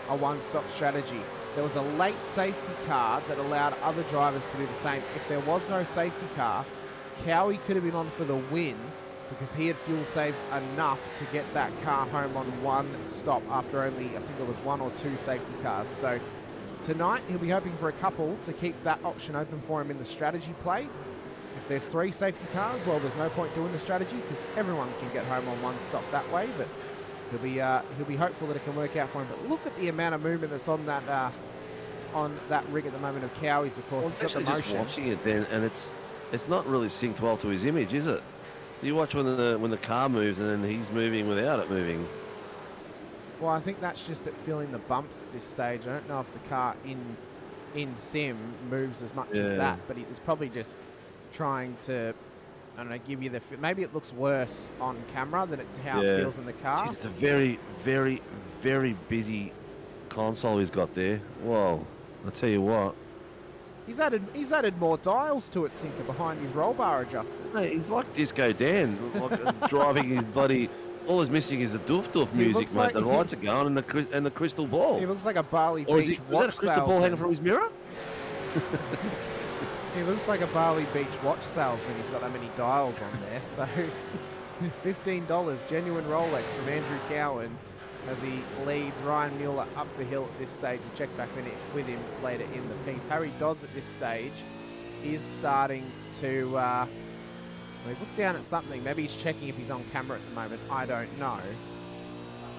Speaker 11: a one-stop strategy. There was a late safety car that allowed other drivers to do the same. If there was no safety car, Cowie could have been on for the win because he had fuel saved enough to get that car home on one stop after only, I think there was 1 or 2 safety cars. So tonight, he'll be hoping for a couple to keep that option open for him in the strategy play. If there's 3 safety cars, well, there's no point doing the strategy because everyone can get home on one stop that way. But he'll be hopeful that it can work out for him. But look at the amount of movement that's on that rig at the moment of Cowie's. Of course,
Speaker 13: Well, it's actually just watching it then, and it's not really synced well to his image, is it? You watch when the car moves and then he's moving without it moving.
Speaker 11: Well, I think that's just at feeling the bumps at this stage. I don't know if the car in sim moves as much as that, but he's probably just trying to, I don't know, give you maybe it looks worse on camera than how it feels in the car.
Speaker 13: Jeez, it's a very, very, very busy console he's got there. Whoa, I'll tell you what.
Speaker 11: He's added more dials to it, Sinker, behind his roll bar adjusters.
Speaker 13: Hey, he's like Disco Dan, like driving his bloody. All he's missing is the doof music, mate. The lights are going and the crystal ball.
Speaker 11: He looks like a Bali
Speaker 13: Or
Speaker 11: Beach
Speaker 13: was that a crystal ball hanging from his mirror?
Speaker 11: He looks like a Bali Beach watch salesman. He's got that many dials on there. So $15, genuine Rolex from Andrew Cowan as he leads Ryan Mueller up the hill at this stage. We'll check back with him later in the piece. Harry Dodds at this stage is starting to... well, he's looked down at something. Maybe he's checking if he's on camera at the moment. I don't know.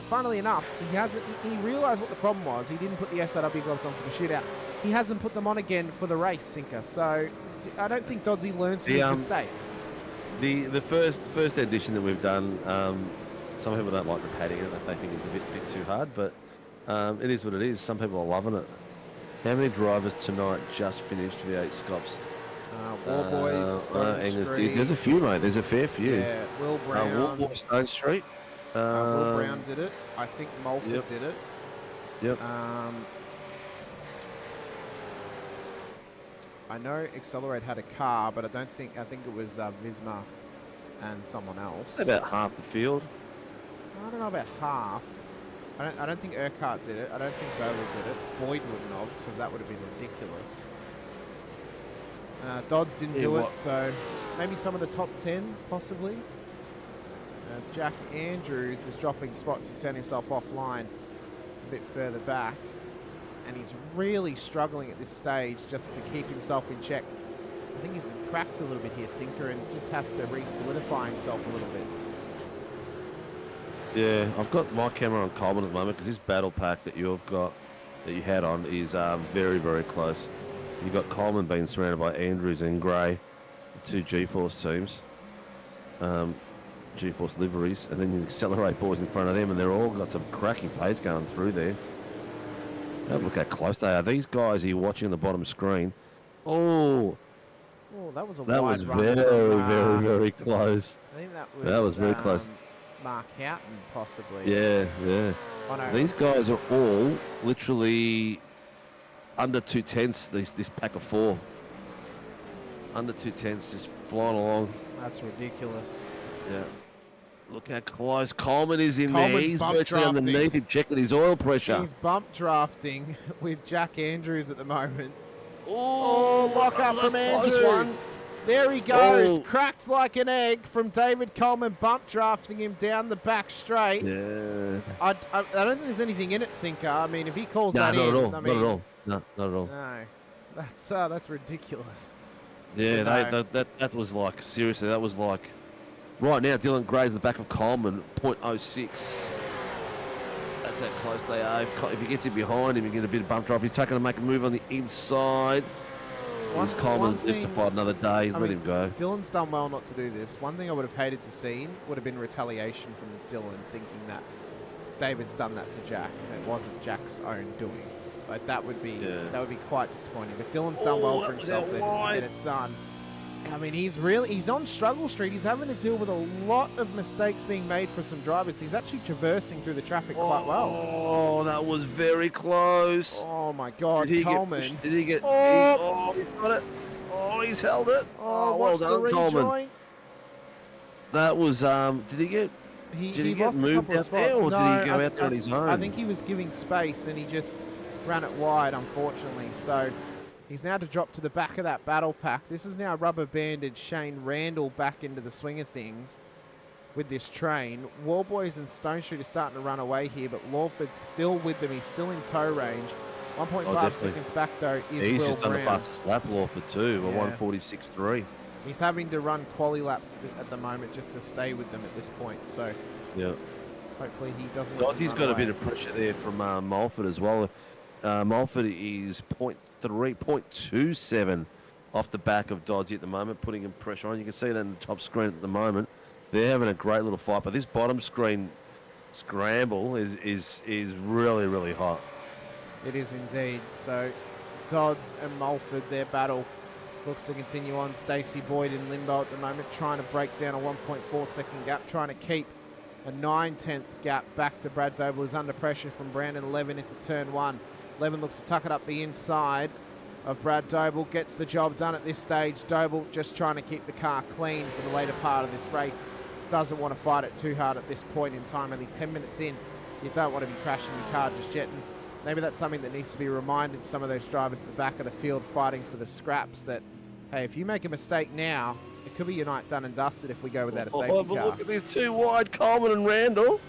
Speaker 11: Funnily enough, he realised what the problem was. He didn't put the SRW gloves on for the shootout. He hasn't put them on again for the race, Sinker. So I don't think Doddsy learns from his mistakes.
Speaker 13: The first edition that we've done, Some people don't like the padding in it. They think it's a bit too hard, but it is what it is. Some people are loving it. How many drivers tonight just finished V8 Scops?
Speaker 11: War Boys, Stone Street.
Speaker 13: There's a few, mate. There's a fair few.
Speaker 11: Yeah, Will Brown.
Speaker 13: War Boys, Stone Street.
Speaker 11: Will Brown did it. I think Mulford did it.
Speaker 13: Yep.
Speaker 11: I know Accelerate had a car, but I think it was Visma and someone else.
Speaker 13: About half the field.
Speaker 11: I don't know about half. I don't think Urquhart did it. I don't think Doble did it. Boyd wouldn't have, because that would have been ridiculous. Dodds didn't do it, so maybe some of the top 10, possibly. As Jack Andrews is dropping spots, he's found himself offline a bit further back. And he's really struggling at this stage just to keep himself in check. I think he's been cracked a little bit here, Sinker, and just has to re-solidify himself a little bit.
Speaker 13: Yeah, I've got my camera on Coleman at the moment because this battle pack that you had on is very, very close. You've got Coleman being surrounded by Andrews and Gray, the two G-Force teams, G-Force liveries, and then you Accelerate boys in front of them, and they're all got some cracking pace going through there. Look how close they are. These guys you're watching on the bottom screen. Oh,
Speaker 11: that was a
Speaker 13: that
Speaker 11: wide
Speaker 13: was
Speaker 11: run
Speaker 13: very,
Speaker 11: from,
Speaker 13: very, very close.
Speaker 11: I think
Speaker 13: that was very close.
Speaker 11: Mark Houghton, possibly.
Speaker 13: Yeah.
Speaker 11: Oh, no.
Speaker 13: These guys are all literally under 2/10. This pack of four. Under 2/10, just flying along.
Speaker 11: That's ridiculous.
Speaker 13: Yeah. Look how close Coleman is in
Speaker 11: Coleman's
Speaker 13: there. He's
Speaker 11: bump
Speaker 13: virtually
Speaker 11: drafting.
Speaker 13: underneath him, checking his oil pressure.
Speaker 11: He's bump drafting with Jack Andrews at the moment. Oh, lock up from Andrews.
Speaker 13: One.
Speaker 11: There he goes.
Speaker 13: Oh.
Speaker 11: Cracked like an egg from David Coleman, bump drafting him down the back straight.
Speaker 13: Yeah.
Speaker 11: I don't think there's anything in it, Sinker. I mean, if he calls
Speaker 13: No,
Speaker 11: that
Speaker 13: not
Speaker 11: in,
Speaker 13: at all.
Speaker 11: I mean,
Speaker 13: Not at all. No, not at all.
Speaker 11: No, that's ridiculous.
Speaker 13: Yeah,
Speaker 11: No.
Speaker 13: that was like, seriously, that was like, right now, Dylan Gray's in the back of Coleman, 0.06. That's how close they are. If he gets in behind him, you get a bit of bump drop. He's taking to make a move on the inside. This Coleman lives to fight another day. He's let him go.
Speaker 11: Dylan's done well not to do this. One thing I would have hated to see would have been retaliation from Dylan, thinking that David's done that to Jack and it wasn't Jack's own doing. Like that would be quite disappointing. But Dylan's done well for himself there just to get it done. I mean, he's on struggle street. He's having to deal with a lot of mistakes being made for some drivers. He's actually traversing through the traffic quite well.
Speaker 13: Oh, that was very close.
Speaker 11: Oh my God, Coleman.
Speaker 13: Did he get?
Speaker 11: Oh,
Speaker 13: he's got it. Oh, he's held it.
Speaker 11: Oh,
Speaker 13: well
Speaker 11: watch the
Speaker 13: done,
Speaker 11: rejoin.
Speaker 13: Coleman. That was. Did he get? Did he get
Speaker 11: lost a
Speaker 13: moved
Speaker 11: couple of
Speaker 13: out there,
Speaker 11: spots.
Speaker 13: or
Speaker 11: No,
Speaker 13: did he go out there on his own?
Speaker 11: I think he was giving space and he just ran it wide, unfortunately. So he's now to drop to the back of that battle pack. This is now rubber-banded Shane Randall back into the swing of things with this train. Warboys and Stone Street are starting to run away here, but Lawford's still with them. He's still in tow range. 1.5 seconds back, though, is
Speaker 13: He's
Speaker 11: Will
Speaker 13: just done the
Speaker 11: Brown.
Speaker 13: fastest lap, Lawford, too, a
Speaker 11: Yeah.
Speaker 13: 1:46.3.
Speaker 11: He's having to run quali laps at the moment just to stay with them at this point. So
Speaker 13: Yeah.
Speaker 11: hopefully he doesn't.
Speaker 13: Dodsey's got a bit of pressure there from Mulford as well. Mulford is 0.27 off the back of Dodsey at the moment, putting him pressure on. You can see that in the top screen at the moment. They're having a great little fight, but this bottom screen scramble is really, really hot.
Speaker 11: It is indeed. So Dodds and Mulford, their battle looks to continue on. Stacey Boyd in limbo at the moment, trying to break down a 1.4 second gap, trying to keep a 9/10 gap back to Brad Doble, who's under pressure from Brandon Levin into turn one. Levin looks to tuck it up the inside of Brad Doble, gets the job done at this stage. Doble just trying to keep the car clean for the later part of this race. Doesn't want to fight it too hard at this point in time. Only 10 minutes in, you don't want to be crashing your car just yet. And maybe that's something that needs to be reminded some of those drivers at the back of the field fighting for the scraps that, hey, if you make a mistake now, it could be your night done and dusted if we go without a safety
Speaker 13: But
Speaker 11: car.
Speaker 13: look at these two wide, Coleman and Randall.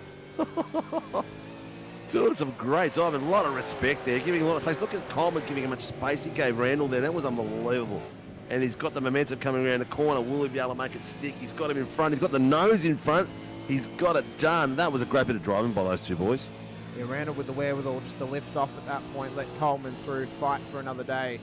Speaker 13: Doing some great driving, a lot of respect there, giving a lot of space. Look at Coleman giving how much space he gave Randall there. That was unbelievable. And he's got the momentum coming around the corner. Will he be able to make it stick? He's got him in front. He's got the nose in front. He's got it done. That was a great bit of driving by those two boys.
Speaker 11: Yeah, Randall with the wherewithal just to lift off at that point, let Coleman through, fight for another day.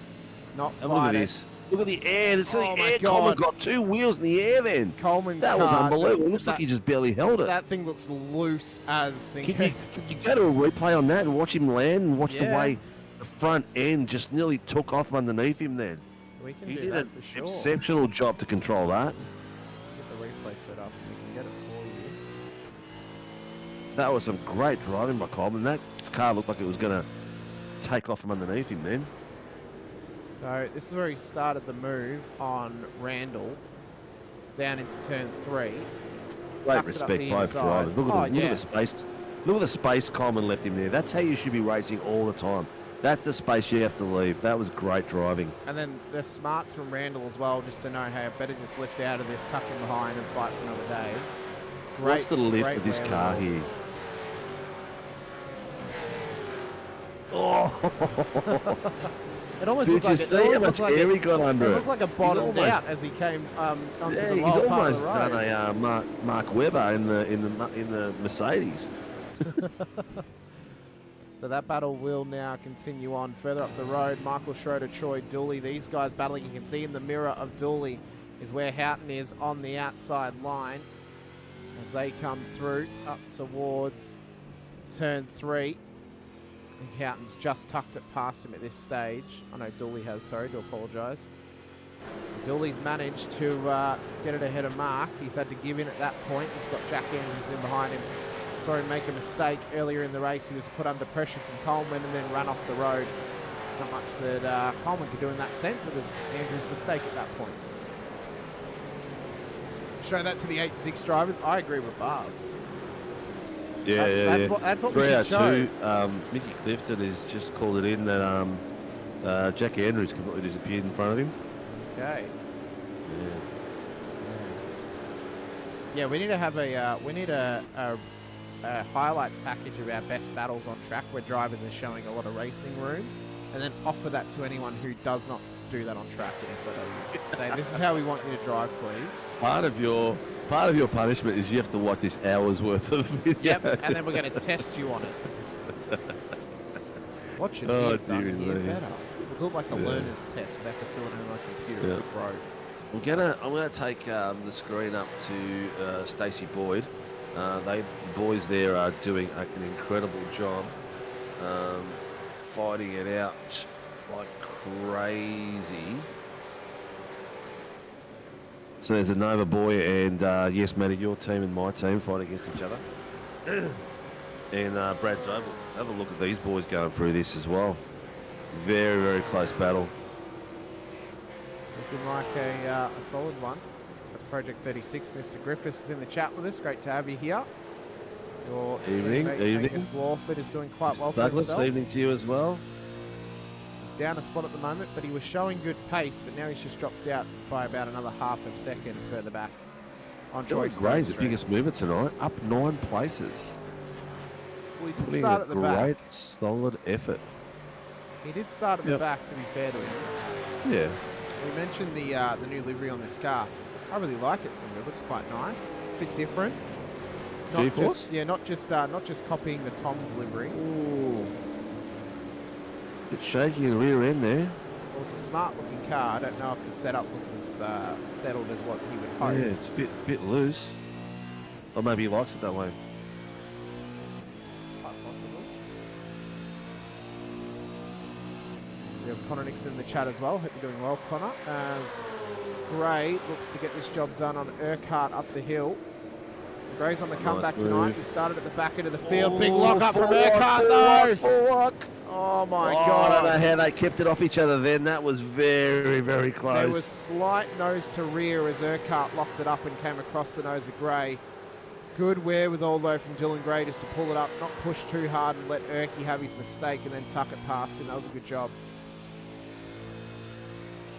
Speaker 11: Not
Speaker 13: And look at
Speaker 11: fight it.
Speaker 13: this. Look at the air. The
Speaker 11: Oh my
Speaker 13: air.
Speaker 11: God.
Speaker 13: Coleman got 2 wheels in the air then.
Speaker 11: Coleman's
Speaker 13: That was
Speaker 11: car
Speaker 13: unbelievable.
Speaker 11: just-
Speaker 13: It looks like he just barely held it.
Speaker 11: That thing looks loose as
Speaker 13: Can
Speaker 11: Sinko.
Speaker 13: you go to a replay on that and watch him land and watch the
Speaker 11: Yeah.
Speaker 13: way the front end just nearly took off from underneath him then?
Speaker 11: We can
Speaker 13: He
Speaker 11: do
Speaker 13: did
Speaker 11: that
Speaker 13: an
Speaker 11: for sure.
Speaker 13: exceptional job to control that.
Speaker 11: Get the replay set up and we can get it for you.
Speaker 13: That was some great driving by Coleman. That car looked like it was going to take off from underneath him then.
Speaker 11: So this is where he started the move on Randall down into turn 3.
Speaker 13: Great
Speaker 11: Tucked it up
Speaker 13: respect,
Speaker 11: the
Speaker 13: both
Speaker 11: inside.
Speaker 13: drivers. Look at,
Speaker 11: Oh,
Speaker 13: look at
Speaker 11: yeah.
Speaker 13: the space. Look at the space Coleman left him there. That's how you should be racing all the time. That's the space you have to leave. That was great driving.
Speaker 11: And then the smarts from Randall as well, just to know, hey, I better just lift out of this, tuck in behind and fight for another day.
Speaker 13: What's the lift
Speaker 11: great
Speaker 13: of this
Speaker 11: wherewithal.
Speaker 13: car here? Oh!
Speaker 11: It almost
Speaker 13: Did
Speaker 11: looked
Speaker 13: you
Speaker 11: like
Speaker 13: see how much air he got under
Speaker 11: it?
Speaker 13: it?
Speaker 11: It looked like a bottomed
Speaker 13: He's
Speaker 11: out as he came onto
Speaker 13: Yeah,
Speaker 11: the
Speaker 13: he's
Speaker 11: lower part of
Speaker 13: almost
Speaker 11: the
Speaker 13: done
Speaker 11: road.
Speaker 13: a Mark Webber in the Mercedes.
Speaker 11: So that battle will now continue on further up the road. Michael Schroeder, Troy Dooley, these guys battling. You can see in the mirror of Dooley is where Houghton is on the outside line as they come through up towards turn 3. I think Houghton's just tucked it past him at this stage. I know Dooley has, sorry, do apologise. So Dooley's managed to get it ahead of Mark. He's had to give in at that point. He's got Jack Andrews in behind him. Saw him make a mistake earlier in the race. He was put under pressure from Coleman and then ran off the road. Not much that Coleman could do in that sense. It was Andrews' mistake at that point. Show that to the 8-6 drivers. I agree with Barbs.
Speaker 13: Yeah,
Speaker 11: That's what we should show.
Speaker 13: 302. Mickey Clifton has just called it in that Jack Andrews completely disappeared in front of him.
Speaker 11: Okay.
Speaker 13: Yeah.
Speaker 11: Yeah, we need to have a highlights package of our best battles on track where drivers are showing a lot of racing room, and then offer that to anyone who does not do that on track in SIW. Say, this is how we want you to drive, please.
Speaker 13: Part of your punishment is you have to watch this hour's worth of video.
Speaker 11: Yep, and then we're going to test you on it. What should we have done
Speaker 13: dear
Speaker 11: here
Speaker 13: me.
Speaker 11: better? We'll do it like the
Speaker 13: Yeah.
Speaker 11: learner's test. We have to fill it in on a computer
Speaker 13: Yeah.
Speaker 11: with roads.
Speaker 13: I'm gonna take the screen up to Stacey Boyd. The boys there are doing an incredible job, fighting it out like crazy. So there's a Nova boy and yes, Matty, your team and my team fighting against each other. And Brad Doble. Have a look at these boys going through this as well. Very, very close battle.
Speaker 11: Looking like a solid one. That's Project 36. Mr. Griffiths is in the chat with us. Great to have you here. Your
Speaker 13: Evening,
Speaker 11: teammate
Speaker 13: evening.
Speaker 11: Angus Lawford is doing quite well for
Speaker 13: Douglas,
Speaker 11: himself.
Speaker 13: evening to you as well.
Speaker 11: He's down a spot at the moment, but he was showing good pace, but now he's just dropped out by about another half a second further back on
Speaker 13: Joey
Speaker 11: Troy
Speaker 13: Gray's the
Speaker 11: Street.
Speaker 13: biggest mover tonight, up 9 places.
Speaker 11: We did
Speaker 13: Putting
Speaker 11: start
Speaker 13: a
Speaker 11: at the back.
Speaker 13: great, solid effort.
Speaker 11: He did start at the
Speaker 13: Yep.
Speaker 11: back, to be fair to him.
Speaker 13: Yeah.
Speaker 11: We mentioned the new livery on this car. I really like it. It looks quite nice. A bit different. Not
Speaker 13: G-force?
Speaker 11: just, yeah, not just copying the Tom's livery.
Speaker 13: Ooh. Bit shaky in the rear end there.
Speaker 11: Well, it's a smart looking car. I don't know if the setup looks as settled as what he would hope.
Speaker 13: Yeah, it's a bit loose. Or maybe he likes it that way.
Speaker 11: Quite possible. We have Connor Nixon in the chat as well. Hope you're doing well, Connor. As Gray looks to get this job done on Urquhart up the hill. So Gray's on the comeback tonight.
Speaker 13: move.
Speaker 11: He started at the back end of the field. Big
Speaker 13: Oh,
Speaker 11: lock up from
Speaker 13: forward,
Speaker 11: Urquhart
Speaker 13: forward,
Speaker 11: though.
Speaker 13: forward.
Speaker 11: Oh my
Speaker 13: I
Speaker 11: God.
Speaker 13: don't know how they kept it off each other then. That was very, very close.
Speaker 11: There was slight nose to rear as Urquhart locked it up and came across the nose of Gray. Good wherewithal though from Dylan Gray just to pull it up, not push too hard and let Urky have his mistake and then tuck it past him. That was a good job.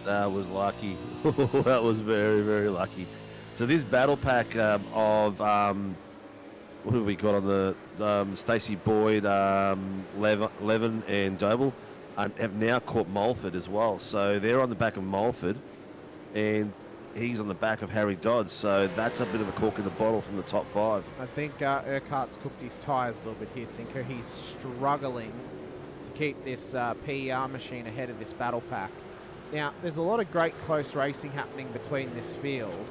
Speaker 13: That was lucky. That was very, very lucky. So this battle pack of what have we got on the Stacey Boyd, Levin and Doble have now caught Mulford as well. So they're on the back of Mulford and he's on the back of Harry Dodds. So that's a bit of a cork in the bottle from the top 5.
Speaker 11: I think Urquhart's cooked his tyres a little bit here, Sinko. He's struggling to keep this PER machine ahead of this battle pack. Now, there's a lot of great close racing happening between this field.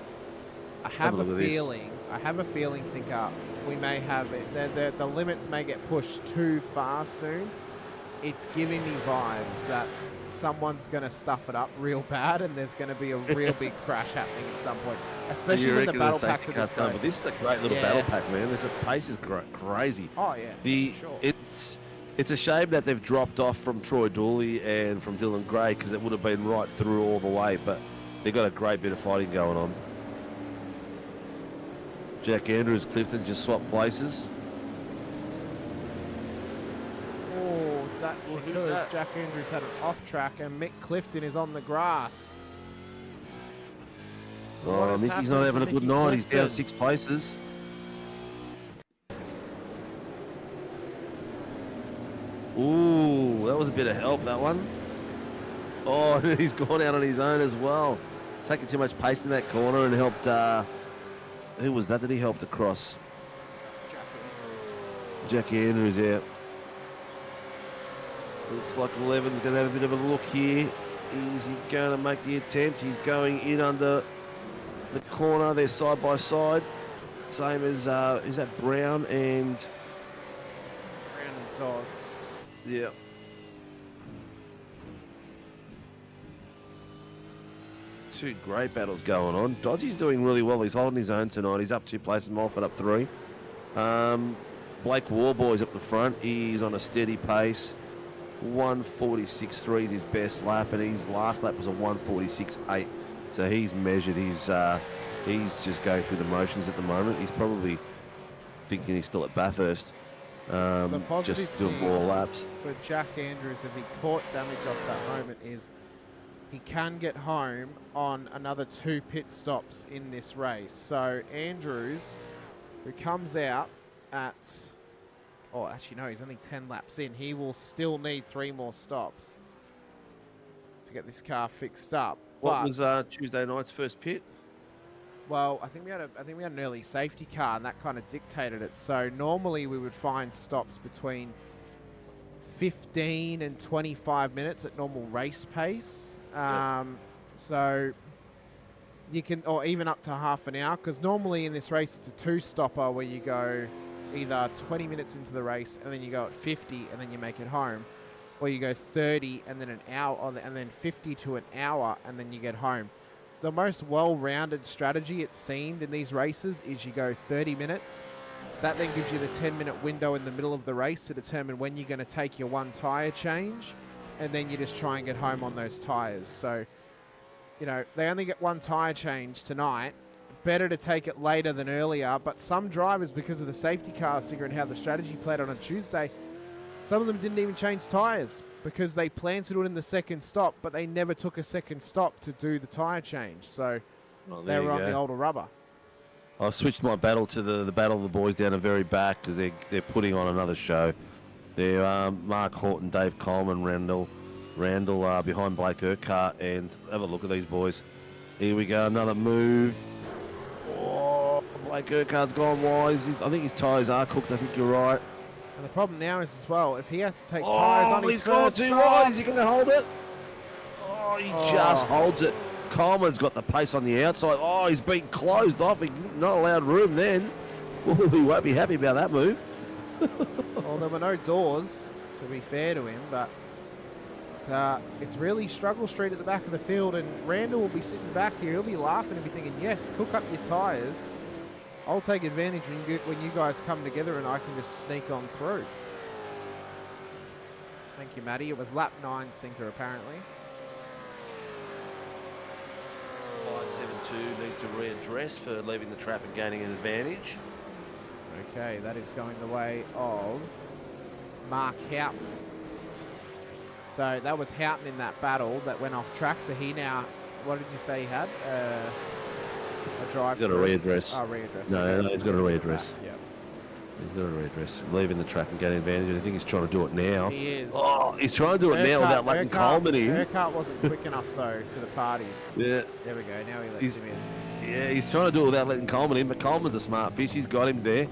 Speaker 11: I have a feeling, Sinker, we may have it. The limits may get pushed too far soon. It's giving me vibes that someone's going to stuff it up real bad and there's going to be a real big crash happening at some point. Especially when the battle packs are this
Speaker 13: done, but this is a great little battle pack, man. The pace is crazy.
Speaker 11: Oh, yeah. Sure.
Speaker 13: It's a shame that they've dropped off from Troy Dooley and from Dylan Gray because it would have been right through all the way, but they've got a great bit of fighting going on. Jack Andrews, Clifton just swapped places.
Speaker 11: Oh, that's because Jack Andrews had an off track and Mick Clifton is on the grass. So
Speaker 13: Mickey's not having a good night. He's down 6 places. Ooh, that was a bit of help, that one. Oh, he's gone out on his own as well. Taking too much pace in that corner and helped... who was that he helped across? Jack Andrews, yeah. Looks like 11's going to have a bit of a look here. Is he going to make the attempt? He's going in under the corner. They're side by side. Same as, is that Brown and...
Speaker 11: Brown and Dodds.
Speaker 13: Yeah. Two great battles going on. Dodsey's doing really well. He's holding his own tonight. He's up 2 places. Mulford up 3. Blake Warboy's up the front. He's on a steady pace. 146.3 is his best lap, and his last lap was a 146.8. So he's measured. He's just going through the motions at the moment. He's probably thinking he's still at Bathurst. Just doing more laps.
Speaker 11: For Jack Andrews, if he caught damage off that moment, is he can get home on another 2 pit stops in this race. So Andrews, who comes out at, oh, actually no, he's only 10 laps in. He will still need 3 more stops to get this car fixed up.
Speaker 13: What was Tuesday night's first pit?
Speaker 11: Well, I think we had an early safety car, and that kind of dictated it. So normally we would find stops between 15 and 25 minutes at normal race pace. So you can, or even up to half an hour, because normally in this race it's a 2-stopper where you go either 20 minutes into the race and then you go at 50 and then you make it home, or you go 30 and then an hour, and then 50 to an hour and then you get home. The most well-rounded strategy, it seemed, in these races is you go 30 minutes. That then gives you the 10-minute window in the middle of the race to determine when you're going to take your 1 tyre change, and then you just try and get home on those tyres. So, you know, they only get 1 tyre change tonight. Better to take it later than earlier, but some drivers, because of the safety car sticker and how the strategy played on a Tuesday, some of them didn't even change tyres because they planned to do it in the second stop, but they never took a second stop to do the tyre change. So they were on the older rubber.
Speaker 13: I've switched my battle to the battle of the boys down the very back because they're putting on another show. They're Mark Horton, Dave Coleman, Randall behind Blake Urquhart, and have a look at these boys. Here we go, another move. Oh, Blake Urquhart's gone wise. I think his tyres are cooked. I think you're right.
Speaker 11: And the problem now is as well, if he has to take tyres on his first
Speaker 13: he's gone too wide. Is he going to hold it? Oh, he just holds it. Coleman's got the pace on the outside. Oh, he's been closed off. He's not allowed room then. Well, he won't be happy about that move.
Speaker 11: Well, there were no doors, to be fair to him, but it's really struggle street at the back of the field, and Randall will be sitting back here. He'll be laughing and be thinking, yes, cook up your tyres. I'll take advantage when you guys come together and I can just sneak on through. Thank you, Matty. It was lap 9 sinker, apparently.
Speaker 13: 572 needs to readdress for leaving the trap and gaining an advantage.
Speaker 11: Okay, that is going the way of Mark Houghton. So that was Houghton in that battle that went off track. So he now, what did you say he had? A drive.
Speaker 13: He's got a readdress.
Speaker 11: Oh, readdress.
Speaker 13: No, he's got a readdress.
Speaker 11: Yeah.
Speaker 13: He's got a readdress. Leaving the track and gaining advantage. I think he's trying to do it now.
Speaker 11: He is.
Speaker 13: Oh, he's trying to do it now without letting Coleman in.
Speaker 11: Urquhart wasn't quick enough, though, to the party.
Speaker 13: Yeah.
Speaker 11: There we go. Now he lets him in.
Speaker 13: Yeah, he's trying to do it without letting Coleman in, but Coleman's a smart fish. He's got him there.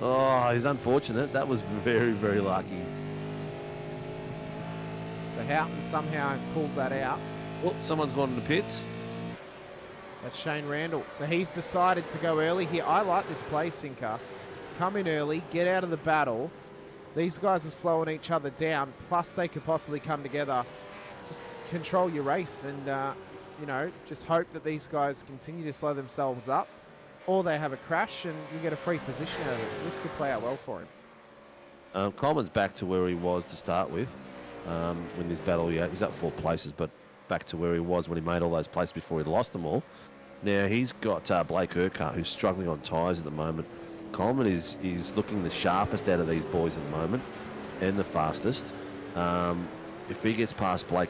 Speaker 13: Oh, he's unfortunate. That was very, very lucky.
Speaker 11: So Houghton somehow has pulled that out.
Speaker 13: Oh, someone's gone in the pits.
Speaker 11: That's Shane Randall. So he's decided to go early here. I like this play, Sinker. Come in early, get out of the battle. These guys are slowing each other down, plus they could possibly come together. Just control your race and, you know, just hope that these guys continue to slow themselves up, or they have a crash and you get a free position out of it. So this could play out well for him.
Speaker 13: Coleman's back to where he was to start with. When this battle, yeah, he's up 4 places, but back to where he was when he made all those places before he lost them all. Now he's got Blake Urquhart, who's struggling on tyres at the moment. Coleman is looking the sharpest out of these boys at the moment, and the fastest. If he gets past Blake,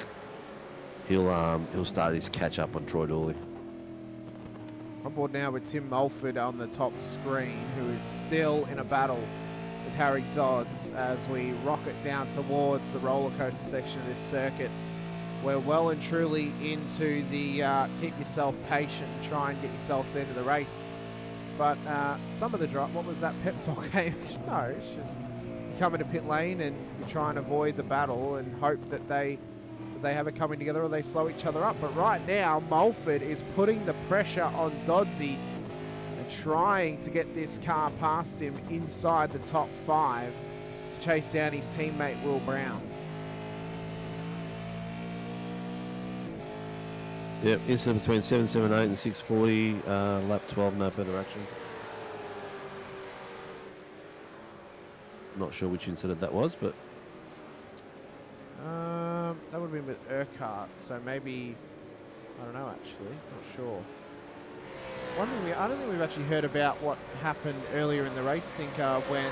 Speaker 13: he'll start his catch up on Troy Dooley.
Speaker 11: On board now with Tim Mulford on the top screen, who is still in a battle with Harry Dodds as we rocket down towards the roller coaster section of this circuit. We're well and truly into the keep yourself patient and try and get yourself to the end of the race. But some of the drop, what was that pep talk? No, it's just you come into pit lane and you try and avoid the battle and hope that they have it coming together or they slow each other up. But right now, Mulford is putting the pressure on Doddsy and trying to get this car past him inside the top 5 to chase down his teammate Will Brown.
Speaker 13: Yep, incident between 778 and 640, lap 12, no further action. Not sure which incident that was, but...
Speaker 11: That would have been with Urquhart, so maybe... I don't know, actually. Not sure. One thing I don't think we've actually heard about what happened earlier in the race, Sinker, when...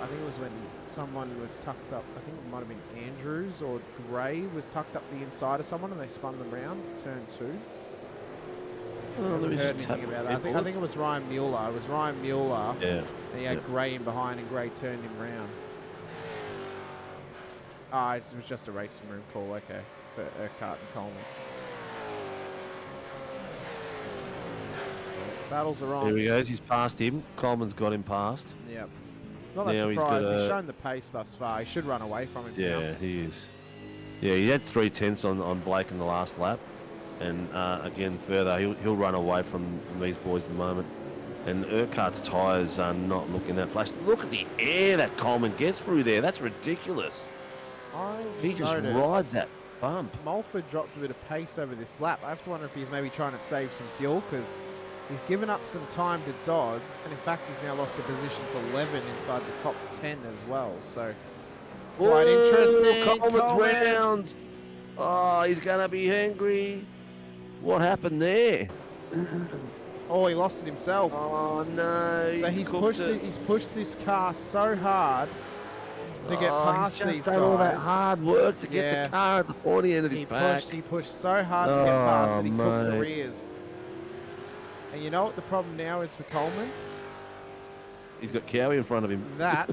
Speaker 11: I think it was when someone was tucked up. I think it might have been Andrews or Gray was tucked up the inside of someone and they spun them round, turn 2. I haven't heard anything about that. I think it was Ryan Mueller. It was Ryan Mueller.
Speaker 13: Yeah.
Speaker 11: And he had Gray in behind and Gray turned him round. Ah, it was just a racing room call, okay, for Urquhart and Coleman. Battles are on.
Speaker 13: There he goes, he's past him. Coleman's got him past.
Speaker 11: Yep. Not that surprised. He's shown the pace thus far. He should run away from him.
Speaker 13: Yeah,
Speaker 11: now.
Speaker 13: he is. Yeah, he had 3/10 on Blake in the last lap. And again, further, he'll run away from these boys at the moment. And Urquhart's tyres are not looking that flash. Look at the air that Coleman gets through there. That's ridiculous. He just rides that bump.
Speaker 11: Mulford dropped a bit of pace over this lap. I have to wonder if he's maybe trying to save some fuel because he's given up some time to Dodds. And in fact, he's now lost a position to 11 inside the top 10 as well. So quite interesting.
Speaker 13: Coleman's round. Oh, he's going to be angry. What happened there?
Speaker 11: Oh, he lost it himself.
Speaker 13: Oh, no.
Speaker 11: So he's pushed this car so hard to get past
Speaker 13: he's
Speaker 11: these
Speaker 13: just
Speaker 11: guys.
Speaker 13: done all that hard work to get the car at the pointy end of his back.
Speaker 11: He pushed so hard to get past that he cooked the rears. And you know what the problem now is for Coleman?
Speaker 13: He's got Cowie in front of him.
Speaker 11: That.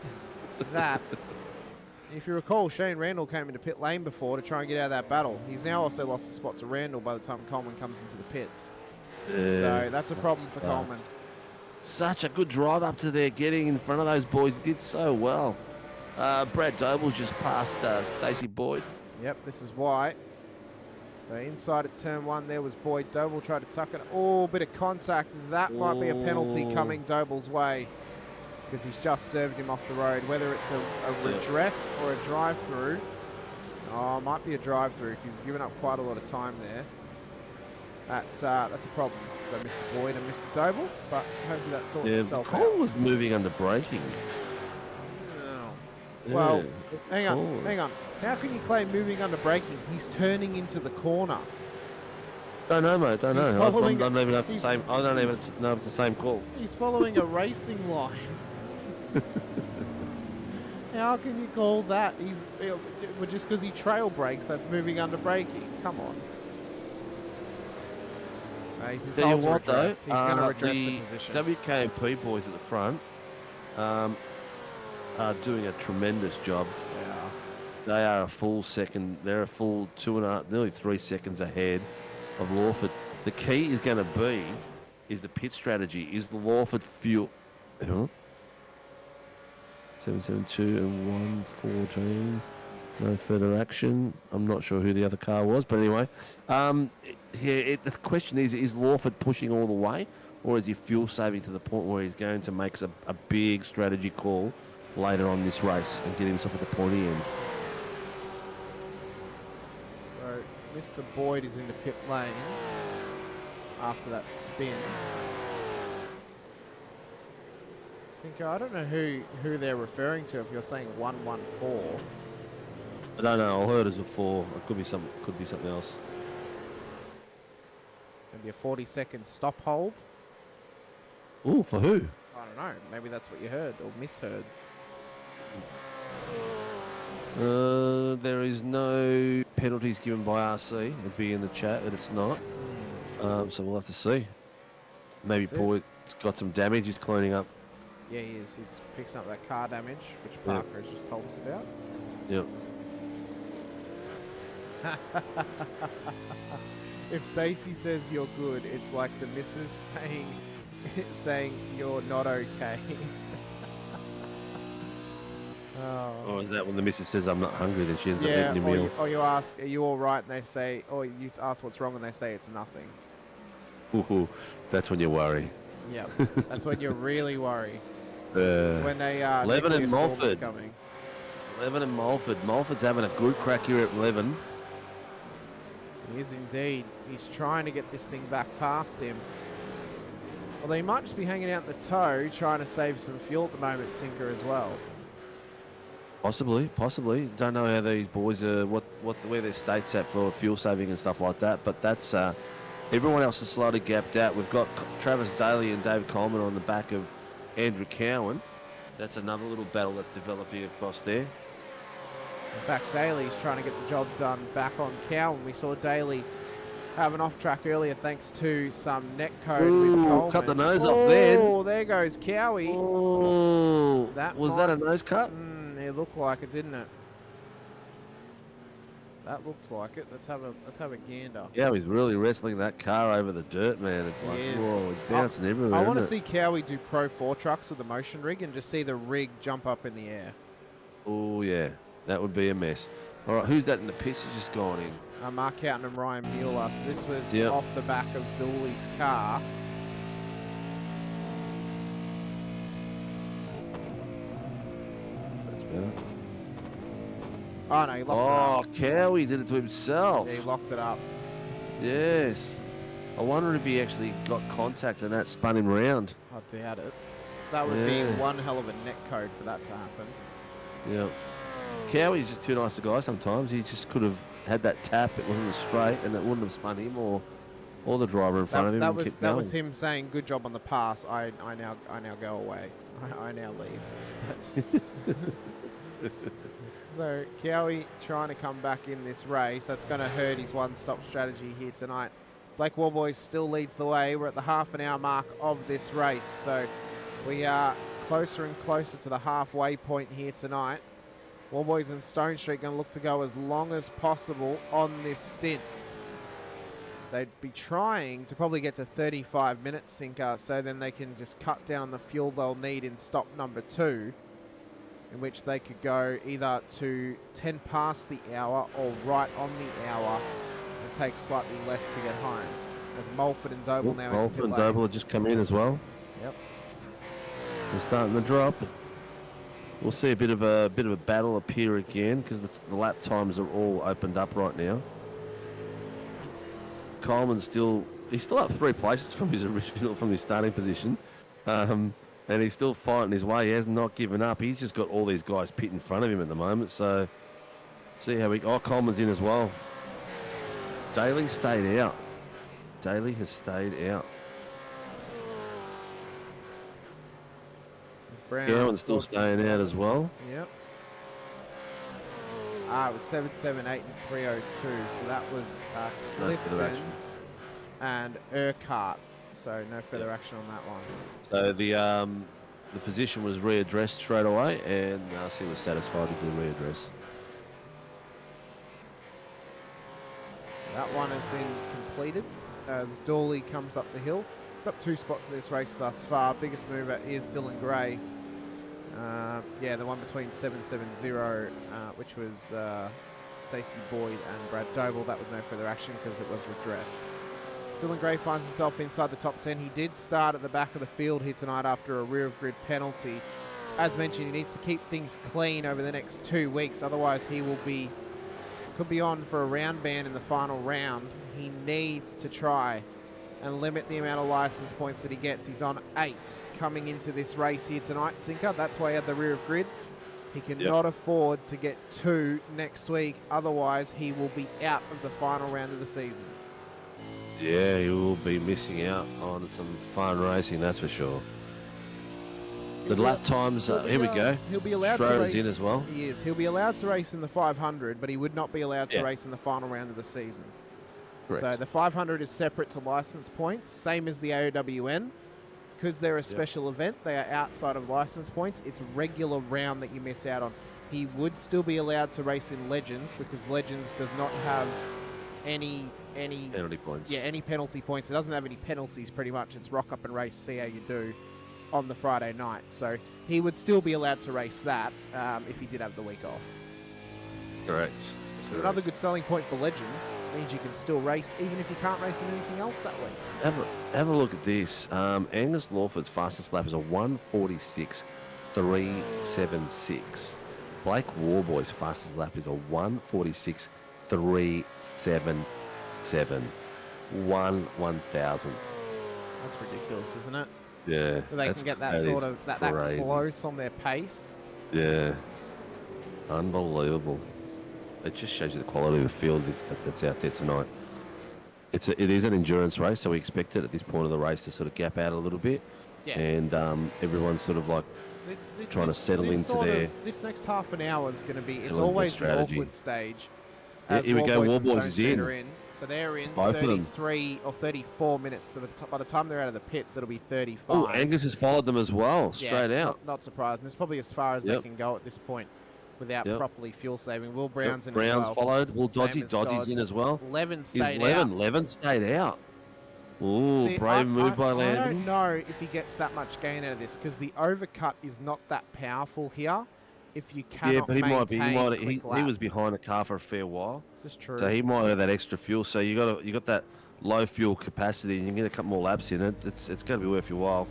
Speaker 11: If you recall, Shane Randall came into pit lane before to try and get out of that battle. He's now also lost a spot to Randall by the time Coleman comes into the pits. So that's a problem for Coleman.
Speaker 13: Such a good drive up to there, getting in front of those boys. He did so well. Brad Doble's just passed Stacey Boyd.
Speaker 11: Yep, this is why. So inside at turn 1 there was Boyd. Doble tried to tuck it. Oh, bit of contact. That might be a penalty coming Doble's way because he's just served him off the road. Whether it's a redress or a drive-through. Oh, might be a drive-through because he's given up quite a lot of time there. That's a problem for Mr. Boyd and Mr. Doble, but hopefully that sorts itself out.
Speaker 13: Cole was moving under braking.
Speaker 11: Well, hang on. How can you claim moving under braking? He's turning into the corner.
Speaker 13: Don't know, mate. Don't know. I don't even know if it's the same call.
Speaker 11: He's following a racing line. How can you call that? Just because he trail brakes, that's moving under braking. Come on. He's been told to redress. He's going to redress the position.
Speaker 13: WKMP boys at the front are doing a tremendous job.
Speaker 11: Yeah.
Speaker 13: They are a full second. They're a full 2.5, nearly 3 seconds ahead of Lawford. The key is going to be the pit strategy. Is the Lawford fuel? 772 and 114. No further action. I'm not sure who the other car was, but anyway. The question is Lawford pushing all the way, or is he fuel saving to the point where he's going to make a big strategy call later on this race and get himself at the pointy end?
Speaker 11: So Mr. Boyd is in the pit lane after that spin. Sinko, I don't know who they're referring to if you're saying 114.
Speaker 13: I don't know. I heard it as a 4. It could be something else.
Speaker 11: Maybe a 40-second stop hold.
Speaker 13: Ooh, for who?
Speaker 11: I don't know. Maybe that's what you heard or misheard.
Speaker 13: There is no penalties given by RC. It'd be in the chat, and it's not. So we'll have to see. Maybe Boyd's got some damage. He's cleaning up.
Speaker 11: Yeah, he is. He's fixing up that car damage, which Parker has just told us about.
Speaker 13: Yep.
Speaker 11: If Stacey says you're good, it's like the missus saying you're not okay.
Speaker 13: Or is that when the missus says I'm not hungry, then she ends up eating your meal?
Speaker 11: Or you ask, are you all right? And they say, or you ask what's wrong, and they say it's nothing.
Speaker 13: Ooh, that's when you worry.
Speaker 11: Yeah, that's when you really worry.
Speaker 13: It's
Speaker 11: when they
Speaker 13: Levin and
Speaker 11: nuclear storm is
Speaker 13: Mulford.
Speaker 11: coming.
Speaker 13: Levin and Mulford. Mulford's having a good crack here at Levin.
Speaker 11: He is indeed. He's trying to get this thing back past him. Although he might just be hanging out in the toe, trying to save some fuel at the moment, Sinker as well.
Speaker 13: Possibly. Don't know how these boys are, where their state's at for fuel saving and stuff like that. But that's everyone else is slightly gapped out. We've got Travis Daly and David Coleman on the back of Andrew Cowan. That's another little battle that's developing across there.
Speaker 11: In fact, Daly's trying to get the job done back on Cowan. We saw Daly have an off-track earlier thanks to some net code with Coleman.
Speaker 13: Cut the nose off then.
Speaker 11: Oh, there goes Cowie.
Speaker 13: Oh, that a nose cut?
Speaker 11: It looked like it, didn't it? That looks like it. Let's have a gander.
Speaker 13: Yeah, he's really wrestling that car over the dirt, man. It's like, whoa, it's bouncing everywhere.
Speaker 11: I want to see Cowie do Pro 4 trucks with the motion rig and just see the rig jump up in the air.
Speaker 13: Oh, yeah. That would be a mess. All right, who's that in the piss? He's just gone in.
Speaker 11: Mark Houghton and Ryan Mueller. So this was
Speaker 13: Yep.
Speaker 11: off the back of Dooley's car.
Speaker 13: That's better.
Speaker 11: Oh, no, he locked it up.
Speaker 13: Cowie did it to himself.
Speaker 11: Yeah, he locked it up.
Speaker 13: Yes. I wonder if he actually got contact and that spun him round.
Speaker 11: I doubt it. That would be one hell of a net code for that to happen.
Speaker 13: Yeah. Cowie's just too nice a guy sometimes. He just could have had that tap. It wasn't straight and it wouldn't have spun him or the driver in front of him.
Speaker 11: That was him saying, "Good job on the pass. I now go away. I now leave." So Cowie trying to come back in this race. That's going to hurt his one-stop strategy here tonight. Blake Warboys still leads the way. We're at the half-an-hour mark of this race. So we are closer and closer to the halfway point here tonight. Warboys and Stone Street going to look to go as long as possible on this stint. They'd be trying to probably get to 35 minutes, Sinker, so then they can just cut down the fuel they'll need in stop number 2, in which they could go either to 10 past the hour or right on the hour and take slightly less to get home. As Mulford and Doble now into
Speaker 13: Mulford
Speaker 11: pit
Speaker 13: and
Speaker 11: lane.
Speaker 13: Doble have just come in as well.
Speaker 11: Yep.
Speaker 13: They're starting to drop. We'll see a bit of a battle appear again because the lap times are all opened up right now. Coleman's he's still up 3 places from his starting position, and he's still fighting his way. He has not given up. He's just got all these guys pit in front of him at the moment. So see how Coleman's in as well. Daly stayed out. Daly has stayed out. Cowan's still staying out as well.
Speaker 11: Yep. It was 778 and 302. So that was Clifton and Urquhart. So no further action on that one.
Speaker 13: So the position was readdressed straight away, and RC was satisfied with the readdress.
Speaker 11: That one has been completed as Dawley comes up the hill. It's up 2 spots in this race thus far. Biggest mover is Dylan Gray. Yeah, the one between 770, which was Stacey Boyd and Brad Doble. That was no further action because it was redressed. Dylan Gray finds himself inside the top 10. He did start at the back of the field here tonight after a rear of grid penalty. As mentioned, he needs to keep things clean over the next 2 weeks. Otherwise, he could be on for a round ban in the final round. He needs to try and limit the amount of license points that he gets. He's on 8 coming into this race here tonight, Sinker. That's why he had the rear of grid. He cannot afford to get 2 next week. Otherwise, he will be out of the final round of the season.
Speaker 13: Yeah, he will be missing out on some fun racing, that's for sure. The lap times, here we go.
Speaker 11: He'll be allowed to
Speaker 13: Schroeder's
Speaker 11: race.
Speaker 13: in as well.
Speaker 11: He is. He'll be allowed to race in the 500, but he would not be allowed to race in the final round of the season.
Speaker 13: Correct.
Speaker 11: So the 500 is separate to license points, same as the AOWN. Because they're a special event, they are outside of license points. It's a regular round that you miss out on. He would still be allowed to race in Legends because Legends does not have any
Speaker 13: penalty points.
Speaker 11: Yeah, any penalty points. It doesn't have any penalties pretty much. It's rock up and race, see how you do on the Friday night. So he would still be allowed to race that if he did have the week off.
Speaker 13: Correct.
Speaker 11: So another good selling point for Legends means you can still race even if you can't race in anything else that week.
Speaker 13: Have a look at this. Angus Lawford's fastest lap is a 1:46.376. Blake Warboy's fastest lap is a 1:46.377. 1/1000th.
Speaker 11: That's ridiculous, isn't it?
Speaker 13: Yeah.
Speaker 11: They can get that sort of that close on their pace.
Speaker 13: Yeah. Unbelievable. It just shows you the quality of the field that's out there tonight. It is an endurance race, so we expect it at this point of the race to sort of gap out a little bit.
Speaker 11: Yeah.
Speaker 13: And everyone's sort of like trying to settle into their...
Speaker 11: This next half an hour is going to be... It's
Speaker 13: Element of
Speaker 11: always the
Speaker 13: strategy.
Speaker 11: awkward stage.
Speaker 13: Yeah, here we go.
Speaker 11: Warboys
Speaker 13: Warboys
Speaker 11: and
Speaker 13: is
Speaker 11: Stone Street
Speaker 13: in.
Speaker 11: are in. So they're in
Speaker 13: Both of them.
Speaker 11: 33 or 34 minutes. By the time they're out of the pits, it'll be 35.
Speaker 13: Oh, Angus has followed them as well, straight out.
Speaker 11: Not surprising. It's probably as far as they can go at this point without properly fuel saving. Will Brown's in
Speaker 13: Brown's
Speaker 11: as well.
Speaker 13: followed. Will
Speaker 11: Same
Speaker 13: Dodgy's
Speaker 11: as
Speaker 13: in as well.
Speaker 11: Levin
Speaker 13: He's
Speaker 11: stayed out.
Speaker 13: Levin stayed out. Ooh,
Speaker 11: See,
Speaker 13: brave move by
Speaker 11: I
Speaker 13: Landon.
Speaker 11: don't know if he gets that much gain out of this because the overcut is not that powerful here. If you cannot
Speaker 13: Yeah, but he might be. He
Speaker 11: quick
Speaker 13: was behind the car for a fair while.
Speaker 11: This is true.
Speaker 13: So he might have that extra fuel. So you got that low fuel capacity, and you can get a couple more laps in it. It's going to be worth your while.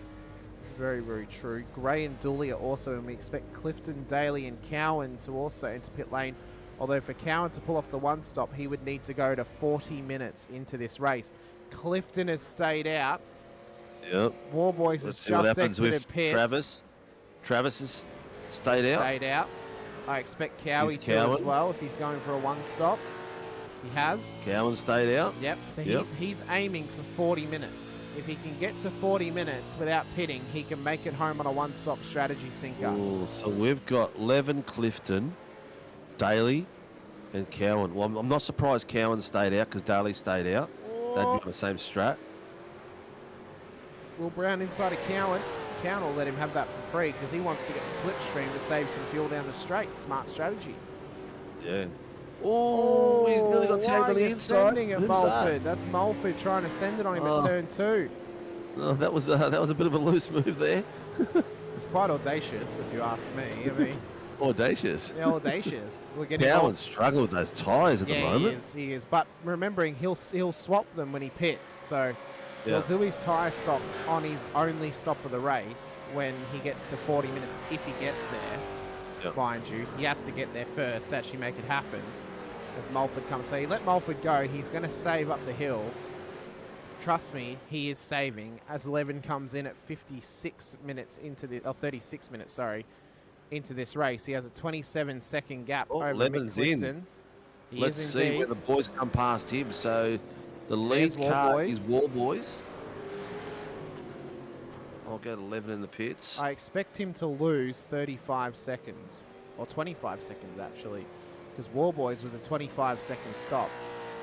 Speaker 11: It's very, very true. Gray and Dooley are also, and we expect Clifton, Daly, and Cowan to also enter pit lane. Although for Cowan to pull off the one stop, he would need to go to 40 minutes into this race. Clifton has stayed out.
Speaker 13: Yep.
Speaker 11: Warboys has just exited pits.
Speaker 13: Travis has stayed out.
Speaker 11: Stayed out. I expect Cowie to as well if he's going for a one stop. He has.
Speaker 13: Cowan stayed out.
Speaker 11: Yep. So he's aiming for 40 minutes. If he can get to 40 minutes without pitting, he can make it home on a one-stop strategy sinker.
Speaker 13: Ooh, so we've got Levin, Clifton, Daly, and Cowan. Well, I'm not surprised Cowan stayed out because Daly stayed out. They'd be on the same strat.
Speaker 11: Will Brown inside of Cowan. Cowan will let him have that for free because he wants to get the slipstream to save some fuel down the straight. Smart strategy.
Speaker 13: Yeah. Oh, he's nearly got tagged on the inside.
Speaker 11: Sending it,
Speaker 13: Who's
Speaker 11: Mulford.
Speaker 13: that?
Speaker 11: That's Mulford trying to send it on him at turn 2.
Speaker 13: Oh, that was a bit of a loose move there.
Speaker 11: It's quite audacious, if you ask me. I mean,
Speaker 13: audacious.
Speaker 11: Yeah, audacious. We're getting
Speaker 13: Cowan's struggling with those tyres at the moment.
Speaker 11: He is. But remembering, he'll swap them when he pits. So he'll do his tyre stop on his only stop of the race when he gets to 40 minutes, if he gets there. Mind you, he has to get there first to actually make it happen. As Mulford comes, so you let Mulford go. He's going to save up the hill. Trust me, he is saving. As Levin comes in at 56 minutes into the, 36 minutes, sorry, into this race, he has a 27-second gap over
Speaker 13: Levin's
Speaker 11: Mick Clifton.
Speaker 13: in. Let's see where the boys come past him. So the lead car is Warboys. I'll go to Levin in the pits.
Speaker 11: I expect him to lose 35 seconds, or 25 seconds actually, because Warboys was a 25-second stop,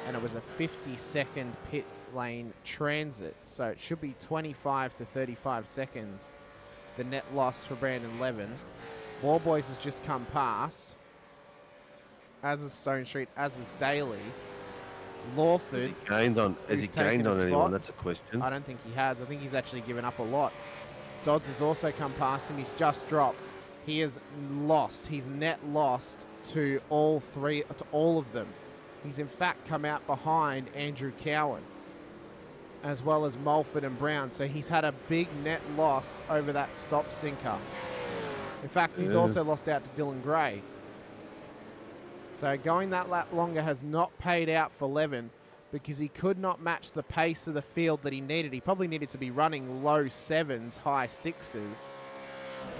Speaker 11: and it was a 50-second pit lane transit, so it should be 25 to 35 seconds, the net loss for Brandon Levin. Warboys has just come past, as is Stone Street, as is Daly. Lawford.
Speaker 13: Has he gained on anyone? That's a question.
Speaker 11: I don't think he has. I think he's actually given up a lot. Dodds has also come past him. He's just dropped. he has lost. He's net lost to all of them. He's in fact come out behind Andrew Cowan, as well as Mulford and Brown. So he's had a big net loss over that stop sinker. In fact, he's also lost out to Dylan Gray. So going that lap longer has not paid out for Levin because he could not match the pace of the field that he needed. He probably needed to be running low 7s, high 6s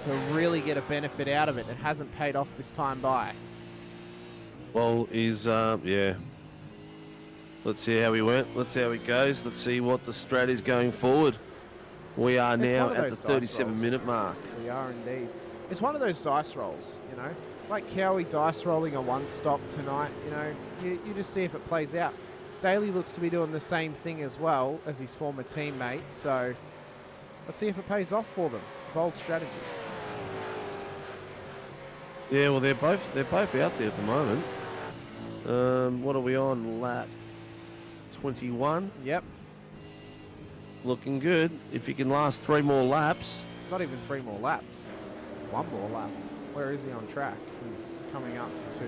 Speaker 11: to really get a benefit out of it. It hasn't paid off this time by.
Speaker 13: Well, he's, yeah. Let's see how he went. Let's see how he goes. Let's see what the strat is going forward. We are now at the 37-minute mark.
Speaker 11: We are indeed. It's one of those dice rolls, you know. Like Cowie dice rolling a one stop tonight, you know. You just see if it plays out. Daly looks to be doing the same thing as well as his former teammate. So let's see if it pays off for them. It's a bold strategy.
Speaker 13: Yeah, well, they're both out there at the moment. What are we on? Lap 21.
Speaker 11: Yep.
Speaker 13: Looking good. If you can last 3 more laps.
Speaker 11: Not even 3 more laps. 1 more lap. Where is he on track? He's coming up to...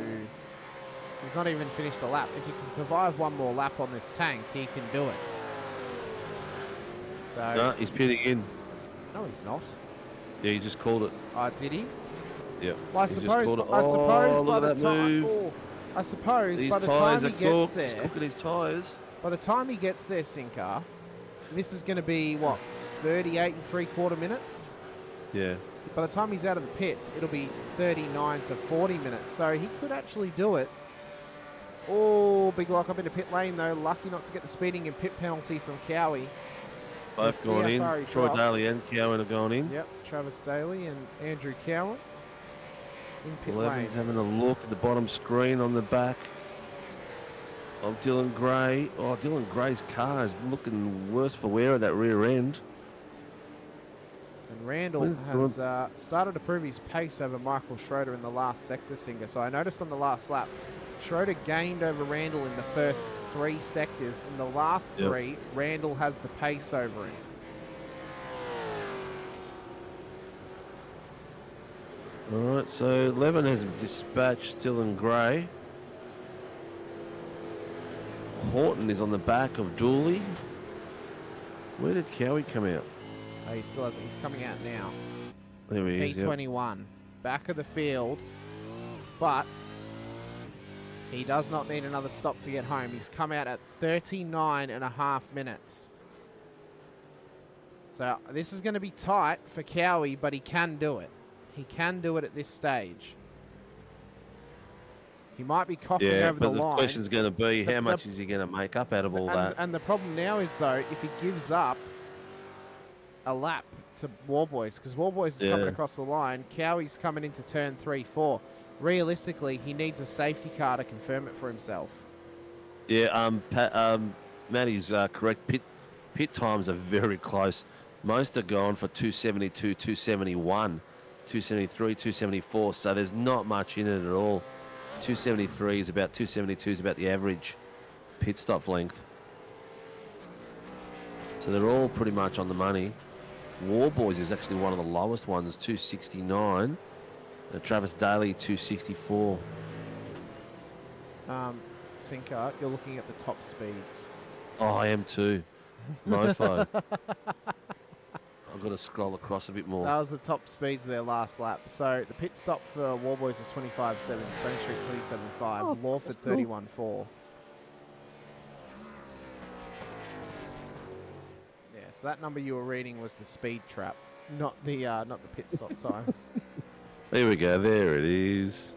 Speaker 11: He's not even finished the lap. If he can survive 1 more lap on this tank, he can do it. So...
Speaker 13: No, he's pitting in.
Speaker 11: No, he's not.
Speaker 13: Yeah, he just called it.
Speaker 11: Oh, did he?
Speaker 13: Yeah.
Speaker 11: Well, I suppose by the time... Oh, I suppose
Speaker 13: These
Speaker 11: by the
Speaker 13: tyres
Speaker 11: time he
Speaker 13: are
Speaker 11: gets
Speaker 13: cooked.
Speaker 11: there...
Speaker 13: He's cooking his tyres.
Speaker 11: By the time he gets there, Sinker, this is going to be, what, 38 3/4 minutes?
Speaker 13: Yeah.
Speaker 11: By the time he's out of the pits, it'll be 39 to 40 minutes. So he could actually do it. Oh, big lock up into pit lane, though. Lucky not to get the speeding and pit penalty from Cowie.
Speaker 13: Both gone in. Troy Daly and Cowan have gone in.
Speaker 11: Yep, Travis Daly and Andrew Cowan in pit lane.
Speaker 13: Levin's having a look at the bottom screen on the back of Dylan Gray. Oh, Dylan Gray's car is looking worse for wear at that rear end.
Speaker 11: And Randall has started to prove his pace over Michael Schroeder in the last sector, Singer. So I noticed on the last lap, Schroeder gained over Randall in the first 3 sectors. In the last 3, Randall has the pace over him.
Speaker 13: All right, so Levin has dispatched Dylan Gray. Horton is on the back of Dooley. Where did Cowie come out?
Speaker 11: Oh, he still hasn't. He's coming out now.
Speaker 13: There he is.
Speaker 11: P21. Back of the field. But he does not need another stop to get home. He's come out at 39.5 minutes. So this is going to be tight for Cowie, but he can do it. He can do it at this stage. He might be coughing over the line.
Speaker 13: Yeah, but the question's going to be, how much is he going to make up out of all that?
Speaker 11: And the problem now is, though, if he gives up a lap to Warboys, because Warboys is coming across the line, Cowie's coming into turn 3, 4. Realistically, he needs a safety car to confirm it for himself.
Speaker 13: Yeah, Matty's correct. Pit times are very close. Most are gone for 272, 271, 273, 274. So there's not much in it at all. 273 is about 272 is about the average pit stop length. So they're all pretty much on the money. Warboys is actually one of the lowest ones, 269. Travis Daly, 264.
Speaker 11: Sinker, you're looking at the top speeds.
Speaker 13: Oh, I am too. Mofo. I've got to scroll across a bit more.
Speaker 11: That was the top speeds of their last lap. So the pit stop for Warboys is 25.7, Stone Street 27.5, Lawford 31.4. Yeah, so that number you were reading was the speed trap, not the pit stop time.
Speaker 13: There we go. There it is.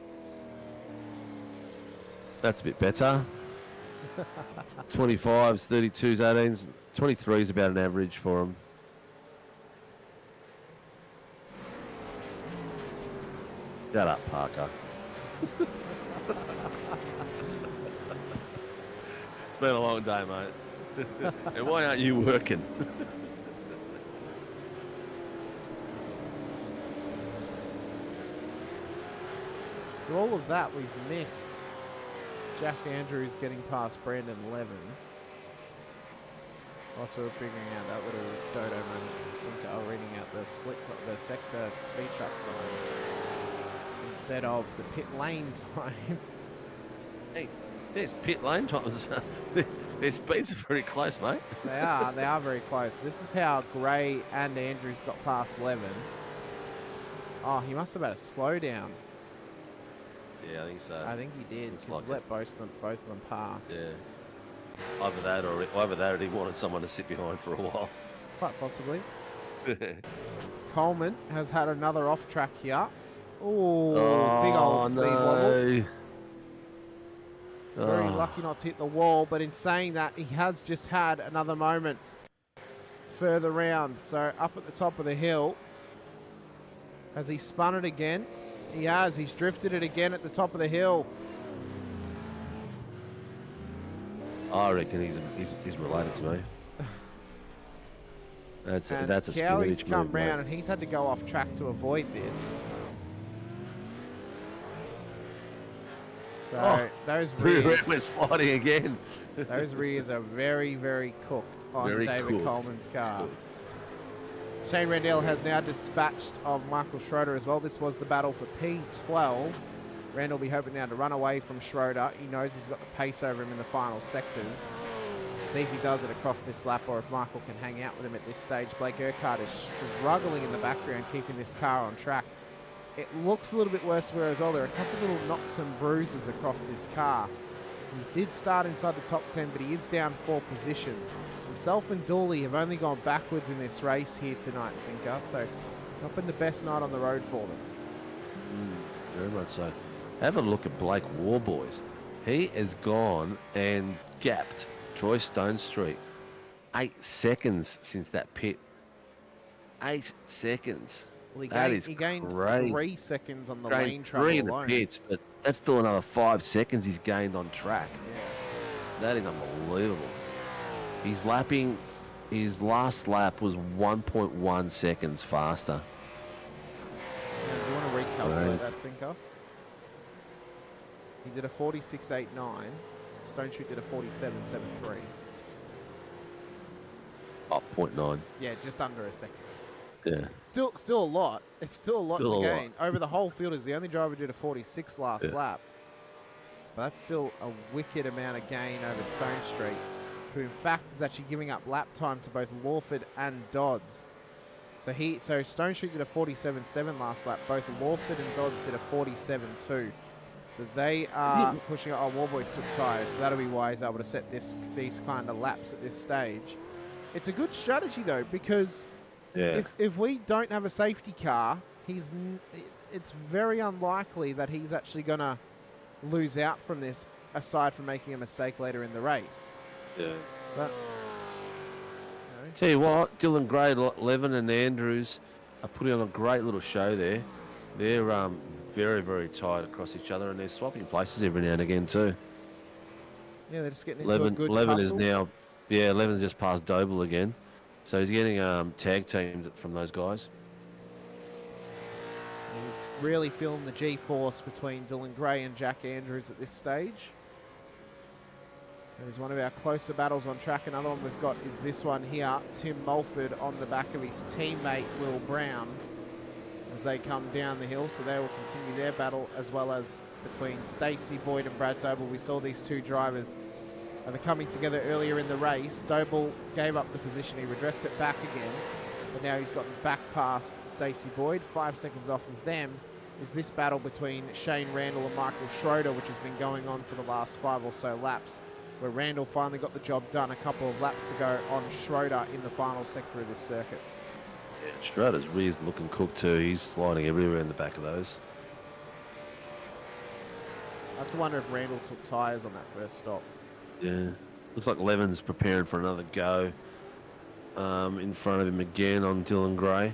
Speaker 13: That's a bit better. 25s, 32s, 18s, 23s about an average for them. Shut up, Parker. It's been a long day, mate. And why aren't you working?
Speaker 11: For all of that, we've missed Jack Andrews getting past Brandon Levin. Also, we're figuring out that little dodo moment from Sinko, reading out the the sector speed trap signs instead of the pit lane time.
Speaker 13: Hey, there's pit lane times. Their speeds are pretty close, mate.
Speaker 11: They are very close. This is how Gray and Andrews got past Levin. Oh, he must have had a slowdown.
Speaker 13: Yeah, I think so.
Speaker 11: I think he did.
Speaker 13: Looks
Speaker 11: Just
Speaker 13: like
Speaker 11: let both of them pass.
Speaker 13: Yeah. Either that or he wanted someone to sit behind for a while.
Speaker 11: Quite possibly. Coleman has had another off track here. Ooh, big old speed wobble. Very lucky not to hit the wall, but in saying that, he has just had another moment further round. So up at the top of the hill, has he spun it again? He has. He's drifted it again at the top of the hill.
Speaker 13: I reckon he's related to me. That's a
Speaker 11: Cowie's
Speaker 13: spinach
Speaker 11: come
Speaker 13: move,
Speaker 11: round
Speaker 13: mate.
Speaker 11: and he's had to go off track to avoid this. So those rears,
Speaker 13: we're sliding again.
Speaker 11: those rears are very, very cooked on
Speaker 13: Very
Speaker 11: David
Speaker 13: cooked.
Speaker 11: Coleman's car. Shane Randell has now dispatched of Michael Schroeder as well. This was the battle for P12. Randall will be hoping now to run away from Schroeder. He knows he's got the pace over him in the final sectors. See if he does it across this lap or if Michael can hang out with him at this stage. Blake Urquhart is struggling in the background, keeping this car on track. It looks a little bit worse where as well. There are a couple of little knocks and bruises across this car. He did start inside the top 10, but he is down 4 positions. Himself and Dooley have only gone backwards in this race here tonight, Sinker, so not been the best night on the road for them.
Speaker 13: Very much so. Have a look at Blake Warboys. He has gone and gapped Troy Stonestreet 8 seconds since that pit. 8 seconds.
Speaker 11: Well, he gained
Speaker 13: crazy.
Speaker 11: 3 seconds on the
Speaker 13: Gained
Speaker 11: lane travel
Speaker 13: 3 in the
Speaker 11: alone.
Speaker 13: pits, but that's still another 5 seconds he's gained on track.
Speaker 11: Yeah.
Speaker 13: That is unbelievable. His last lap was 1.1 seconds faster.
Speaker 11: Now, do you want to recalculate that, Sinker? He did a 46.89. Stonestreet did a 47.73.
Speaker 13: Oh, 0.9.
Speaker 11: Yeah, just under a second.
Speaker 13: Yeah.
Speaker 11: Still a lot. It's still a lot
Speaker 13: Still
Speaker 11: to
Speaker 13: a lot.
Speaker 11: gain. Over the whole field is the only driver who did a 46 last lap. But that's still a wicked amount of gain over Stonestreet, who in fact is actually giving up lap time to both Lawford and Dodds. So Stonestreet did a 47.7 last lap. Both Lawford and Dodds did a 47.2. So they are pushing up. Oh, Warboys took tyres, so that'll be why he's able to set these kind of laps at this stage. It's a good strategy though, because if we don't have a safety car, it's very unlikely that he's actually going to lose out from this, aside from making a mistake later in the race.
Speaker 13: Yeah.
Speaker 11: But,
Speaker 13: Tell you what, Dylan Gray, Levin and Andrews are putting on a great little show there. They're very, very tight across each other, and they're swapping places every now and again too.
Speaker 11: yeah, they're just getting into a good
Speaker 13: Levin is
Speaker 11: tussle.
Speaker 13: now, Levin's just passed Doble again. So he's getting tag teamed from those guys.
Speaker 11: He's really feeling the G-force between Dylan Gray and Jack Andrews at this stage. It is one of our closer battles on track. Another one we've got is this one here. Tim Mulford on the back of his teammate Will Brown as they come down the hill. So they will continue their battle, as well as between Stacey Boyd and Brad Doble. We saw these two drivers coming together earlier in the race. Doble gave up the position. He redressed it back again. But now he's gotten back past Stacey Boyd. 5 seconds off of them is this battle between Shane Randall and Michael Schroeder, which has been going on for the last 5 or so laps, where Randall finally got the job done a couple of laps ago on Schroeder in the final sector of this circuit.
Speaker 13: Yeah, Schroeder's rear's looking cooked too. He's sliding everywhere in the back of those.
Speaker 11: I have to wonder if Randall took tyres on that first stop.
Speaker 13: Yeah. Looks like Levin's preparing for another go in front of him again on Dylan Gray.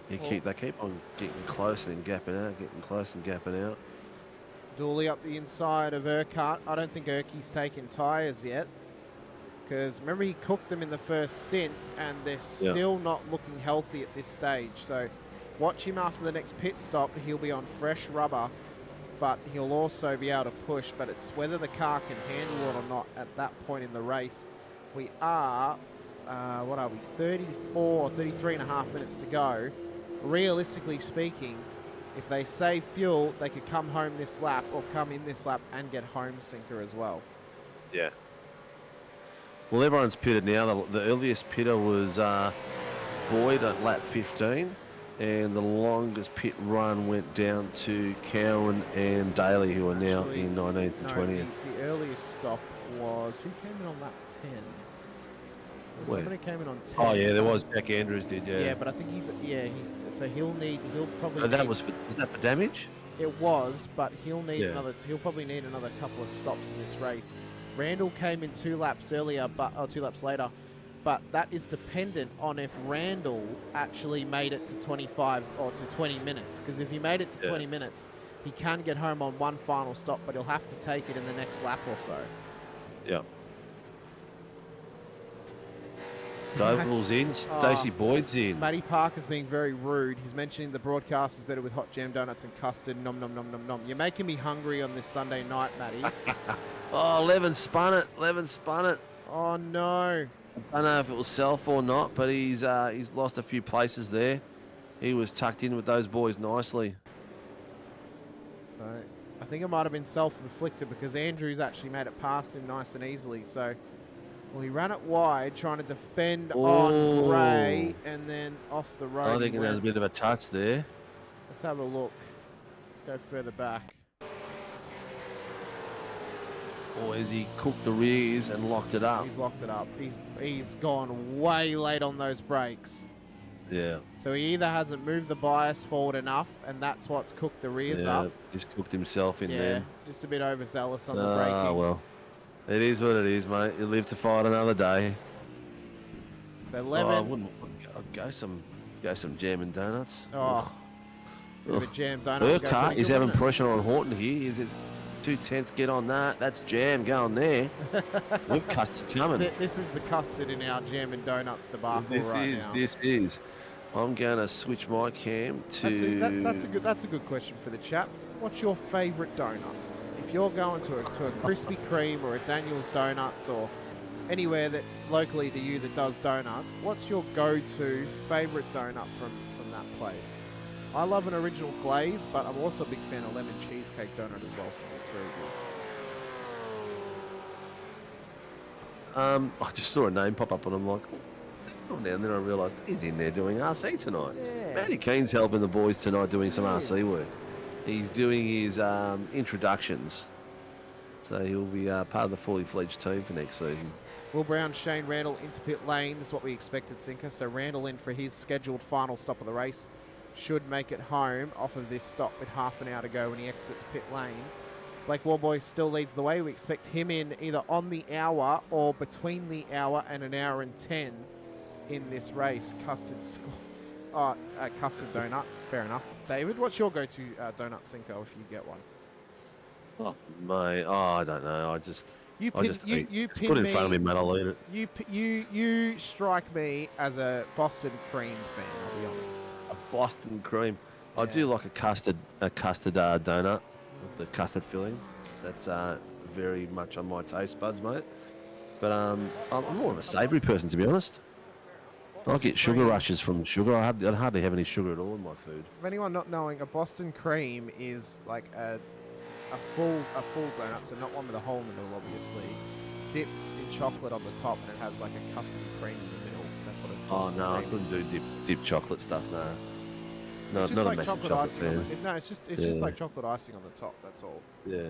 Speaker 13: They keep on getting close and then gapping out, getting close and gapping out.
Speaker 11: Dooley up the inside of Urquhart. I don't think Urquhart's taken tyres yet, because remember he cooked them in the first stint and they're still not looking healthy at this stage. So watch him after the next pit stop. He'll be on fresh rubber, but he'll also be able to push. But it's whether the car can handle it or not at that point in the race We are, what are we, 33 and a half minutes to go. Realistically speaking, if they save fuel, they could come home this lap or come in this lap and get home sinker as well.
Speaker 13: Yeah. Well, everyone's pitted now. The earliest pitter was Boyd at lap 15, and the longest pit run went down to Cowan and Daly, who are now in 19th and 20th.
Speaker 11: The earliest stop was, who came in on lap 10? Well, somebody came in on 10.
Speaker 13: Oh yeah, there was. Jack Andrews did, yeah.
Speaker 11: Yeah, but I think so he'll probably.
Speaker 13: Oh, that was is that for damage?
Speaker 11: It was, but he'll probably need another couple of stops in this race. Randall came in 2 laps earlier, 2 laps later, but that is dependent on if Randall actually made it to 25 or to 20 minutes. Because if he made it to 20 minutes, he can get home on one final stop, but he'll have to take it in the next lap or so.
Speaker 13: Yeah. Doble's in, Stacey Boyd's in.
Speaker 11: Matty Parker's being very rude. He's mentioning the broadcast is better with hot jam donuts and custard. Nom nom nom nom nom. You're making me hungry on this Sunday night, Matty.
Speaker 13: Oh, Levin spun it. Levin spun it.
Speaker 11: Oh no.
Speaker 13: I don't know if it was self or not, but he's lost a few places there. He was tucked in with those boys nicely.
Speaker 11: So I think it might have been self-inflicted because Andrews actually made it past him nice and easily. So. Well, he ran it wide, trying to defend on Gray, and then off the road.
Speaker 13: I think there's a bit of a touch there.
Speaker 11: Let's have a look. Let's go further back.
Speaker 13: Or has he cooked the rears and locked it up?
Speaker 11: He's locked it up. He's gone way late on those brakes.
Speaker 13: Yeah.
Speaker 11: So he either hasn't moved the bias forward enough, and that's what's cooked the rears up.
Speaker 13: He's cooked himself in there.
Speaker 11: Just a bit overzealous on the braking.
Speaker 13: Ah, well. It is what it is, mate. You live to fight another day.
Speaker 11: So Levin.
Speaker 13: I'd go some jam and donuts.
Speaker 11: Oh, bit of a jam donut.
Speaker 13: Urquhart is having pressure on Horton here. Is it 2 tenths? Get on that. That's jam going there. We've custard coming.
Speaker 11: This is the custard in our jam and donuts debacle now.
Speaker 13: This is. I'm going to switch my cam to.
Speaker 11: That's a good question for the chat. What's your favourite donut? If you're going to a Krispy Kreme or a Daniel's Donuts or anywhere that locally to you that does donuts, what's your go-to favourite donut from that place? I love an original glaze, but I'm also a big fan of lemon cheesecake donut as well, so it's very good.
Speaker 13: I just saw a name pop up and I'm like, oh, and then I realised he's in there doing RC tonight.
Speaker 11: Yeah.
Speaker 13: Matty Keane's helping the boys tonight doing some RC work. He's doing his introductions, so he'll be part of the fully fledged team for next season.
Speaker 11: Will Brown, Shane Randall into pit lane is what we expected, Sinker. So Randall in for his scheduled final stop of the race. Should make it home off of this stop with half an hour to go when he exits pit lane. Blake Warboy still leads the way. We expect him in either on the hour or between the hour and an hour and 10 in this race. Custard donut. Fair enough. David, what's your go-to donut, Cinco, if you get one?
Speaker 13: Oh, mate. Oh, I don't know. I just put it in front of me, mate. I'll eat it.
Speaker 11: You strike me as a Boston cream fan, I'll be honest.
Speaker 13: A Boston cream. Yeah. I do like a custard donut with the custard filling. That's very much on my taste buds, mate. But I'm more of a savoury person, to be honest. I get sugar rushes from sugar. I hardly have any sugar at all in my food.
Speaker 11: For anyone not knowing, a Boston cream is like a full donut, so not one with a hole in the middle, obviously. Dipped in chocolate on the top, and it has like a custard cream in the middle. That's what it is.
Speaker 13: Oh no, I couldn't do dipped chocolate stuff. No,
Speaker 11: it's just
Speaker 13: not
Speaker 11: like
Speaker 13: a massive
Speaker 11: chocolate
Speaker 13: chocolate
Speaker 11: icing.
Speaker 13: fan.
Speaker 11: No, it's just like chocolate icing on the top. That's all.
Speaker 13: Yeah.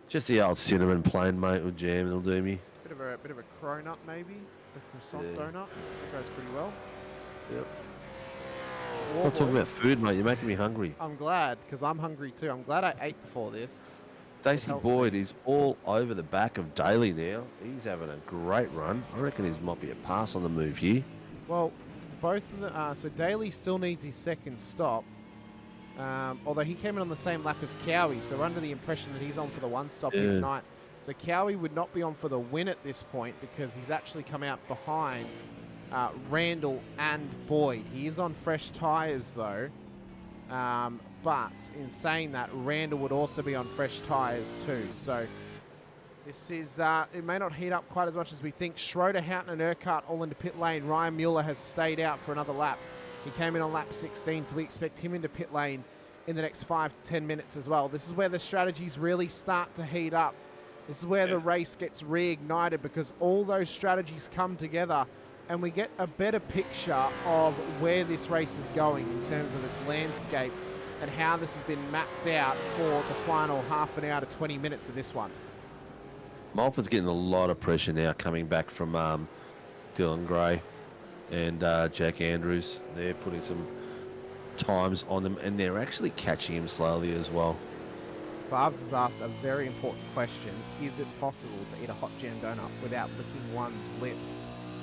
Speaker 13: Just the old cinnamon plain, mate, with jam. It'll do me.
Speaker 11: Bit of a cronut maybe. The croissant donut. That goes pretty well.
Speaker 13: Yep. Stop talking about food, mate. You're making me hungry.
Speaker 11: I'm glad, because I'm hungry too. I'm glad I ate before this.
Speaker 13: Stacey Boyd is all over the back of Daly now. He's having a great run. I reckon his might be a pass on the move here.
Speaker 11: Well, both of the so Daly still needs his second stop. Although he came in on the same lap as Cowie, so we're under the impression that he's on for the one stop tonight. So Cowie would not be on for the win at this point because he's actually come out behind Randall and Boyd. He is on fresh tyres though. But in saying that, Randall would also be on fresh tyres too. So This is, it may not heat up quite as much as we think. Schroeder, Houghton and Urquhart all into pit lane. Ryan Mueller has stayed out for another lap. He came in on lap 16, so we expect him into pit lane in the next 5 to 10 minutes as well. This is where the strategies really start to heat up. This is where the race gets reignited because all those strategies come together and we get a better picture of where this race is going in terms of its landscape and how this has been mapped out for the final half an hour to 20 minutes of this one.
Speaker 13: Mulford's getting a lot of pressure now coming back from Dylan Gray and Jack Andrews. They're putting some times on them and they're actually catching him slowly as well.
Speaker 11: Barbs has asked a very important question. Is it possible to eat a hot jam donut without licking one's lips?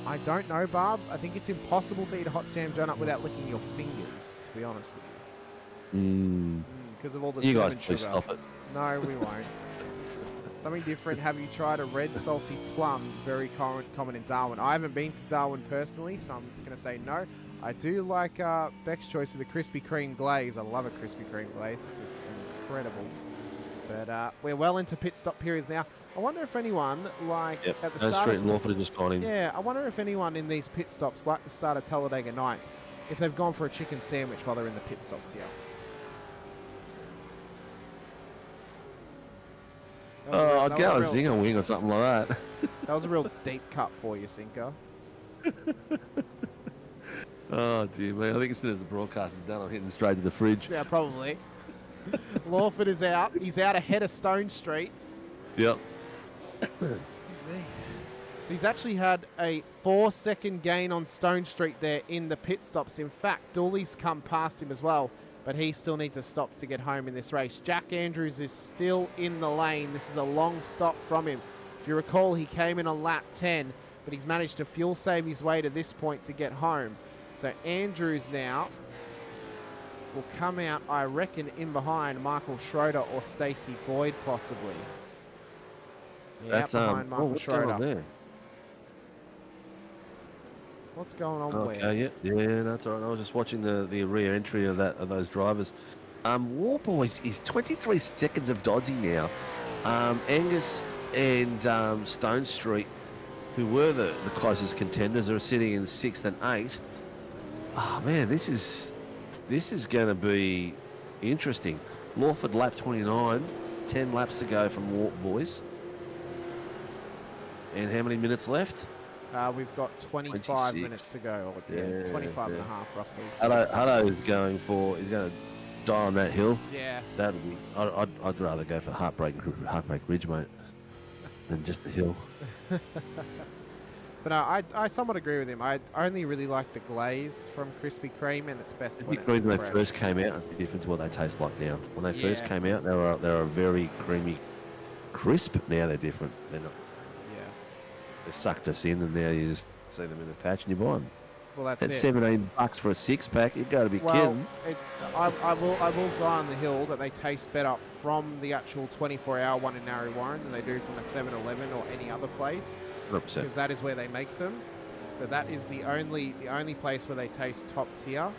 Speaker 11: I don't know, Barbs. I think it's impossible to eat a hot jam donut without licking your fingers, to be honest with you. Because of all the
Speaker 13: You guys
Speaker 11: cinnamon
Speaker 13: please
Speaker 11: sugar.
Speaker 13: stop it.
Speaker 11: No, we won't. Something different. Have you tried a red salty plum? Very common in Darwin. I haven't been to Darwin personally, so I'm going to say no. I do like Beck's choice of the Krispy Kreme glaze. I love a Krispy Kreme glaze. It's incredible. But we're well into pit stop periods now. I wonder if anyone, like at the start
Speaker 13: Street and Lawford have just gone in.
Speaker 11: Yeah, I wonder if anyone in these pit stops, like the start of Talladega Nights, if they've gone for a chicken sandwich while they're in the pit stops here.
Speaker 13: I'd go a zinger wing or something like that.
Speaker 11: That was a real deep cut for you, Cinco.
Speaker 13: Oh, dear me. I think as soon as the broadcast is done, I'm hitting straight to the fridge.
Speaker 11: Yeah, probably. Lawford is out. He's out ahead of Stone Street.
Speaker 13: Yep.
Speaker 11: Excuse me. So he's actually had a 4-second gain on Stone Street there in the pit stops. In fact, Dooley's come past him as well, but he still needs to stop to get home in this race. Jack Andrews is still in the lane. This is a long stop from him. If you recall, he came in on lap 10, but he's managed to fuel save his way to this point to get home. So Andrews now will come out, I reckon, in behind Michael Schroeder or Stacey Boyd, possibly. Yeah,
Speaker 13: That's
Speaker 11: behind Michael
Speaker 13: what's
Speaker 11: Schroeder.
Speaker 13: going on there?
Speaker 11: What's going on
Speaker 13: Okay, yeah, that's all right. I was just watching the rear entry of those drivers. Warboy is 23 seconds of Doddsy now. Angus and Stone Street, who were the closest contenders, are sitting in 6th and 8th. Oh man, this is going to be interesting. Lawford lap 29, 10 laps to go from Warp Boys. And how many minutes left?
Speaker 11: We've got 25
Speaker 13: 26.
Speaker 11: minutes to go. Or,
Speaker 13: Yeah,
Speaker 11: 25 and
Speaker 13: yeah.
Speaker 11: a half roughly.
Speaker 13: Hutto is going he's going to die on that hill.
Speaker 11: Yeah.
Speaker 13: That'll be, I'd rather go for Heartbreak Ridge, mate, than just the hill.
Speaker 11: But no, I somewhat agree with him. I only really like the glaze from Krispy Kreme, and it's best when it's
Speaker 13: When they
Speaker 11: fresh.
Speaker 13: first came out, the difference what they taste like now. When they first
Speaker 11: Yeah.
Speaker 13: came out, they were very creamy, crisp. Now they're different. They're not.
Speaker 11: Yeah.
Speaker 13: They've sucked us in, and now you just see them in the patch and you buy them.
Speaker 11: Well, that's
Speaker 13: At
Speaker 11: it.
Speaker 13: $17 for a 6-pack, you got to be
Speaker 11: Well,
Speaker 13: kidding.
Speaker 11: I will die on the hill that they taste better from the actual 24-hour one in Narre Warren than they do from a 7-Eleven or any other place.
Speaker 13: 100%.
Speaker 11: Because that is where they make them. So that is the only place where they taste top tier.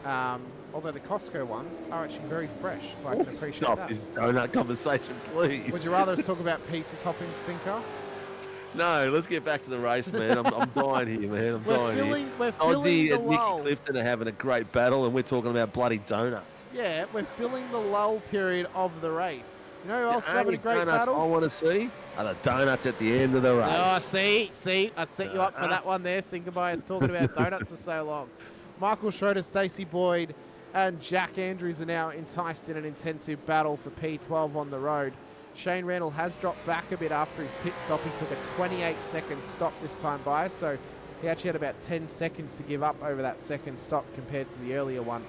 Speaker 11: Although the Costco ones are actually very fresh, so I can appreciate
Speaker 13: Stop
Speaker 11: that.
Speaker 13: this donut conversation, please.
Speaker 11: Would you rather us talk about pizza toppings, Cinco?
Speaker 13: No, let's get back to the race, man. I'm dying here, man. I'm dying here.
Speaker 11: We're filling
Speaker 13: Ozzy
Speaker 11: the
Speaker 13: and Nicky
Speaker 11: lull.
Speaker 13: Clifton are having a great battle, and we're talking about bloody donuts.
Speaker 11: Yeah, we're filling the lull period of the race. You know who else is
Speaker 13: The
Speaker 11: having a
Speaker 13: only
Speaker 11: great
Speaker 13: donuts
Speaker 11: battle?
Speaker 13: I want to see are the donuts at the end of the race.
Speaker 11: Oh, see, I set you up for that one there. Sinkabai is talking about donuts for so long. Michael Schroeder, Stacey Boyd, and Jack Andrews are now enticed in an intensive battle for P12 on the road. Shane Randall has dropped back a bit after his pit stop. He took a 28-second stop this time by, so he actually had about 10 seconds to give up over that second stop compared to the earlier one.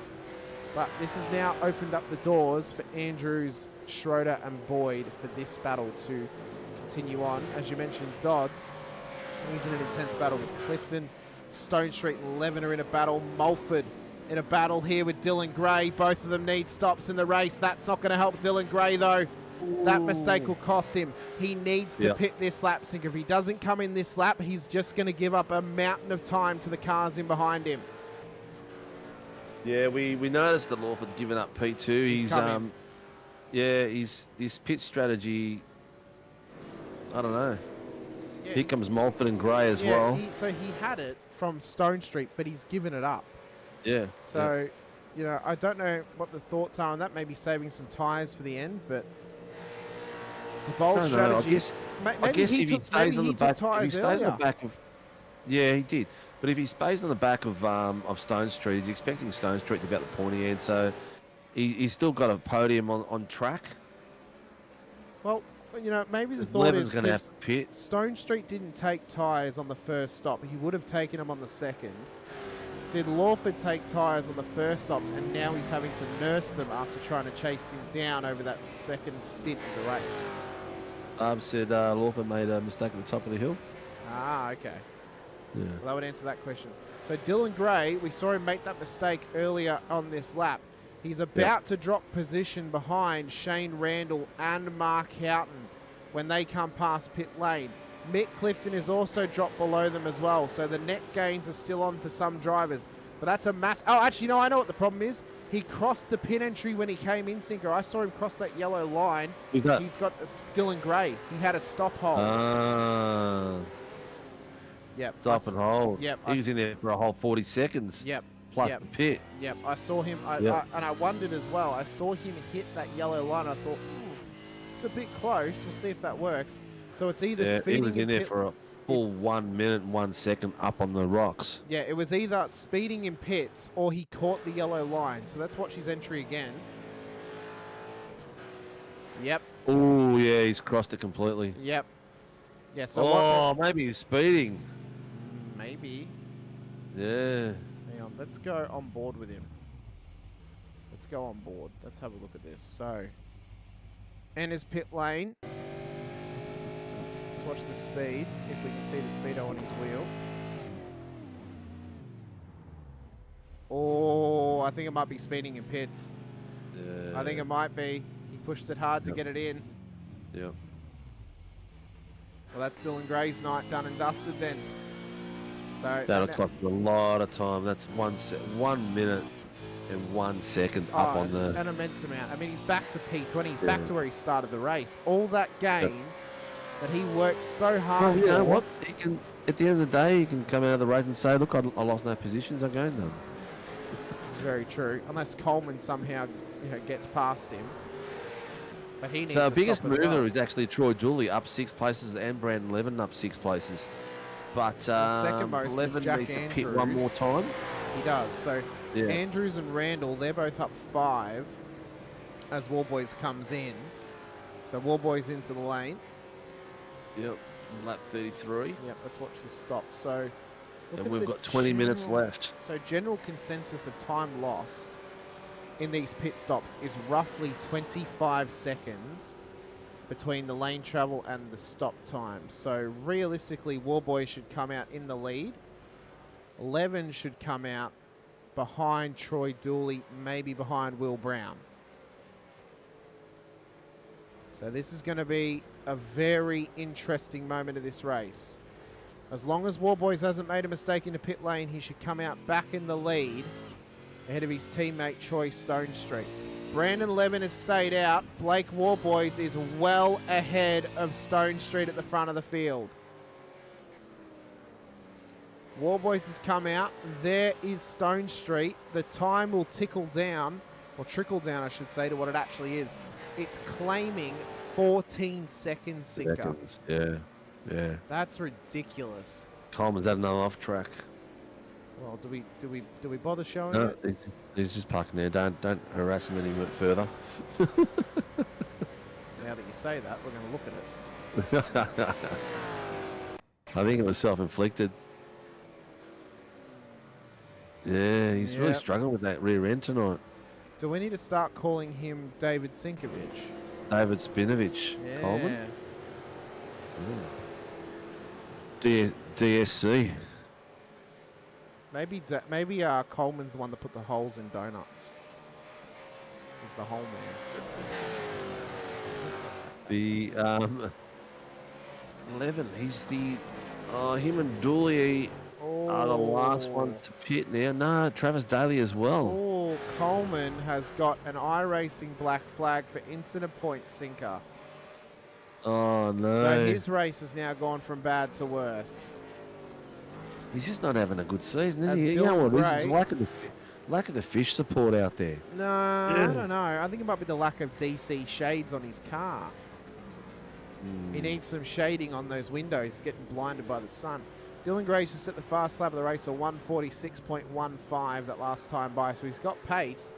Speaker 11: But this has now opened up the doors for Andrews, Schroeder and Boyd for this battle to continue on. As you mentioned, Dodds, he's in an intense battle with Clifton. Stone Street and Levin are in a battle. Mulford in a battle here with Dylan Gray. Both of them need stops in the race. That's not going to help Dylan Gray, though. That mistake will cost him. He needs to pit this lap, Sink. If he doesn't come in this lap, he's just going to give up a mountain of time to the cars in behind him.
Speaker 13: Yeah, we noticed that Lawford giving up P2. He's
Speaker 11: coming.
Speaker 13: his pit strategy I don't know.
Speaker 11: Yeah.
Speaker 13: Here comes Mulford and Gray as
Speaker 11: Yeah,
Speaker 13: well.
Speaker 11: so he had it from Stone Street, but he's given it up.
Speaker 13: Yeah.
Speaker 11: So, you know, I don't know what the thoughts are on that. Maybe saving some tyres for the end, but it's a bold
Speaker 13: I don't know.
Speaker 11: strategy.
Speaker 13: I guess if he stays on the back, if he stays on the
Speaker 11: earlier.
Speaker 13: back of, yeah, he did. But if he stays on the back of Stone Street, he's expecting Stone Street to be at the pointy end, so he's still got a podium on track.
Speaker 11: Well, you know, maybe the
Speaker 13: Because
Speaker 11: thought
Speaker 13: Levin's
Speaker 11: is
Speaker 13: gonna have
Speaker 11: because
Speaker 13: to pit.
Speaker 11: Stone Street didn't take tyres on the first stop. He would have taken them on the second. Did Lawford take tyres on the first stop, and now he's having to nurse them after trying to chase him down over that second stint of the race?
Speaker 13: Said Lawford made a mistake at the top of the hill.
Speaker 11: Ah, okay.
Speaker 13: Yeah.
Speaker 11: Well, that would answer that question. So Dylan Gray, we saw him make that mistake earlier on this lap. He's about to drop position behind Shane Randall and Mark Houghton when they come past pit lane. Mick Clifton is also dropped below them as well, so the net gains are still on for some drivers. But that's a mass... Oh, actually, no, I know what the problem is. He crossed the pit entry when he came in, Sinker. I saw him cross that yellow line.
Speaker 13: Who's that?
Speaker 11: He's got Dylan Gray. He had a stop hold. Yep.
Speaker 13: Stop and hold.
Speaker 11: Yep.
Speaker 13: He was in there for a whole 40 seconds.
Speaker 11: Yep.
Speaker 13: Plus
Speaker 11: Yep.
Speaker 13: the pit.
Speaker 11: Yep, I saw him, and I wondered as well. I saw him hit that yellow line. I thought, it's a bit close. We'll see if that works. So it's either speeding
Speaker 13: he was in there
Speaker 11: pit-
Speaker 13: for a full 1 minute and 1 second up on the rocks.
Speaker 11: Yeah, it was either speeding in pits or he caught the yellow line. So let's watch his entry again. Yep.
Speaker 13: Oh, yeah, he's crossed it completely.
Speaker 11: Yep. Yeah, so
Speaker 13: maybe he's speeding.
Speaker 11: Maybe.
Speaker 13: Yeah.
Speaker 11: Hang on, let's go on board with him. Let's go on board. Let's have a look at this. So, enters pit lane. Let's watch the speed, if we can see the speedo on his wheel. Oh, I think it might be speeding in pits.
Speaker 13: Yeah.
Speaker 11: I think it might be. He pushed it hard to get it in.
Speaker 13: Yep.
Speaker 11: Well, that's Dylan Gray's night done and dusted then. So
Speaker 13: That'll cost a lot of time. That's 1 minute and 1 second up on the...
Speaker 11: an immense amount. I mean, he's back to P20. He's back to where he started the race. All that gain that he worked so hard
Speaker 13: Well, you know
Speaker 11: for.
Speaker 13: what? He can, at the end of the day, he can come out of the race and say, look, I lost no positions. I'm going done.
Speaker 11: This is very true. Unless Coleman somehow gets past him. But he needs
Speaker 13: So our
Speaker 11: to
Speaker 13: biggest
Speaker 11: stop as
Speaker 13: mover
Speaker 11: well.
Speaker 13: is actually Troy Dooley, up 6 places, and Brandon Levin up 6 places. But
Speaker 11: second most is
Speaker 13: Levin
Speaker 11: Jack
Speaker 13: needs to pit
Speaker 11: Andrews.
Speaker 13: one more time.
Speaker 11: He does. So
Speaker 13: Yeah.
Speaker 11: Andrews and Randall, they're both up 5 as Warboys comes in. So Warboys into the lane.
Speaker 13: Yep, lap 33.
Speaker 11: Yep, let's watch this stop. So look
Speaker 13: And
Speaker 11: at
Speaker 13: we've
Speaker 11: the
Speaker 13: got 20 minutes
Speaker 11: general-
Speaker 13: left.
Speaker 11: So general consensus of time lost in these pit stops is roughly 25 seconds between the lane travel and the stop time. So realistically, Warboy should come out in the lead. Levin should come out behind Troy Dooley, maybe behind Will Brown. So this is going to be a very interesting moment of this race. As long as Warboys hasn't made a mistake in the pit lane, he should come out back in the lead ahead of his teammate Troy Stone Street. Brandon Levin has stayed out. Blake Warboys is well ahead of Stone Street at the front of the field. Warboys has come out. There is Stone Street. The time will trickle down, I should say, to what it actually is. It's claiming 14 seconds, Sinker.
Speaker 13: Seconds. Yeah, yeah.
Speaker 11: That's ridiculous.
Speaker 13: Coleman's had another off track.
Speaker 11: Well, do we bother showing
Speaker 13: No,
Speaker 11: it?
Speaker 13: he's just parking there. Don't harass him any further.
Speaker 11: Now that you say that, we're going to look at it.
Speaker 13: I think it was self-inflicted. Yeah, he's really
Speaker 11: Yep.
Speaker 13: struggling with that rear end tonight.
Speaker 11: Do we need to start calling him David Sinkovic?
Speaker 13: David Spinovich.
Speaker 11: Yeah.
Speaker 13: Coleman. DSC.
Speaker 11: Maybe Coleman's the one that put the holes in donuts. He's the hole man.
Speaker 13: The 11. He's the him and Dooley are the last ones to pit now. No, Travis Daly as well.
Speaker 11: Oh, Coleman has got an iRacing black flag for incident point, Sinker.
Speaker 13: Oh, no.
Speaker 11: So his race has now gone from bad to worse.
Speaker 13: He's just not having a good season, is
Speaker 11: That's
Speaker 13: he? You know
Speaker 11: Dylan
Speaker 13: what it is? It's
Speaker 11: Gray.
Speaker 13: lack of the fish support out there.
Speaker 11: No, I don't know. I think it might be the lack of DC shades on his car. He needs some shading on those windows. He's getting blinded by the sun. Dylan Gray's just set the fast lap of the race, a 146.15 that last time by. So he's got pace,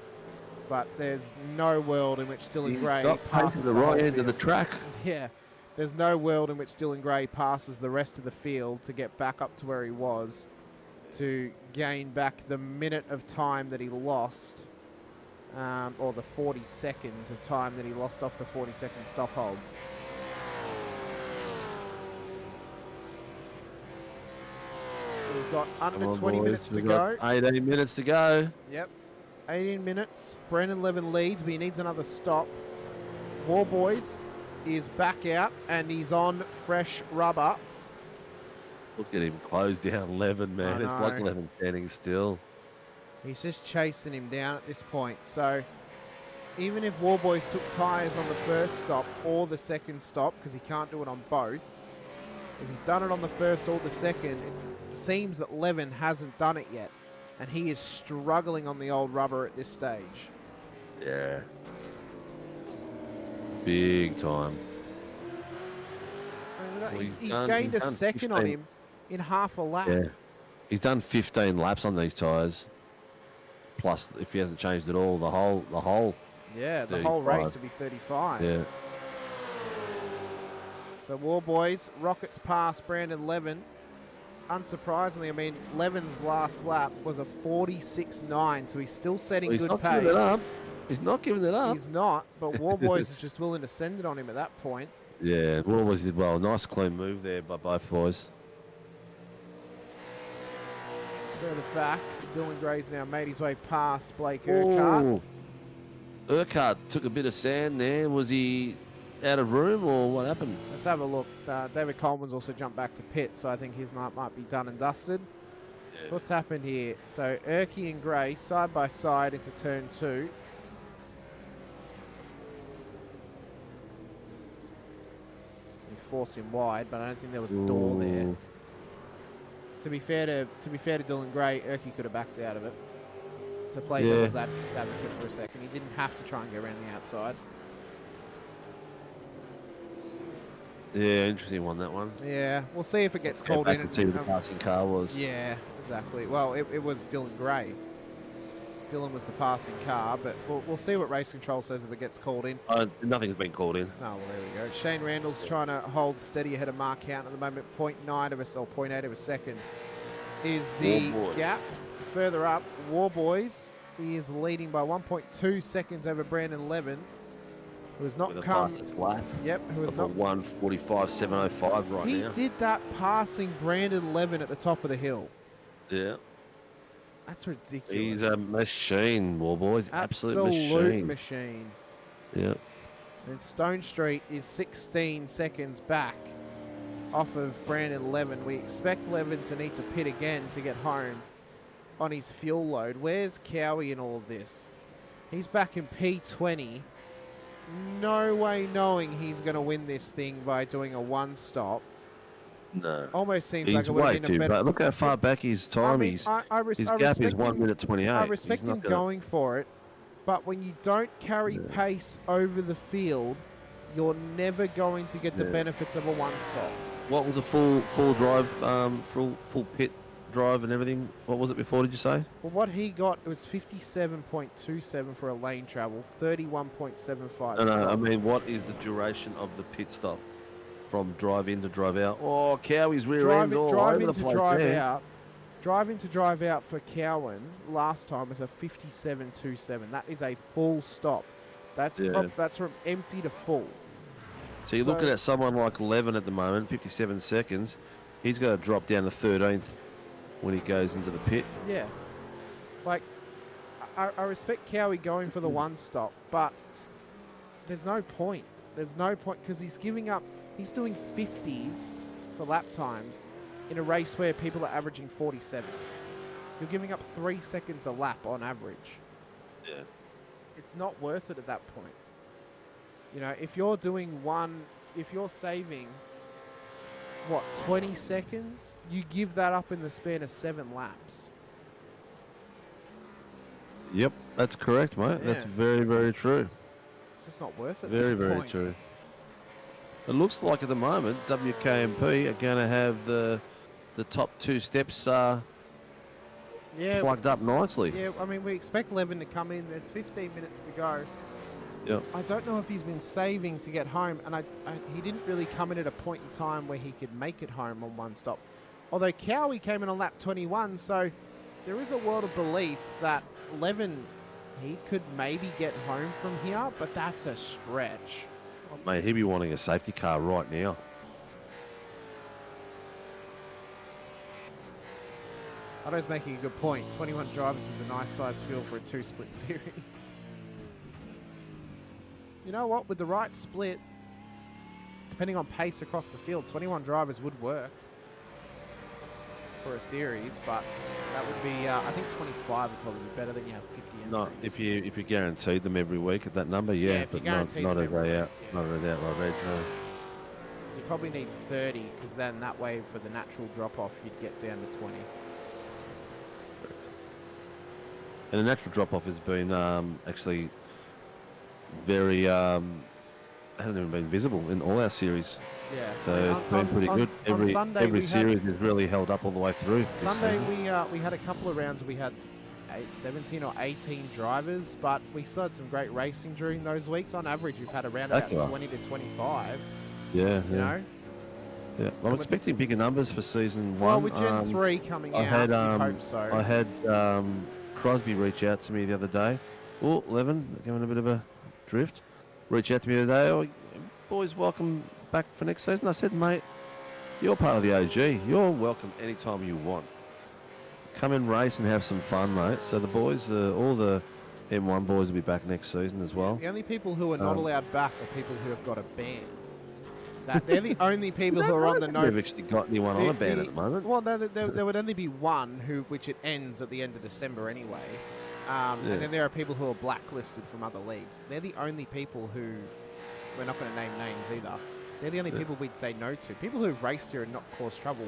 Speaker 11: but there's no world in which Dylan Gray
Speaker 13: He's got pace
Speaker 11: passes
Speaker 13: at the
Speaker 11: whole
Speaker 13: right end of the
Speaker 11: field.
Speaker 13: track.
Speaker 11: Yeah. There's no world in which Dylan Gray passes the rest of the field to get back up to where he was, to gain back the minute of time that he lost, or the 40 seconds of time that he lost off the 40-second stop hold. So we've got under
Speaker 13: Come on,
Speaker 11: 20
Speaker 13: boys.
Speaker 11: minutes to
Speaker 13: We've
Speaker 11: go.
Speaker 13: got 18 minutes to go.
Speaker 11: Yep. 18 minutes. Brandon Levin leads, but he needs another stop. War Boys is back out, and he's on fresh rubber.
Speaker 13: Look at him close down Levin, man. It's like
Speaker 11: know.
Speaker 13: Levin standing still.
Speaker 11: He's just chasing him down at this point. So even if War Boys took tyres on the first stop or the second stop, because he can't do it on both, if he's done it on the first or the second, it seems that Levin hasn't done it yet. And he is struggling on the old rubber at this stage.
Speaker 13: Yeah. Big time. Well,
Speaker 11: He's
Speaker 13: done-
Speaker 11: gained a
Speaker 13: done
Speaker 11: second on
Speaker 13: 15
Speaker 11: him in half a lap.
Speaker 13: Yeah. He's done 15 laps on these tyres. Plus, if he hasn't changed at all, the whole.
Speaker 11: Yeah, the whole
Speaker 13: 35.
Speaker 11: race will be 35.
Speaker 13: Yeah.
Speaker 11: So War Boys rockets past Brandon Levin. Unsurprisingly, I mean, Levin's last lap was a 46.9, so he's still setting
Speaker 13: Well, he's
Speaker 11: good
Speaker 13: not
Speaker 11: pace.
Speaker 13: giving it up. He's not giving it up.
Speaker 11: He's not, but War Boys is just willing to send it on him at that point.
Speaker 13: Yeah, well, was it? Well, nice clean move there by both boys.
Speaker 11: Further back, Dylan Gray's now made his way past Blake Urquhart.
Speaker 13: Ooh. Urquhart took a bit of sand there. Was he out of room or what happened?
Speaker 11: Let's have a look. David Coleman's also jumped back to pit, so I think his night might be done and dusted.
Speaker 13: Yeah.
Speaker 11: So what's happened here? So Urquhart and Gray side by side into turn 2. We force him wide, but I don't think there was a door there.
Speaker 13: Ooh.
Speaker 11: To be fair to Dylan Gray, Urquhart could have backed out of it. To play
Speaker 13: Yeah.
Speaker 11: devil's advocate for a second, he didn't have to try and go around the outside.
Speaker 13: Yeah, interesting one, that one.
Speaker 11: Yeah, we'll see if it gets
Speaker 13: Go
Speaker 11: called
Speaker 13: back
Speaker 11: in.
Speaker 13: and see who the passing car was.
Speaker 11: Yeah, exactly. Well, it was Dylan Gray. Dylan was the passing car, but we'll see what race control says if it gets called in.
Speaker 13: Nothing's been called in.
Speaker 11: Oh, well, there we go. Shane Randall's trying to hold steady ahead of Mark Count at the moment. 0.9 of a, or 0.8 of a second is the
Speaker 13: War Boy.
Speaker 11: gap. Further up, War Boys is leading by 1.2 seconds over Brandon Levin, who has not
Speaker 13: With a
Speaker 11: come.
Speaker 13: fastest lap.
Speaker 11: Yep, who has
Speaker 13: Of
Speaker 11: not.
Speaker 13: a 1:45.705 right
Speaker 11: He
Speaker 13: now.
Speaker 11: did that passing Brandon Levin at the top of the hill.
Speaker 13: Yeah.
Speaker 11: That's ridiculous.
Speaker 13: He's a machine, War Boys. Absolute machine.
Speaker 11: machine.
Speaker 13: Yeah.
Speaker 11: And Stone Street is 16 seconds back off of Brandon Levin. We expect Levin to need to pit again to get home on his fuel load. Where's Cowie in all of this? He's back in P20. No way knowing he's going to win this thing by doing a one stop.
Speaker 13: No.
Speaker 11: Almost seems
Speaker 13: He's
Speaker 11: like it would
Speaker 13: way
Speaker 11: have been a
Speaker 13: too
Speaker 11: better...
Speaker 13: bad. Look how far back his time
Speaker 11: I mean,
Speaker 13: is.
Speaker 11: I
Speaker 13: His
Speaker 11: I
Speaker 13: gap is
Speaker 11: respect
Speaker 13: 1
Speaker 11: him-
Speaker 13: minute 28.
Speaker 11: I
Speaker 13: He's
Speaker 11: respect
Speaker 13: not
Speaker 11: him
Speaker 13: gonna-
Speaker 11: going for it, but when you don't carry pace over the field, you're never going to get the
Speaker 13: Yeah.
Speaker 11: benefits of a one stop.
Speaker 13: What was a full drive, full pit drive and everything? What was it before? Did you say?
Speaker 11: Well, what he got was 57.27 for a lane travel, 31.75.
Speaker 13: No,
Speaker 11: stop.
Speaker 13: I mean, what is the duration of the pit stop from drive in to drive out? Oh, Cowie's rear end's all
Speaker 11: drive
Speaker 13: over
Speaker 11: in
Speaker 13: the
Speaker 11: to
Speaker 13: place
Speaker 11: drive
Speaker 13: there.
Speaker 11: out. Drive in to drive out for Cowan last time was a 57.27. That is a full stop. That's
Speaker 13: Yeah.
Speaker 11: that's from empty to full.
Speaker 13: So you're looking at someone like Levin at the moment, 57 seconds. He's got to drop down to 13th when he goes into the pit.
Speaker 11: Yeah. Like, I respect Cowie going for the one stop, but there's no point. There's no point because he's giving up. He's doing 50s for lap times in a race where people are averaging 47s. You're giving up 3 seconds a lap on average.
Speaker 13: Yeah.
Speaker 11: It's not worth it at that point. You know, if you're doing if you're saving, what, 20 seconds, you give that up in the span of 7 laps.
Speaker 13: Yep, that's correct, mate. That's
Speaker 11: Yeah.
Speaker 13: very, very true.
Speaker 11: It's just not worth it.
Speaker 13: Very,
Speaker 11: at that
Speaker 13: very
Speaker 11: point.
Speaker 13: true. It looks like at the moment WKMP are going to have the top 2 steps
Speaker 11: Yeah,
Speaker 13: plugged up nicely.
Speaker 11: Yeah, I mean, we expect Levin to come in. There's 15 minutes to go.
Speaker 13: Yep.
Speaker 11: I don't know if he's been saving to get home, and he didn't really come in at a point in time where he could make it home on one stop. Although Cowie came in on lap 21, so there is a world of belief that Levin, he could maybe get home from here, but that's a stretch.
Speaker 13: Mate, he'd be wanting a safety car right now.
Speaker 11: Otto's making a good point. 21 drivers is a nice size field for a 2-split series. You know what? With the right split, depending on pace across the field, 21 drivers would work for a series, but that would be, I think 25 would probably be better than you have 50 entries.
Speaker 13: Not if you guaranteed them every week at that number, yeah,
Speaker 11: if you
Speaker 13: but
Speaker 11: guaranteed
Speaker 13: not
Speaker 11: them
Speaker 13: every
Speaker 11: every
Speaker 13: out, not every outright red, no.
Speaker 11: You probably need 30, because then that way for the natural drop-off, you'd get down to 20.
Speaker 13: And the natural drop-off has been actually very hasn't even been visible in all our series.
Speaker 11: Yeah.
Speaker 13: So it's been pretty good. Every series has really held up all the way through. this
Speaker 11: Sunday
Speaker 13: season.
Speaker 11: we had a couple of rounds. We had 17 or 18 drivers, but we still had some great racing during those weeks. On average, we've had around about
Speaker 13: Spectacular.
Speaker 11: 20 to 25.
Speaker 13: Yeah,
Speaker 11: You know.
Speaker 13: Yeah, well, I'm expecting bigger numbers for season 1.
Speaker 11: Well, with Gen 3 coming out, you'd hope so.
Speaker 13: I had Crosby reach out to me the other day. Oh, Levin, giving a bit of a drift. Reach out to me the other day. Oh, boys, welcome back for next season. I said, mate, you're part of the OG. You're welcome anytime you want. Come and race and have some fun, mate. So the boys, all the M1 boys will be back next season as well.
Speaker 11: The only people who are not allowed back are people who have got a ban. They're the only people who are on the no.
Speaker 13: We've actually got anyone on a ban at the moment.
Speaker 11: Well, there would only be one which it ends at the end of December anyway. And then there are people who are blacklisted from other leagues. They're the only people who, we're not going to name names either. They're the only people we'd say no to. People who've raced here and not caused trouble,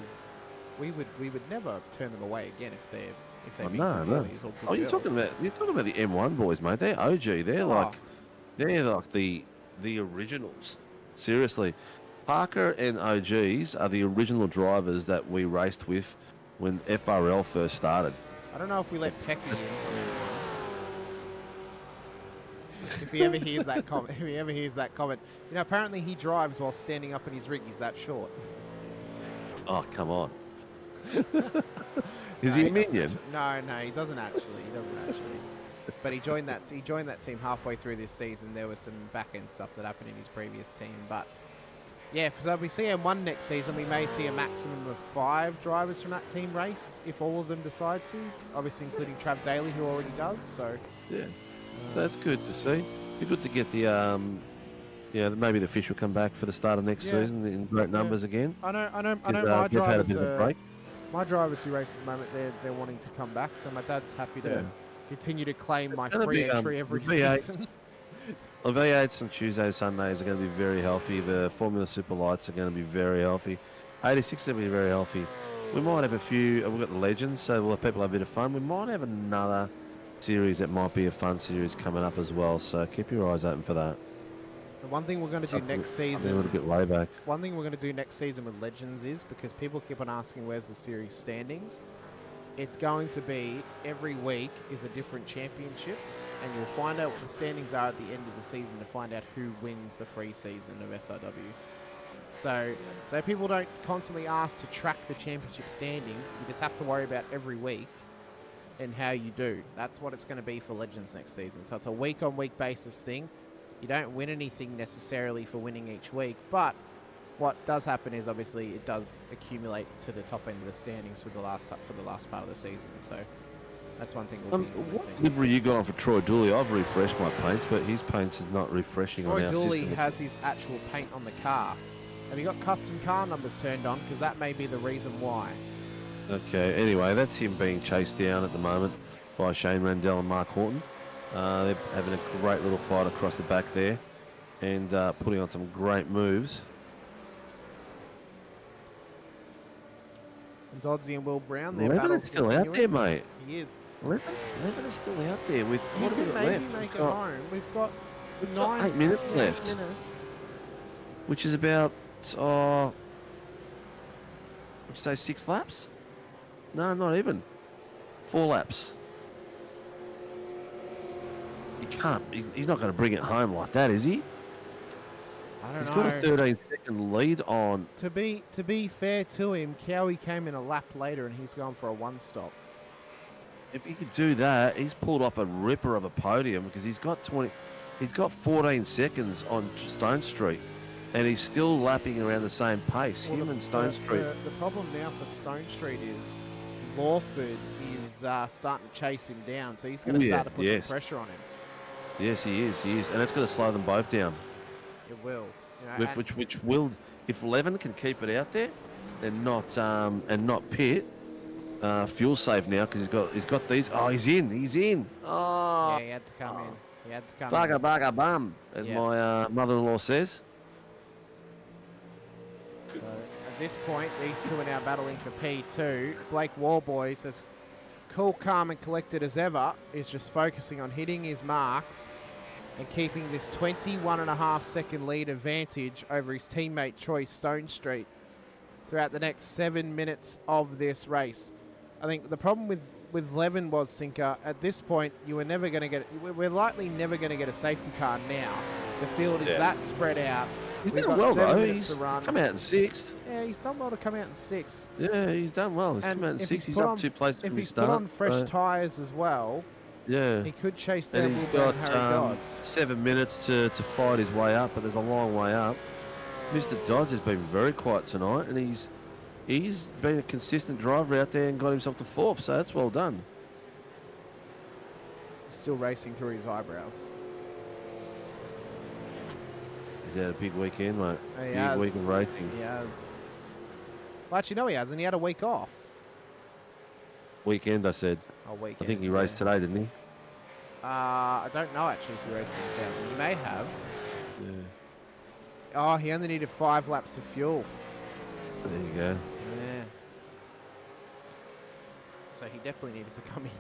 Speaker 11: we would never turn them away again if they're being good boys or good
Speaker 13: Oh, you're
Speaker 11: girls.
Speaker 13: talking about the M1 boys, mate. They're OG. They're like the originals. Seriously, Parker and OGs are the original drivers that we raced with when FRL first started.
Speaker 11: I don't know if we let Techie in from anyone. If he ever hears that comment, you know, apparently he drives while standing up in his rig. He's that short.
Speaker 13: Oh, come on. Is he a minion?
Speaker 11: No, he doesn't actually. But he joined that team halfway through this season. There was some back end stuff that happened in his previous team, but yeah. So if we see M1 next season, we may see a maximum of 5 drivers from that team race if all of them decide to. Obviously, including Trav Daly, who already does. So
Speaker 13: yeah. So that's good to see. Be good to get the maybe the fish will come back for the start of next season in great numbers again.
Speaker 11: I know. My
Speaker 13: they've
Speaker 11: drivers.
Speaker 13: had a bit of a break.
Speaker 11: My drivers who race at the moment, they're wanting to come back. So my dad's happy to continue to claim my free entry every season.
Speaker 13: The V8s on Tuesdays, Sundays are going to be very healthy. The Formula Super Lights are going to be very healthy. 86 will be very healthy. We might have a few. We've got the Legends, so we'll have people have a bit of fun. We might have another series that might be a fun series coming up as well. So keep your eyes open for that.
Speaker 11: The one thing we're going to do next season,
Speaker 13: a little bit way back.
Speaker 11: One thing we're going to do next season with Legends is, because people keep on asking where's the series standings, it's going to be every week is a different championship, and you'll find out what the standings are at the end of the season to find out who wins the free season of SRW. So people don't constantly ask to track the championship standings. You just have to worry about every week and how you do. That's what it's going to be for Legends next season. So it's a week-on-week basis thing. You don't win anything necessarily for winning each week, but what does happen is obviously it does accumulate to the top end of the standings for the last part of the season. So that's one thing we'll be
Speaker 13: What livery you got on for Troy Dooley? I've refreshed my paints, but his paints is not refreshing on
Speaker 11: Troy
Speaker 13: our
Speaker 11: Dooley
Speaker 13: system.
Speaker 11: has his actual paint on the car. Have you got custom car numbers turned on? Because that may be the reason why.
Speaker 13: Okay, anyway, that's him being chased down at the moment by Shane Randell and Mark Horton. They're having a great little fight across the back there. and putting on some great moves.
Speaker 11: And Doddsy and Will Brown, their
Speaker 13: 11
Speaker 11: battle's
Speaker 13: is still out there,
Speaker 11: continuing.
Speaker 13: mate.
Speaker 11: He is.
Speaker 13: 11 is still out there with
Speaker 11: You
Speaker 13: what have we
Speaker 11: can
Speaker 13: got
Speaker 11: maybe
Speaker 13: left?
Speaker 11: make
Speaker 13: We've
Speaker 11: it
Speaker 13: got-
Speaker 11: home. We've got
Speaker 13: we've got
Speaker 11: 9
Speaker 13: 8 minutes
Speaker 11: 8
Speaker 13: left.
Speaker 11: minutes.
Speaker 13: Which is about, would you say 6 laps? No, not even. 4 laps. He can't. He's not going to bring it home like that, is he?
Speaker 11: I don't
Speaker 13: He's
Speaker 11: know.
Speaker 13: got a 13-second lead on.
Speaker 11: To be fair to him, Cowie came in a lap later and he's gone for a 1-stop.
Speaker 13: If he could do that, he's pulled off a ripper of a podium because he's got 14 seconds on Stone Street, and he's still lapping around the same pace.
Speaker 11: Well,
Speaker 13: Him and Stone Street.
Speaker 11: The problem now for Stone Street is Lawford is starting to chase him down, so he's going to start to put some pressure on him.
Speaker 13: Yes, he is. And it's going to slow them both down.
Speaker 11: It will. You know,
Speaker 13: Which will, if Levin can keep it out there and not pit, fuel safe now because he's got these. Oh, he's in. Oh,
Speaker 11: yeah, he had to come in. He had to come
Speaker 13: bugger,
Speaker 11: in.
Speaker 13: bugger, bum, as my mother-in-law says.
Speaker 11: So at this point, these two are now battling for P2. Blake Warboys, as cool, calm, and collected as ever, is just focusing on hitting his marks and keeping this 21.5-second lead advantage over his teammate Troy Stone Street throughout the next 7 minutes of this race. I think the problem with Levin was, Sinker, at this point, you were never going to get. We're likely never going to get a safety car now. The field is that spread out.
Speaker 13: He's
Speaker 11: We've
Speaker 13: done
Speaker 11: got
Speaker 13: well
Speaker 11: 7
Speaker 13: though.
Speaker 11: minutes
Speaker 13: He's
Speaker 11: to run.
Speaker 13: come out in 6th.
Speaker 11: Yeah, he's done well to come out in 6th.
Speaker 13: Yeah, he's done well. He's
Speaker 11: And
Speaker 13: come out in
Speaker 11: if
Speaker 13: 6th. He's
Speaker 11: put
Speaker 13: up
Speaker 11: on-
Speaker 13: 2 places
Speaker 11: If
Speaker 13: from his
Speaker 11: he's put
Speaker 13: start.
Speaker 11: on fresh tyres as well,
Speaker 13: yeah,
Speaker 11: he could chase
Speaker 13: and
Speaker 11: down
Speaker 13: he's
Speaker 11: Will
Speaker 13: got
Speaker 11: and Harry Dodds.
Speaker 13: 7 minutes to fight his way up, but there's a long way up. Mr. Dodds has been very quiet tonight, and he's been a consistent driver out there and got himself to 4th, so that's well done.
Speaker 11: Still racing through his eyebrows.
Speaker 13: He's had a big weekend, mate.
Speaker 11: He
Speaker 13: Big
Speaker 11: has.
Speaker 13: week of racing.
Speaker 11: He has. Well, actually, no, he hasn't. He had a week off.
Speaker 13: Weekend, I said.
Speaker 11: A weekend.
Speaker 13: I think he raced today, didn't he?
Speaker 11: I don't know, actually, if he raced in 1,000. He may have.
Speaker 13: Yeah.
Speaker 11: Oh, he only needed 5 laps of fuel.
Speaker 13: There you go.
Speaker 11: Yeah. So he definitely needed to come in.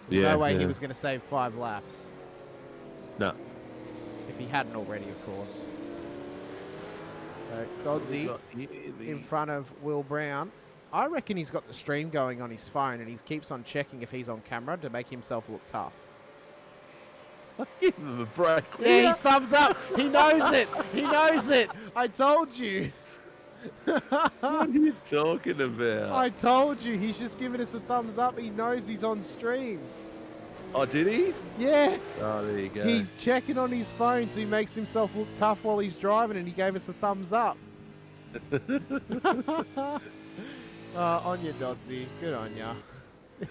Speaker 11: There's
Speaker 13: Yeah,
Speaker 11: no way he
Speaker 13: yeah.
Speaker 11: was going to save 5 laps.
Speaker 13: No.
Speaker 11: If he hadn't already, of course. So Doddsy in front of Will Brown. I reckon he's got the stream going on his phone and he keeps on checking if he's on camera to make himself look tough.
Speaker 13: Give him a break.
Speaker 11: Yeah, he's thumbs up. He knows it. He knows it. I told you.
Speaker 13: What are you talking about?
Speaker 11: I told you. He's just giving us a thumbs up. He knows he's on stream.
Speaker 13: Oh, did he?
Speaker 11: Yeah.
Speaker 13: Oh, there you go.
Speaker 11: He's checking on his phone so he makes himself look tough while he's driving, and he gave us a thumbs up. On you, Doddsy. Good on ya.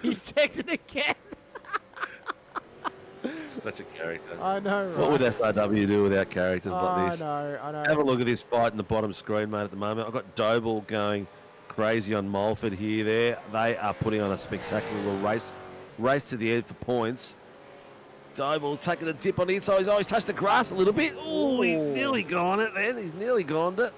Speaker 11: He's checked it again.
Speaker 13: Such a character.
Speaker 11: I know, right?
Speaker 13: What would SRW do without characters like this?
Speaker 11: I know.
Speaker 13: Have a look at this fight in the bottom screen, mate, at the moment. I've got Doble going crazy on Mulford here. They are putting on a spectacular little race. Race to the end for points. Doble taking a dip on the inside. He's always touched the grass a little bit. Oh, he's nearly gone it, man. He's nearly gone it.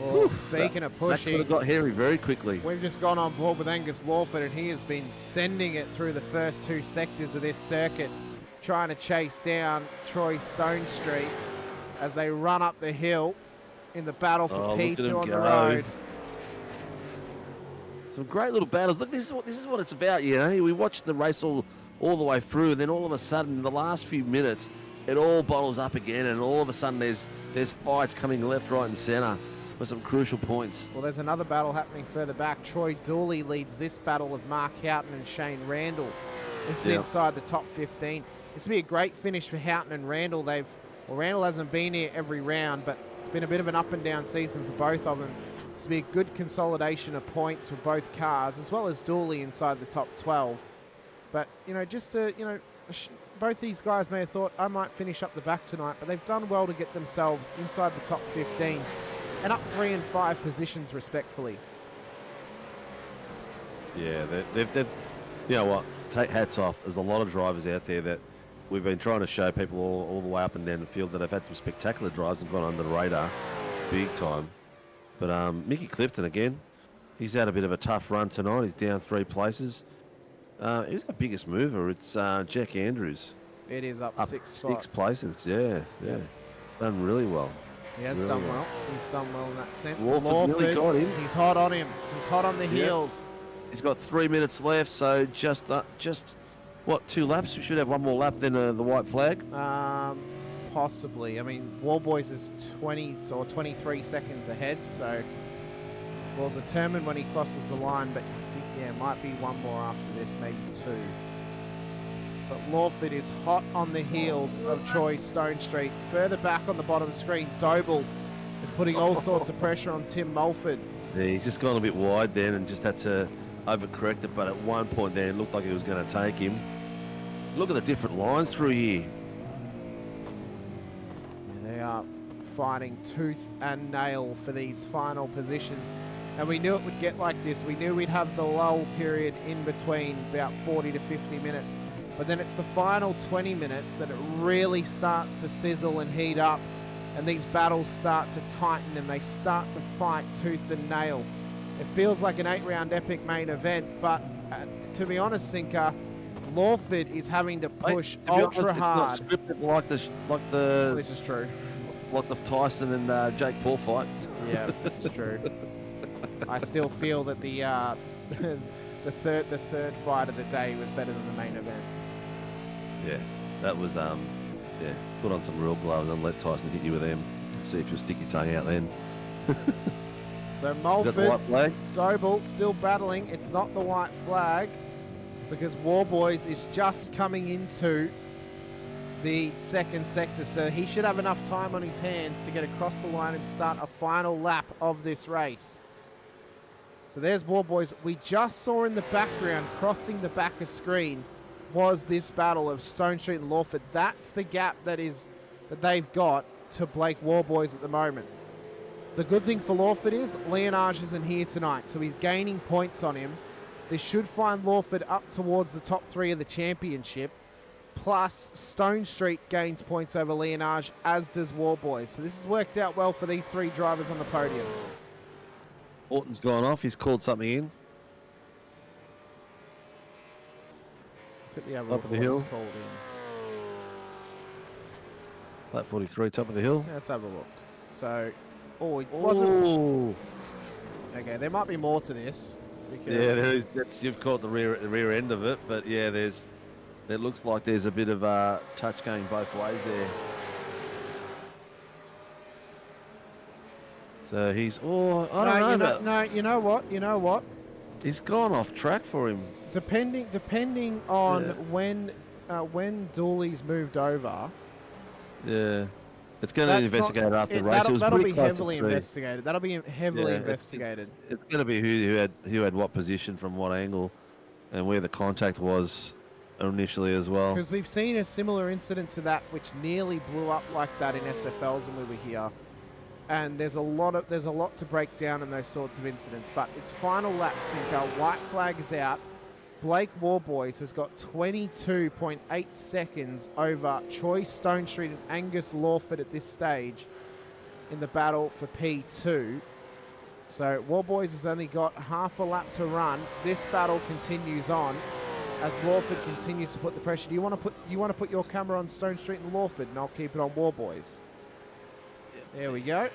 Speaker 11: Well, speaking of
Speaker 13: That
Speaker 11: pushing,
Speaker 13: could have got hairy very quickly.
Speaker 11: we've just gone on board with Angus Lawford, and he has been sending it through the first 2 sectors of this circuit, trying to chase down Troy Stone Street as they run up the hill in the battle for
Speaker 13: Oh, look at
Speaker 11: P2
Speaker 13: him
Speaker 11: on the
Speaker 13: go.
Speaker 11: road.
Speaker 13: Some great little battles. Look, this is what it's about, you know. We watched the race all the way through, and then all of a sudden, in the last few minutes, it all bottles up again, and all of a sudden, there's fights coming left, right, and centre for some crucial points.
Speaker 11: Well, there's another battle happening further back. Troy Dooley leads this battle with Mark Houghton and Shane Randall. This is inside the top 15. This will be a great finish for Houghton and Randall. Randall hasn't been here every round, but it's been a bit of an up and down season for both of them. This will be a good consolidation of points for both cars, as well as Dooley inside the top 12. But, both these guys may have thought, I might finish up the back tonight, but they've done well to get themselves inside the top 15 and up 3 and 5 positions respectfully.
Speaker 13: Yeah, they've you know what? Take hats off. There's a lot of drivers out there that we've been trying to show people all the way up and down the field that have had some spectacular drives and gone under the radar big time. But Mickey Clifton again, he's had a bit of a tough run tonight. He's down 3 places. Who's the biggest mover? It's Jack Andrews.
Speaker 11: It is up 6
Speaker 13: 6
Speaker 11: spots.
Speaker 13: places. Yeah. Done really well.
Speaker 11: He has
Speaker 13: Really
Speaker 11: done well. He's done well in that sense.
Speaker 13: Lawford's nearly got him.
Speaker 11: He's hot on him. He's hot on the
Speaker 13: Yeah.
Speaker 11: heels.
Speaker 13: He's got 3 minutes left, so just what, 2 laps? We should have one more lap than the white flag.
Speaker 11: Possibly. I mean, Warboys is 20 or 23 seconds ahead, so we'll determine when he crosses the line, but I think, yeah, it might be one more after this, maybe 2. But Lawford is hot on the heels of Troy Stone Street. Further back on the bottom screen, Doble is putting all sorts of pressure on Tim Mulford.
Speaker 13: Yeah, he's just gone a bit wide then and just had to overcorrect it, but at one point there it looked like it was going to take him. Look at the different lines through here.
Speaker 11: They are fighting tooth and nail for these final positions. And we knew it would get like this. We knew we'd have the lull period in between, about 40 to 50 minutes. But then it's the final 20 minutes that it really starts to sizzle and heat up. And these battles start to tighten and they start to fight tooth and nail. It feels like an 8-round epic main event, but to be honest, Sinker, Lawford is having to push ultra hard.
Speaker 13: It's not scripted like the.
Speaker 11: This is true.
Speaker 13: Like the Tyson and Jake Paul fight.
Speaker 11: Yeah, this is true. I still feel that the the third fight of the day was better than the main event.
Speaker 13: Yeah, that was put on some real gloves and let Tyson hit you with them. See if you'll stick your tongue out then.
Speaker 11: So
Speaker 13: Is that the
Speaker 11: Mulford,
Speaker 13: white flag?
Speaker 11: Doble still battling. It's not the white flag because Warboys is just coming into the second sector, so he should have enough time on his hands to get across the line and start a final lap of this race. So there's Warboys. We just saw in the background, crossing the back of screen, was this battle of Stone Street and Lawford. That's the gap that they've got to Blake Warboys at the moment. The good thing for Lawford is Leonage isn't here tonight, so he's gaining points on him. This should find Lawford up towards the top 3 of the championship. Plus, Stone Street gains points over Leonage, as does Warboys. So this has worked out well for these 3 drivers on the podium.
Speaker 13: Orton's gone off. He's called something in.
Speaker 11: Quickly have a
Speaker 13: Top
Speaker 11: look
Speaker 13: of
Speaker 11: at
Speaker 13: the
Speaker 11: what
Speaker 13: hill.
Speaker 11: he's called in.
Speaker 13: Lap 43, top of the hill.
Speaker 11: Let's have a look. So, it wasn't. Okay, there might be more to this. Because
Speaker 13: Yeah, there is. You've caught the rear end of it, but yeah, it looks like there's a bit of touch going both ways there. So he's I don't know.
Speaker 11: No, you know what?
Speaker 13: He's gone off track for him.
Speaker 11: Depending on when Dooley's moved over.
Speaker 13: Yeah. It's going to investigate after the race.
Speaker 11: That'll be heavily investigated. That'll be heavily investigated.
Speaker 13: It's going to be who had what position from what angle and where the contact was initially as well.
Speaker 11: Because we've seen a similar incident to that which nearly blew up like that in SFLs when we were here. And there's a lot to break down in those sorts of incidents. But it's final lap, Sinker. White flag is out. Blake Warboys has got 22.8 seconds over Troy Stone Street and Angus Lawford at this stage in the battle for P2. So Warboys has only got half a lap to run. This battle continues on as Lawford continues to put the pressure. Do you want to put your camera on Stone Street and Lawford, and I'll keep it on Warboys. There we go.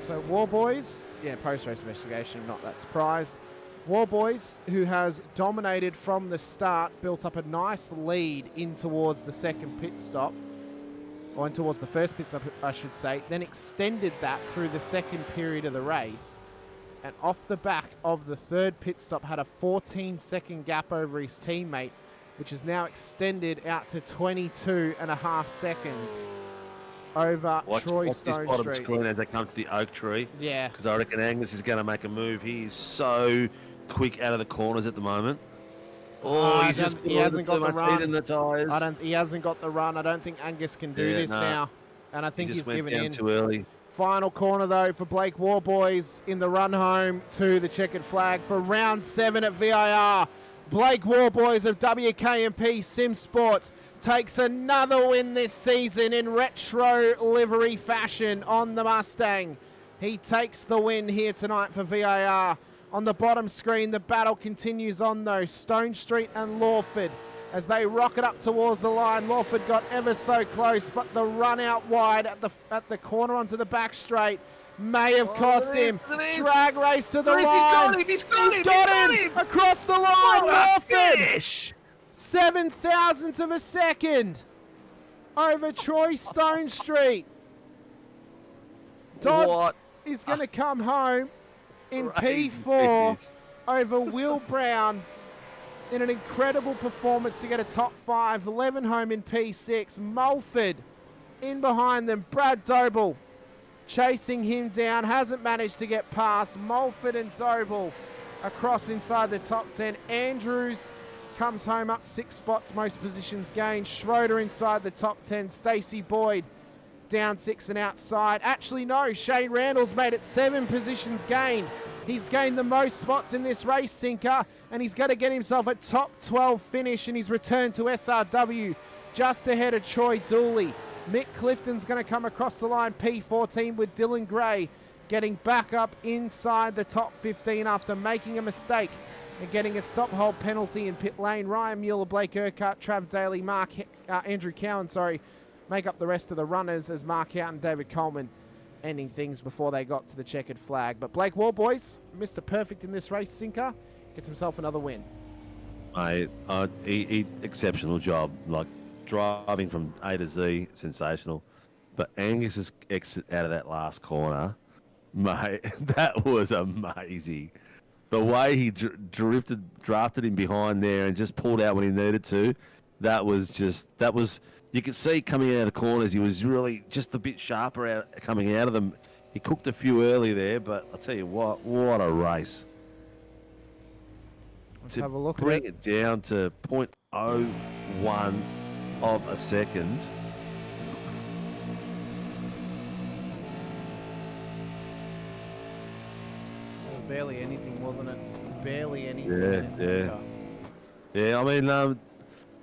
Speaker 11: So Warboys, post-race investigation, I'm not that surprised. Warboys, who has dominated from the start, built up a nice lead in towards the second pit stop, or in towards the first pit stop, I should say, then extended that through the second period of the race, and off the back of the third pit stop had a 14-second gap over his teammate, which is now extended out to 22.5 seconds over Troy
Speaker 13: Watch
Speaker 11: Stone
Speaker 13: this bottom
Speaker 11: Street.
Speaker 13: screen as they come to the oak tree.
Speaker 11: Yeah.
Speaker 13: Because I reckon Angus is going to make a move. He is so quick out of the corners at the moment. He
Speaker 11: hasn't got the run.
Speaker 13: In the tyres.
Speaker 11: He hasn't got the run. I don't think Angus can do this now. And I think
Speaker 13: he
Speaker 11: he's
Speaker 13: just went
Speaker 11: given
Speaker 13: down
Speaker 11: in.
Speaker 13: too early.
Speaker 11: Final corner, though, for Blake Warboys in the run home to the checkered flag for round 7 at VIR. Blake Warboys of WKMP Sim Sports takes another win this season in retro livery fashion on the Mustang. He takes the win here tonight for VIR. On the bottom screen, the battle continues on though. Stone Street and Lawford as they rocket up towards the line. Lawford got ever so close, but the run out wide at the corner onto the back straight may have cost him. Drag race to the line.
Speaker 9: He's got him
Speaker 11: across the line. Lawford. 7 thousandths of a second over Troy Stone Street. Dodds is going to come home in P4 over Will Brown in an incredible performance to get a top 5. 11 home in P6. Mulford in behind them. Brad Doble chasing him down. Hasn't managed to get past. Mulford and Doble across inside the top 10. Andrews comes home up 6 spots, most positions gained. Schroeder inside the top 10. Stacey Boyd down 6 and outside. Actually, no, Shane Randall's made it 7 positions gained. He's gained the most spots in this race, Sinker, and he's going to get himself a top 12 finish in his return to SRW, just ahead of Troy Dooley. Mick Clifton's going to come across the line, P14, with Dylan Gray getting back up inside the top 15 after making a mistake and getting a stop hold penalty in pit lane. Ryan Mueller, Blake Urquhart, Trav Daly, Andrew Cowan, make up the rest of the runners as Mark Houghton, David Coleman ending things before they got to the checkered flag. But Blake Warboys, Mr. Perfect in this race, Sinker, gets himself another win.
Speaker 13: Mate, he exceptional job. Like, driving from A to Z, sensational. But Angus's exit out of that last corner, mate, that was amazing. The way he drafted him behind there and just pulled out when he needed to, that was, you could see coming out of the corners, he was really just a bit sharper coming out of them. He cooked a few early there, but I'll tell you what a race.
Speaker 11: Let's have a look at
Speaker 13: bring it down to 0.01 of a second.
Speaker 11: Barely anything, wasn't it? Barely anything.
Speaker 13: Yeah, I mean,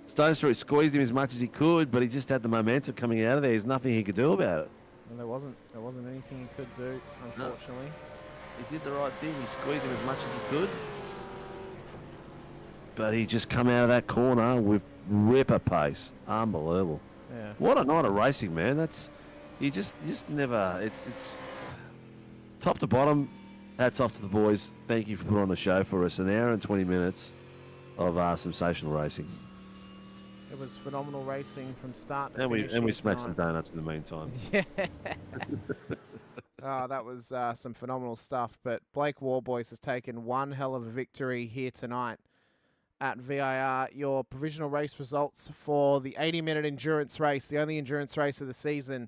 Speaker 13: Stone Street squeezed him as much as he could, but he just had the momentum coming out of there. There's nothing he could do about it.
Speaker 11: And there wasn't anything he could do, unfortunately.
Speaker 13: No. He did the right thing. He squeezed him as much as he could. But he just come out of that corner with ripper pace. Unbelievable.
Speaker 11: Yeah.
Speaker 13: What a night of racing, man. You just never, it's top to bottom. Hats off to the boys. Thank you for putting on the show for us. An hour and 20 minutes of sensational racing.
Speaker 11: It was phenomenal racing from start to
Speaker 13: and
Speaker 11: finish.
Speaker 13: we smashed some donuts in the meantime.
Speaker 11: Yeah. That was some phenomenal stuff. But Blake Warboys has taken one hell of a victory here tonight at VIR. Your provisional race results for the 80-minute endurance race, the only endurance race of the season.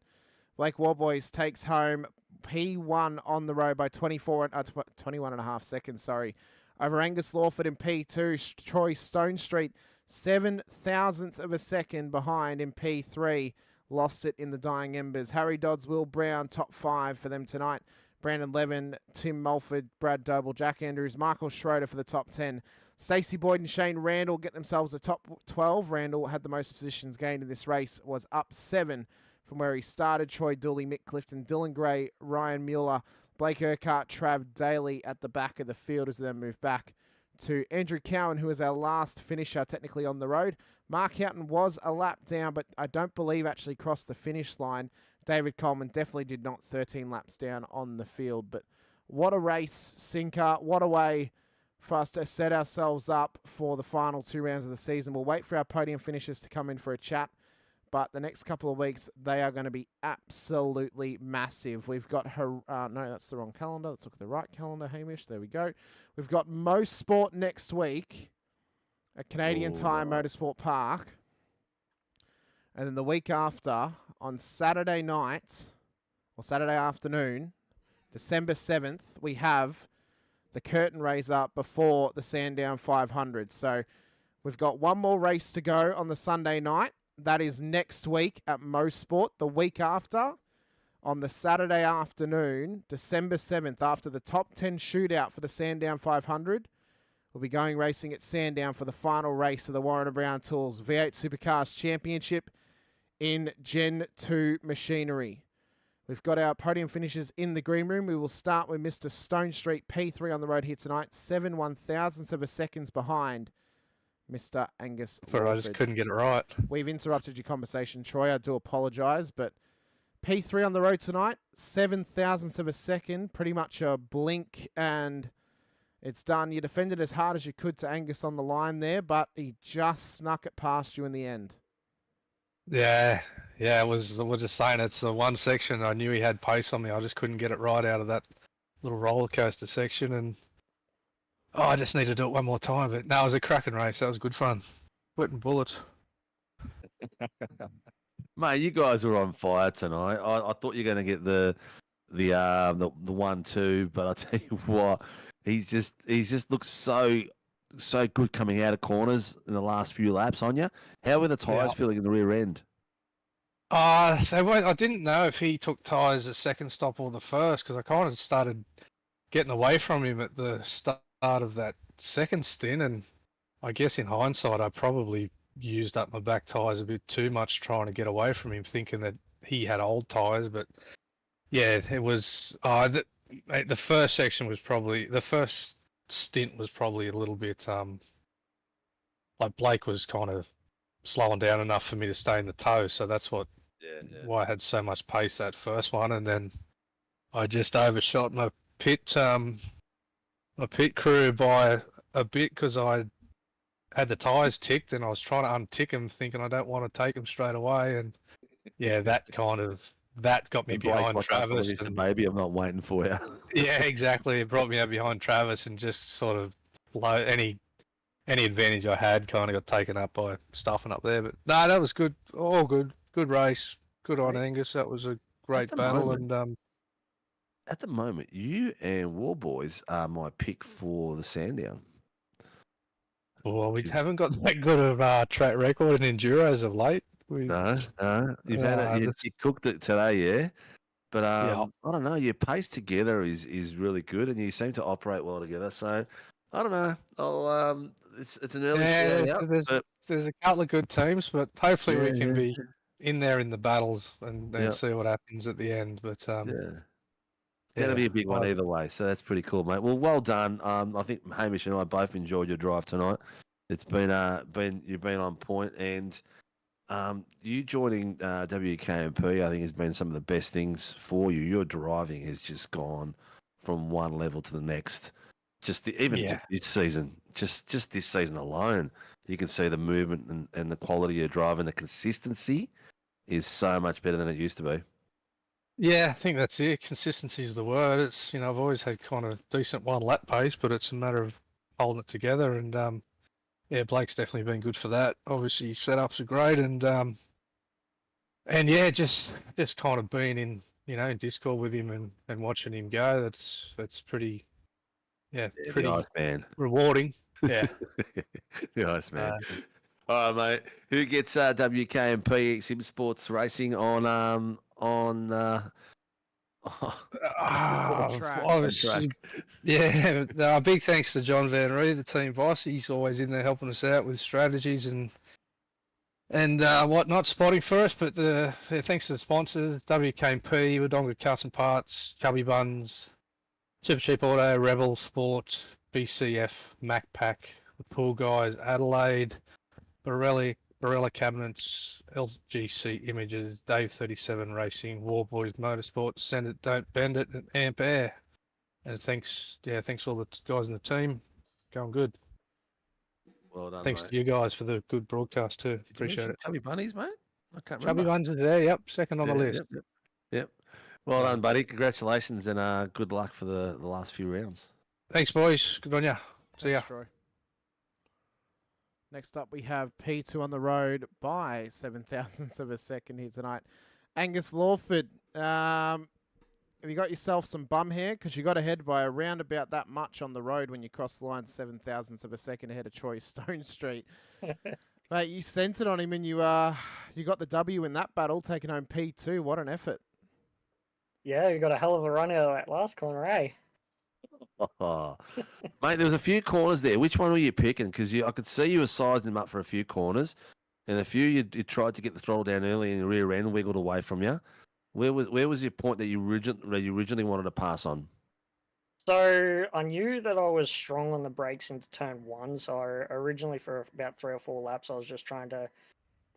Speaker 11: Blake Warboys takes home P1 on the road by 21 and a half seconds, over Angus Lawford in P2. Troy Stone Street, 7 thousandths of a second behind in P3. Lost it in the dying embers. Harry Dodds, Will Brown, top 5 for them tonight. Brandon Levin, Tim Mulford, Brad Doble, Jack Andrews, Michael Schroeder for the top 10. Stacey Boyd and Shane Randall get themselves a top 12. Randall had the most positions gained in this race, was up 7 from where he started. Troy Dooley, Mick Clifton, Dylan Gray, Ryan Mueller, Blake Urquhart, Trav Daly at the back of the field as they then move back to Andrew Cowan, who is our last finisher technically on the road. Mark Houghton was a lap down, but I don't believe actually crossed the finish line. David Coleman definitely did not, 13 laps down on the field. But what a race, Sinker. What a way for us to set ourselves up for the final 2 rounds of the season. We'll wait for our podium finishers to come in for a chat. But the next couple of weeks, they are going to be absolutely massive. We've got no, that's the wrong calendar. Let's look at the right calendar, Hamish. There we go. We've got Most Sport next week at Canadian Tire Motorsport Park. And then the week after, on Saturday night, or Saturday afternoon, December 7th, we have the curtain raise up before the Sandown 500. So we've got one more race to go on the Sunday night. That is next week at Most Sport. The week after, on the Saturday afternoon, December 7th, after the top 10 shootout for the Sandown 500, will be going racing at Sandown for the final race of the Warren & Brown Tools V8 Supercars Championship in Gen 2 machinery. We've got our podium finishers in the green room. We will start with Mr. Stone Street P3 on the road here tonight, 7/1000ths of a seconds behind Mr. Angus
Speaker 15: But I just
Speaker 11: Lawford.
Speaker 15: couldn't get it right.
Speaker 11: We've interrupted your conversation, Troy. I do apologise, but P3 on the road tonight, 7/1000ths of a second, pretty much a blink, and it's done. You defended as hard as you could to Angus on the line there, but he just snuck it past you in the end.
Speaker 15: Yeah, we're just saying it's the one section I knew he had pace on me. I just couldn't get it right out of that little roller coaster section, and I just need to do it one more time. But no, it was a cracking race. That was good fun. Wet and bullet.
Speaker 13: Mate, you guys were on fire tonight. I thought you were going to get the 1-2, but I tell you what, he's just looked so good coming out of corners in the last few laps on you. How were the tyres feeling in the rear end?
Speaker 15: They weren't. I didn't know if he took tyres the second stop or the first, because I kind of started getting away from him at the start of that second stint, and I guess in hindsight I probably used up my back tyres a bit too much trying to get away from him, thinking that he had old tyres. But yeah, it was the first section was probably the first stint was probably a little bit like Blake was kind of slowing down enough for me to stay in the tow, so that's why I had so much pace that first one, and then I just overshot my pit crew by a bit because I had the tyres ticked and I was trying to untick them, thinking I don't want to take them straight away, and yeah, that got me behind Travis.
Speaker 13: The baby, I'm not waiting for you.
Speaker 15: Yeah, exactly. It brought me up behind Travis, and just sort of any advantage I had kind of got taken up by stuffing up there. But no, that was good. All good. Good race. Good on Angus. That was a great battle. And
Speaker 13: at the moment, you and War Boys are my pick for the Sandown.
Speaker 15: Well, we haven't got that good of a track record in enduros of late.
Speaker 13: No, you've had it. You cooked it today, yeah. But I don't know. Your pace together is really good, and you seem to operate well together. So I don't know. It's an early shout out.
Speaker 15: There's a couple of good teams, but hopefully we can be in there in the battles and see what happens at the end. But
Speaker 13: it's going to be a big one either way. So that's pretty cool, mate. Well done. I think Hamish and I both enjoyed your drive tonight. It's been you've been on point, and you joining WKMP, I think, has been some of the best things for you. Your driving has just gone from one level to the next. Just this season, just this season alone, you can see the movement and the quality of driving. The consistency is so much better than it used to be.
Speaker 15: Yeah, I think that's it. Consistency is the word. It's I've always had kind of decent one lap pace, but it's a matter of holding it together. And Blake's definitely been good for that. Obviously, setups are great, and just kind of being in in Discord with him and watching him go. That's pretty. Yeah, pretty
Speaker 13: nice, man.
Speaker 15: Rewarding. Yeah.
Speaker 13: Nice, man. All right, mate. Who gets WKMP Sim Sports Racing on
Speaker 15: track? Yeah, big thanks to John Van Ree, the team boss. He's always in there helping us out with strategies and whatnot, spotting for us. But thanks to the sponsors, WKMP, Wodonga Custom Parts, Cubby Buns, Super Cheap Auto, Rebel Sport, BCF, MacPack, the Pool Guys, Adelaide, Borelli Cabinets, LGC Images, Dave 37 Racing, War Boys Motorsports, Send It, Don't Bend It, and Amp Air. And thanks all the guys in the team. Going good.
Speaker 13: Well done,
Speaker 15: thanks
Speaker 13: mate.
Speaker 15: to you guys for the good broadcast too. Appreciate it.
Speaker 13: Chubby Bunnies, mate? I can't remember.
Speaker 15: Chubby Buns are there, yep. Second on the list.
Speaker 13: Yep. Well done, buddy. Congratulations, and good luck for the last few rounds.
Speaker 15: Thanks, boys. Good on ya. See ya.
Speaker 11: Troy. Next up, we have P2 on the road by 7/1000ths of a second here tonight. Angus Lawford, have you got yourself some bum hair? Because you got ahead by around about that much on the road when you crossed the line 7/1000ths of a second ahead of Troy Stone Street. Mate, you sent it on him, and you got the W in that battle, taking home P2. What an effort.
Speaker 21: Yeah, you got a hell of a run out of that last corner, eh?
Speaker 13: Mate, there was a few corners there. Which one were you picking? Because I could see you were sizing them up for a few corners, and a few you tried to get the throttle down early, and the rear end wiggled away from you. Where was your point that you originally wanted to pass on?
Speaker 21: So I knew that I was strong on the brakes into turn one. So originally for about 3 or 4 laps, I was just trying to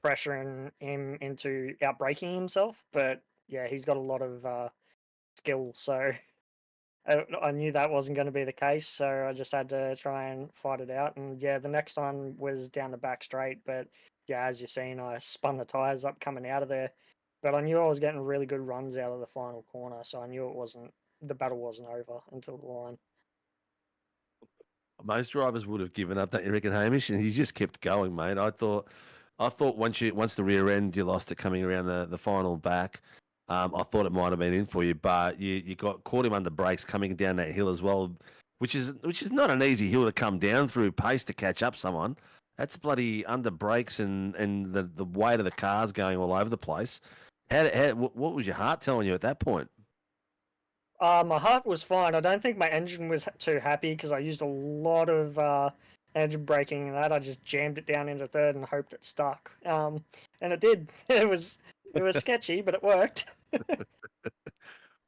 Speaker 21: pressure him into outbraking himself. But yeah, he's got a lot of skill, so I knew that wasn't going to be the case. So I just had to try and fight it out. And yeah, the next one was down the back straight. But yeah, as you've seen, I spun the tires up coming out of there. But I knew I was getting really good runs out of the final corner, so I knew the battle wasn't over until the line.
Speaker 13: Most drivers would have given up, don't you reckon, Hamish? And you just kept going, mate. I thought once the rear end you lost it coming around the final back, I thought it might have been in for you, but you caught him under brakes coming down that hill as well, which is not an easy hill to come down through pace to catch up someone. That's bloody under brakes and the weight of the cars going all over the place. What was your heart telling you at that point?
Speaker 21: My heart was fine. I don't think my engine was too happy because I used a lot of engine braking and that. I just jammed it down into third and hoped it stuck. And it did. It was sketchy, but it worked.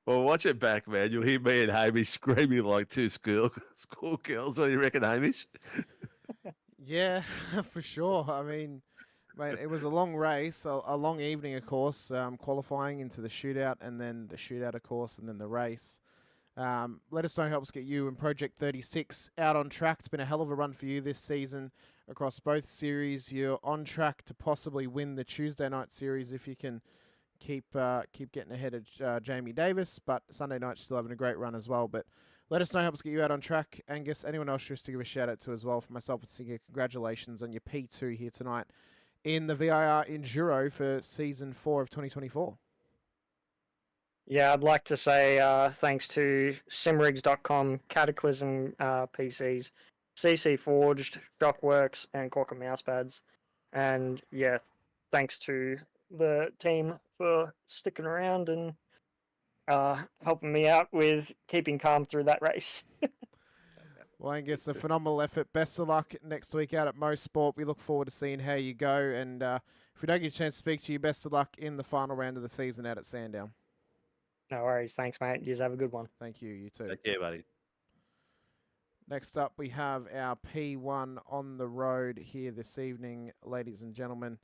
Speaker 13: Well, watch it back, man. You'll hear me and Hamish screaming like two school girls. What do you reckon, Hamish?
Speaker 11: Yeah, for sure. I mean, mate, it was a long race, a long evening, of course, qualifying into the shootout, and then the shootout, of course, and then the race. Let us know, help us get you and Project 36 out on track. It's been a hell of a run for you this season across both series. You're on track to possibly win the Tuesday night series if you can keep getting ahead of Jamie Davis, but Sunday night's still having a great run as well. But let us know, help us get you out on track, and guess anyone else just to give a shout out to as well. For myself and Sinker, congratulations on your P2 here tonight in the VIR Enduro for Season 4 of 2024.
Speaker 21: Yeah, I'd like to say thanks to simrigs.com, Cataclysm PCs, CC Forged, Shockworks, and Corker Mousepads. And yeah, thanks to the team for sticking around and helping me out with keeping calm through that race.
Speaker 11: Well, I guess a phenomenal effort. Best of luck next week out at Mo Sport. We look forward to seeing how you go. And if we don't get a chance to speak to you, best of luck in the final round of the season out at Sandown.
Speaker 21: No worries. Thanks, mate. You have a good one.
Speaker 11: Thank you. You too.
Speaker 13: Take care, buddy.
Speaker 11: Next up, we have our P1 on the road here this evening, ladies and gentlemen.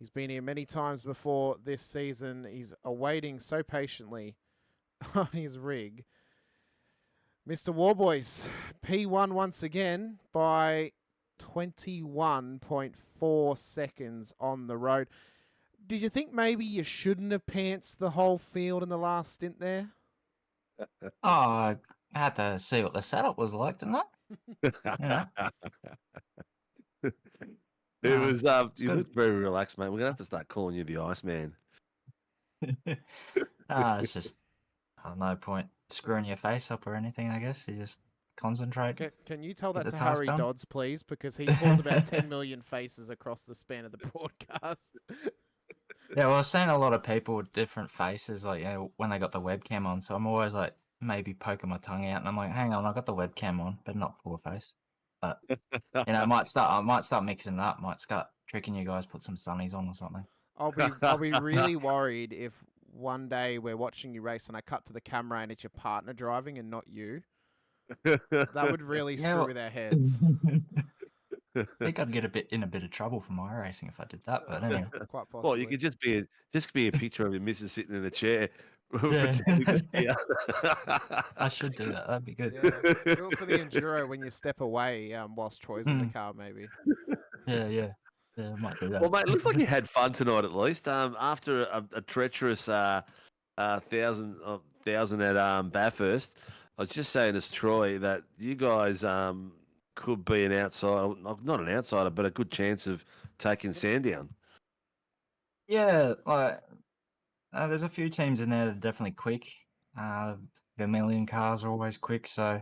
Speaker 11: He's been here many times before this season. He's awaiting so patiently on his rig. Mr. Warboys, P1 once again by 21.4 seconds on the road. Did you think maybe you shouldn't have pantsed the whole field in the last stint there?
Speaker 5: I had to see what the setup was like, didn't I? Yeah.
Speaker 13: It was you look very relaxed, mate. We're gonna have to start calling you the Iceman.
Speaker 5: It's just no point screwing your face up or anything, I guess. You just concentrate.
Speaker 11: Can you tell
Speaker 5: get
Speaker 11: that
Speaker 5: the
Speaker 11: to
Speaker 5: task
Speaker 11: Harry
Speaker 5: done.
Speaker 11: Dodds, please? Because he pulls about 10 million faces across the span of the broadcast.
Speaker 5: Yeah, well, I've seen a lot of people with different faces, like, you know, when they got the webcam on. So I'm always like, maybe poking my tongue out, and I'm like, hang on, I got the webcam on, but not full face. But you know, I might start mixing it up. Might start tricking you guys, put some sunnies on or something.
Speaker 11: I'll be really worried if one day we're watching you race and I cut to the camera and it's your partner driving and not you. That would really screw with our heads.
Speaker 5: I think I'd get in a bit of trouble from IRacing if I did that, but anyway.
Speaker 11: Quite possibly.
Speaker 13: Well, you could just be a picture of your missus sitting in a chair.
Speaker 5: Yeah.
Speaker 13: pretending to see her.
Speaker 5: I should do that. That'd be good.
Speaker 11: Yeah, do it for the Enduro when you step away whilst Troy's in the car, maybe.
Speaker 5: Yeah, I might do that.
Speaker 13: Well, mate, it looks like you had fun tonight at least. After a treacherous thousand at Bathurst, I was just saying to Troy that you guys could be an outsider, not an outsider, but a good chance of taking Sandown.
Speaker 5: Yeah, like there's a few teams in there that are definitely quick. Vermilion cars are always quick, so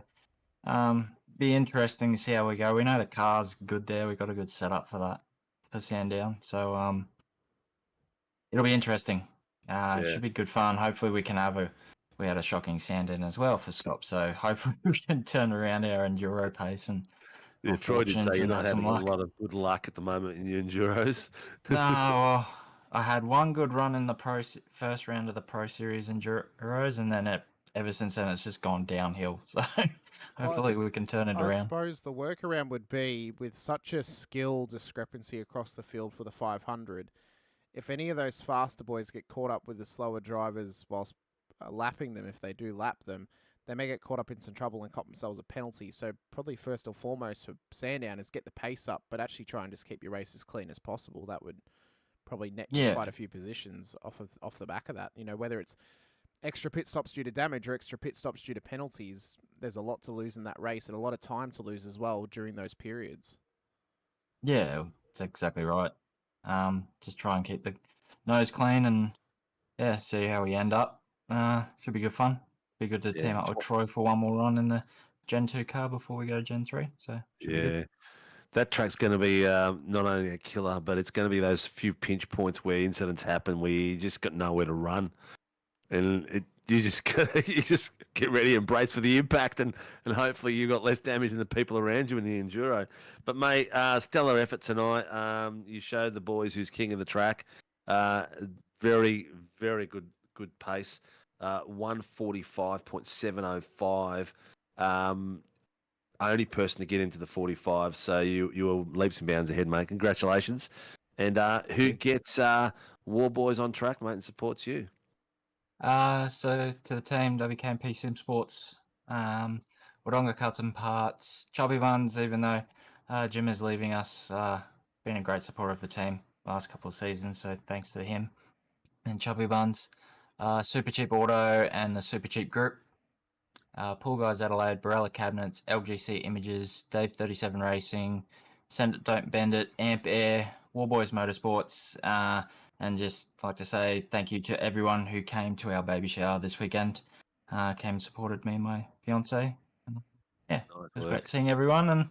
Speaker 5: be interesting to see how we go. We know the car's good there. We got a good setup for that for Sandown, so it'll be interesting. It should be good fun. Hopefully, we can have a we had a shocking Sandown as well for Scott. So hopefully we can turn around our enduro pace and
Speaker 13: Yeah,
Speaker 5: our
Speaker 13: Troy did
Speaker 5: fortunes
Speaker 13: say you're
Speaker 5: and
Speaker 13: not
Speaker 5: have some
Speaker 13: having a
Speaker 5: luck.
Speaker 13: lot of good luck at the moment in your enduros.
Speaker 5: No, well, I had one good run in the first round of the Pro Series enduros, and then ever since then it's just gone downhill. So hopefully we can turn it
Speaker 11: I
Speaker 5: around.
Speaker 11: suppose the workaround would be, with such a skill discrepancy across the field for the 500, if any of those faster boys get caught up with the slower drivers whilst lapping them, if they do lap them, they may get caught up in some trouble and cop themselves a penalty. So probably first or foremost for Sandown is get the pace up, but actually try and just keep your race as clean as possible. That would probably net you quite a few positions off the back of that. You know, whether it's extra pit stops due to damage or extra pit stops due to penalties, there's a lot to lose in that race and a lot of time to lose as well during those periods.
Speaker 5: Yeah, that's exactly right. Just try and keep the nose clean and yeah, see how we end up. Should be good fun. Be good to team up with Troy for one more run in the Gen 2 car before we go to Gen 3. So should be good.
Speaker 13: That track's going to be not only a killer, but it's going to be those few pinch points where incidents happen where you just got nowhere to run, and you just get ready and brace for the impact, and hopefully you got less damage than the people around you in the enduro. But mate, stellar effort tonight. You showed the boys who's king of the track. Very good pace. 1:45.705. Only person to get into the 45, so you were leaps and bounds ahead, mate. Congratulations. And who gets War Boys on track, mate, and supports you?
Speaker 5: So to the team, WKMP Sim Sports, Wodonga Cuts and Parts, Chubby Buns, even though Jim is leaving us, been a great supporter of the team last couple of seasons, so thanks to him. And Chubby Buns, Super Cheap Auto and the Super Cheap Group, Pool Guys Adelaide, Barella Cabinets, LGC Images, Dave 37 Racing, Send It Don't Bend It, Amp Air, War Boys Motorsports, and just like to say thank you to everyone who came to our baby shower this weekend, came and supported me and my fiance. Yeah, it was great seeing everyone, and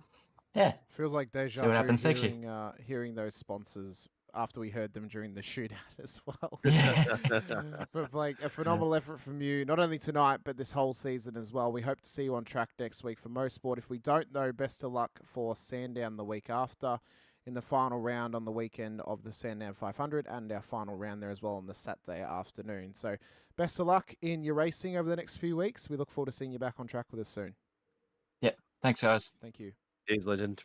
Speaker 5: yeah,
Speaker 11: feels like deja
Speaker 5: see what
Speaker 11: vu
Speaker 5: happens next year.
Speaker 11: hearing those sponsors after we heard them during the shootout as well.
Speaker 5: Yeah.
Speaker 11: But like a phenomenal effort from you, not only tonight, but this whole season as well. We hope to see you on track next week for Mosport. If we don't, though, best of luck for Sandown the week after in the final round on the weekend of the Sandown 500 and our final round there as well on the Saturday afternoon. So best of luck in your racing over the next few weeks. We look forward to seeing you back on track with us soon.
Speaker 5: Yeah, thanks guys.
Speaker 11: Thank you.
Speaker 13: Cheers, legend.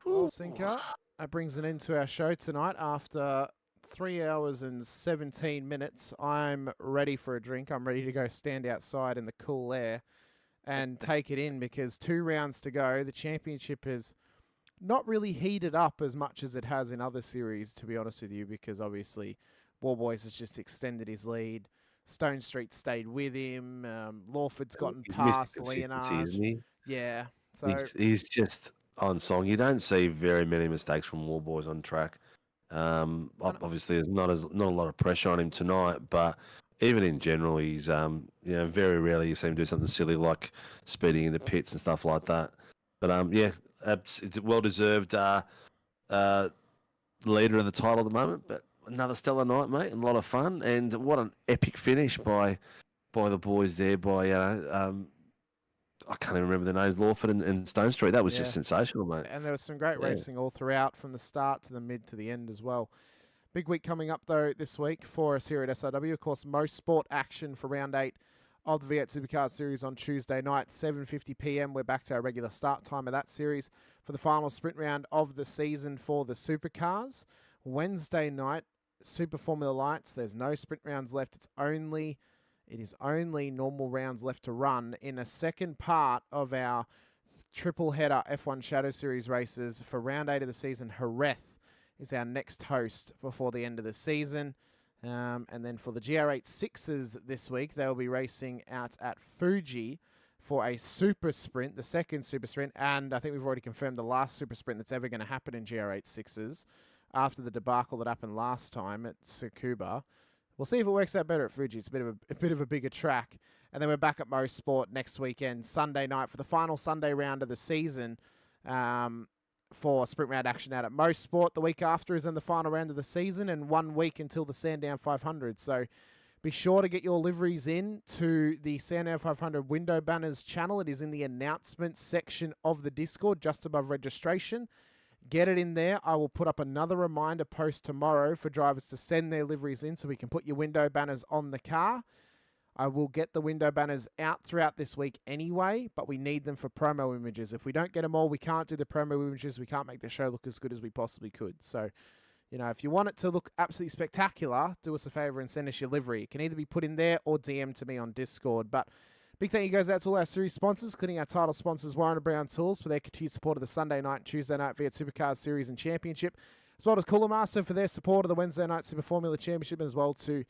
Speaker 11: Well, Sinker, that brings an end to our show tonight. After 3 hours and 17 minutes, I'm ready for a drink. I'm ready to go stand outside in the cool air and take it in because 2 rounds to go. The championship is not really heated up as much as it has in other series, to be honest with you, because obviously War Boys has just extended his lead. Stone Street stayed with him. Lawford's gotten past Leonard. Yeah. So
Speaker 13: he's just on song. You don't see very many mistakes from War Boys on track. Obviously, there's not a lot of pressure on him tonight, but even in general, he's very rarely you see him do something silly like speeding into pits and stuff like that. But it's a well deserved leader of the title at the moment. But another stellar night, mate, and a lot of fun. And what an epic finish by the boys there. I can't even remember the names, Lawford and Stone Street. That was just sensational, mate.
Speaker 11: And there was some great racing all throughout, from the start to the mid to the end as well. Big week coming up, though, this week for us here at SRW. Of course, most sport action for round 8 of the V8 Supercars series on Tuesday night, 7:50 p.m. We're back to our regular start time of that series for the final sprint round of the season for the Supercars. Wednesday night, Super Formula Lights. There's no sprint rounds left. It is only normal rounds left to run in a second part of our triple header F1 Shadow Series races for round 8 of the season. Jerez is our next host before the end of the season. And then for the GR8 6s this week, they'll be racing out at Fuji for a super sprint, the second super sprint. And I think we've already confirmed the last super sprint that's ever going to happen in GR8 6s after the debacle that happened last time at Tsukuba. We'll see if it works out better at Fuji. It's a bit of a bigger track. And then we're back at Mosport next weekend, Sunday night, for the final Sunday round of the season for sprint round action out at Mosport. The week after is in the final round of the season, and 1 week until the Sandown 500. So Be sure to get your liveries in to the CNR 500 window banners channel. It is in the announcements section of the Discord, just above registration. Get it in there. I will put up another reminder post tomorrow for drivers to send their liveries in so we can put your window banners on the car. I will get the window banners out throughout this week anyway, but we need them for promo images. If we don't get them all, we can't do the promo images. We can't make the show look as good as we possibly could. So, you know, if you want it to look absolutely spectacular, do us a favor and send us your livery. It can either be put in there or DM to me on Discord. But big thank you goes out to all our series sponsors, including our title sponsors, Warren & Brown Tools, for their continued support of the Sunday night and Tuesday night V8 Supercars Series and Championship, as well as Cooler Master for their support of the Wednesday night Super Formula Championship, and as well to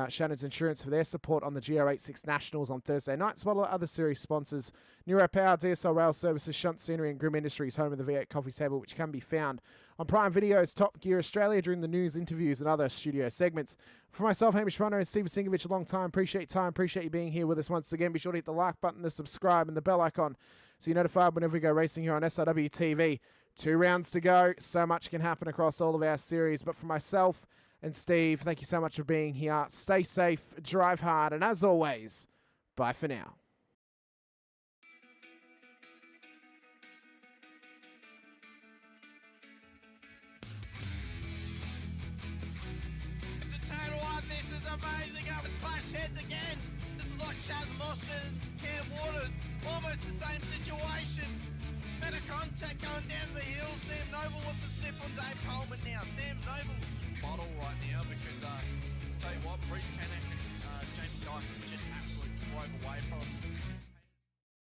Speaker 11: Shannon's Insurance for their support on the GR86 Nationals on Thursday night, as well as other series sponsors, NeuroPower, DSL Rail Services, Shunt Scenery and Grim Industries, home of the V8 Coffee Table, which can be found on Prime Video's Top Gear Australia during the news, interviews and other studio segments. For myself, Hamish Munro Stephen Sinkovic, a long time. Appreciate your time. Appreciate you being here with us once again. Be sure to hit the like button, the subscribe and the bell icon so you're notified whenever we go racing here on SRW TV. 2 rounds to go. So much can happen across all of our series. But for myself and Steve, thank you so much for being here. Stay safe, drive hard, and as always, bye for now.
Speaker 1: This is amazing. I was clash heads again. This is like Chaz Mostert and Cam Waters. Almost the same situation. Better contact going down to the hill. Sam Noble wants to snip on Dave Coleman now. Sam Noble bottle right now because, tell you what, Bruce Tanak and Jamie Dyke just absolutely drove away from us.